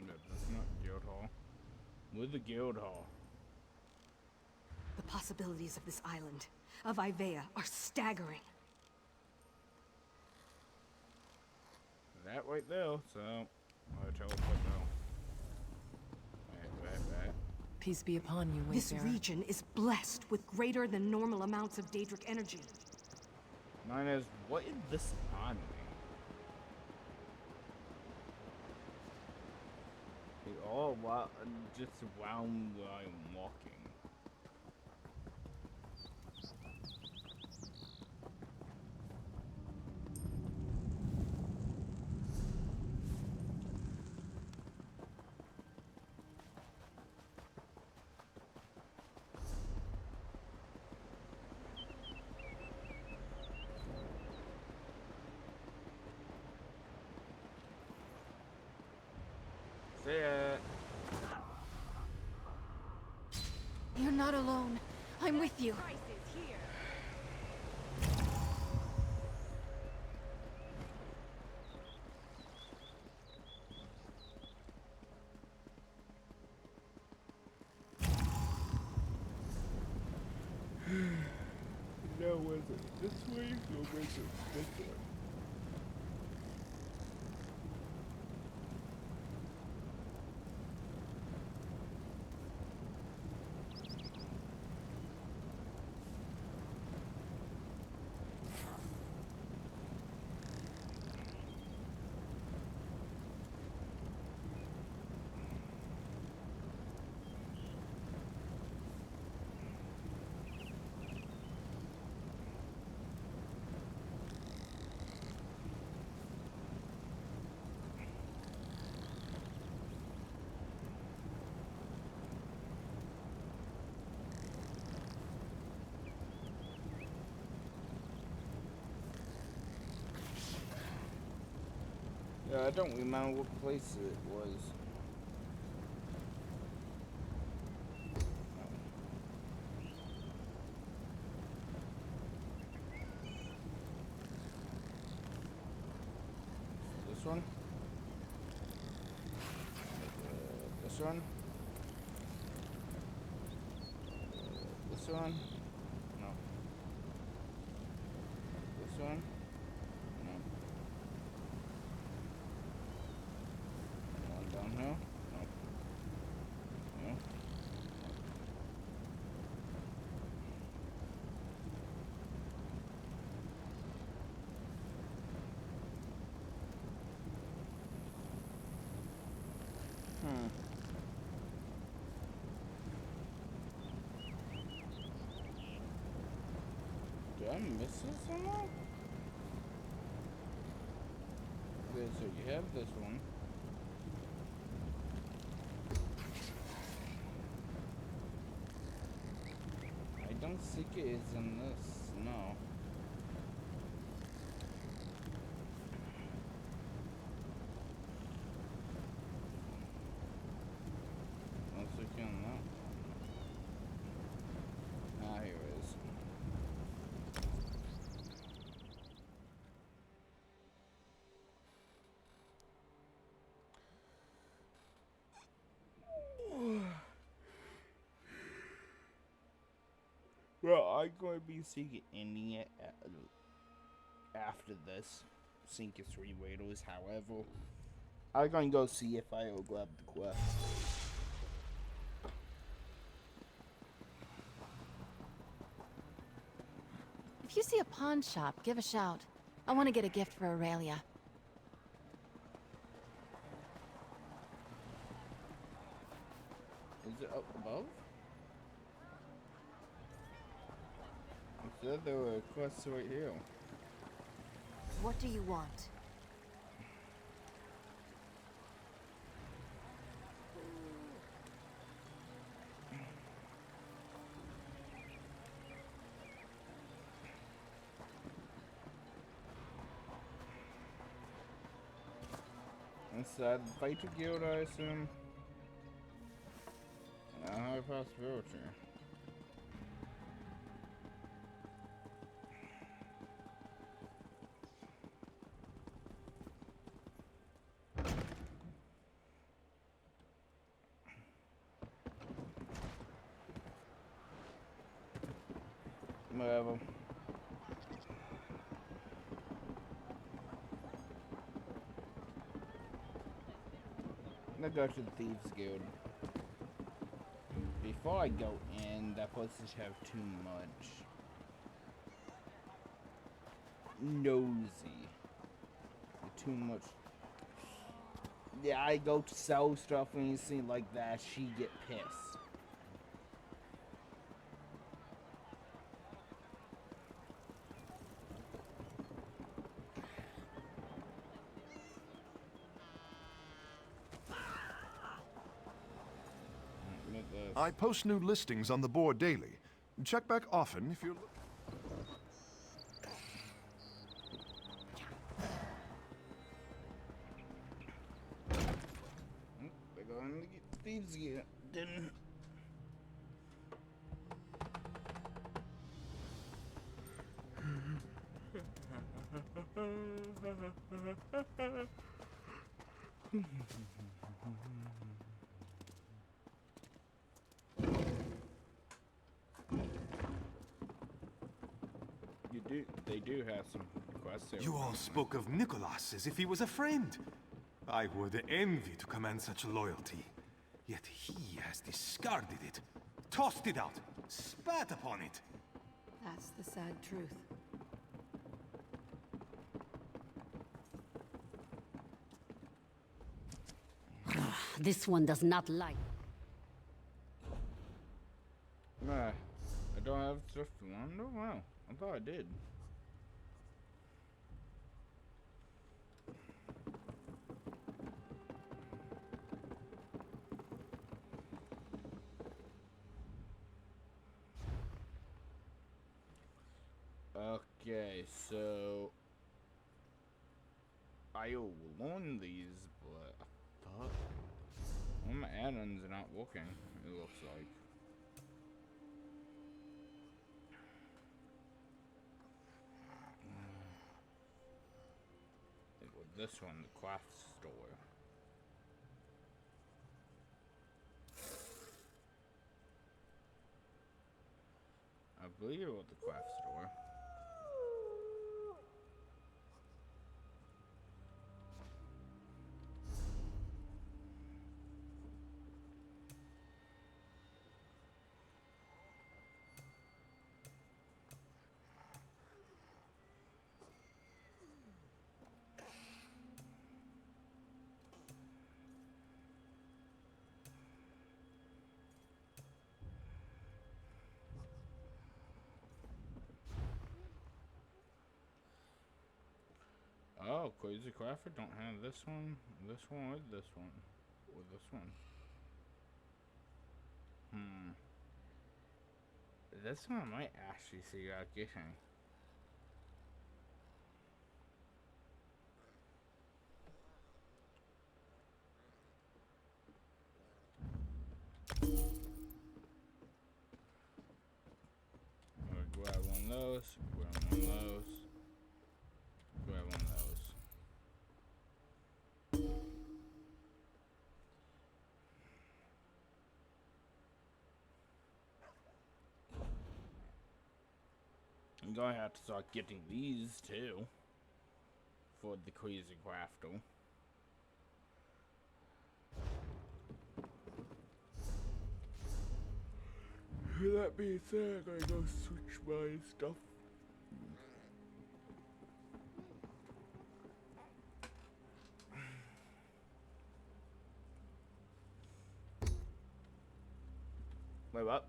No, that's not Guildhall. Where's the Guildhall? The possibilities of this island, of Ivea, are staggering. That right there, so I'll teleport now. Right. Peace be upon you, Wayfarer. This region is blessed with greater than normal amounts of Daedric energy. Mine is, what is this on me? It all just around where I'm walking. You're not alone. I'm with you. No, was it this way or was it this way? Yeah, I don't remember what place it was. This one? This one? This one? No. This one? No. One down here? No. No. Did I miss this somewhere? Okay, so you have this one. I don't think it is in this, no. Let's look in that. Ah, here it is. Well, I'm going to be seeing ending it after this. Sink 3 Raiders, however. I'm going to go see if I'll grab the quest. If you see a pawn shop, give a shout. I want to get a gift for Aurelia. Above? It said there were quests right here. What do you want? Inside the Fighter Guild, I assume. A high possibility. Whatever. Let's go to the Thieves Guild. Before I go in, that place should have too much nosy. Too much. Yeah, I go to sell stuff and anything like that, she get pissed. I post new listings on the board daily. Check back often if you're... They're going to get thieves again. Didn't. They do have some quests. You all spoke of Nicholas as if he was a friend. I would envy to command such loyalty. Yet he has discarded it, tossed it out, spat upon it. That's the sad truth. This one does not like. Nah, I don't have stuff to learn. Oh wow, I thought I did. Okay, so I will learn these, but I thought one of my add-ons are not working, it looks like. With this one, the craft store. I believe it was the craft store. Oh, Crazy Crafter don't have this one, or this one. Or this one. This one I might actually see about getting. I'm gonna grab one of those, grab one of those, grab one of those. I'm gonna have to start getting these too for the Crazy Crafter. That being said, I'm gonna go switch my stuff. Wait, what?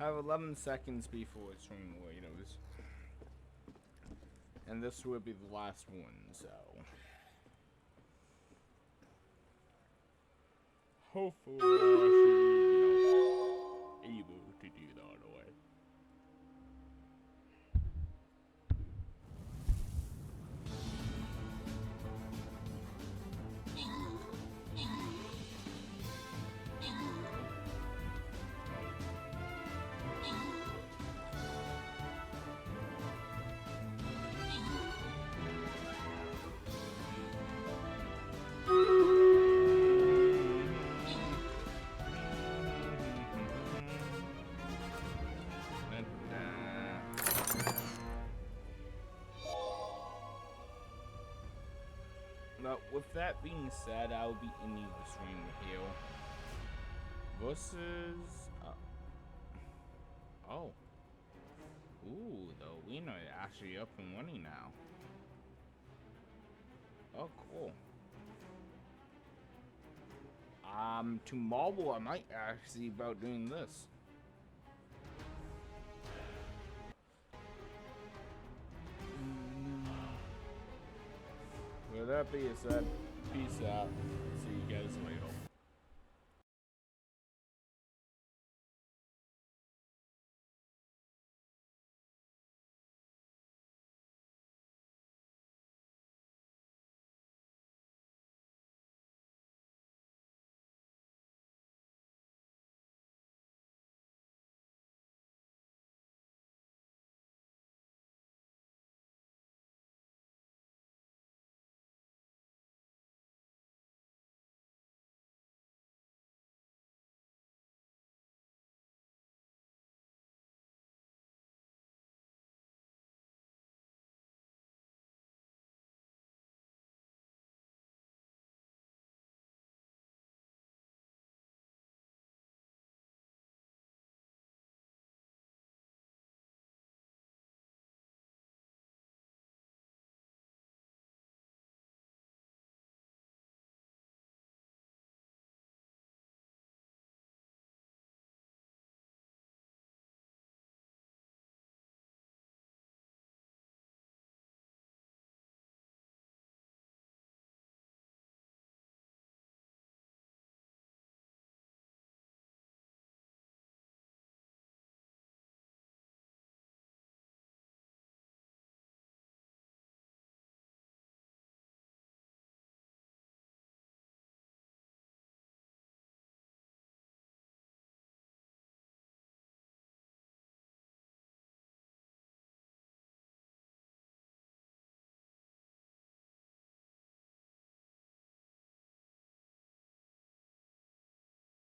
Have 11 seconds before stream windows. And this will be the last one, so. Hopefully, I should be, able to do that away. But with that being said, I'll be ending the stream here. Versus, oh, ooh, the winner is actually up and running now. Oh, cool. Tomorrow I might actually about doing this. With that being said, peace out. See you guys later.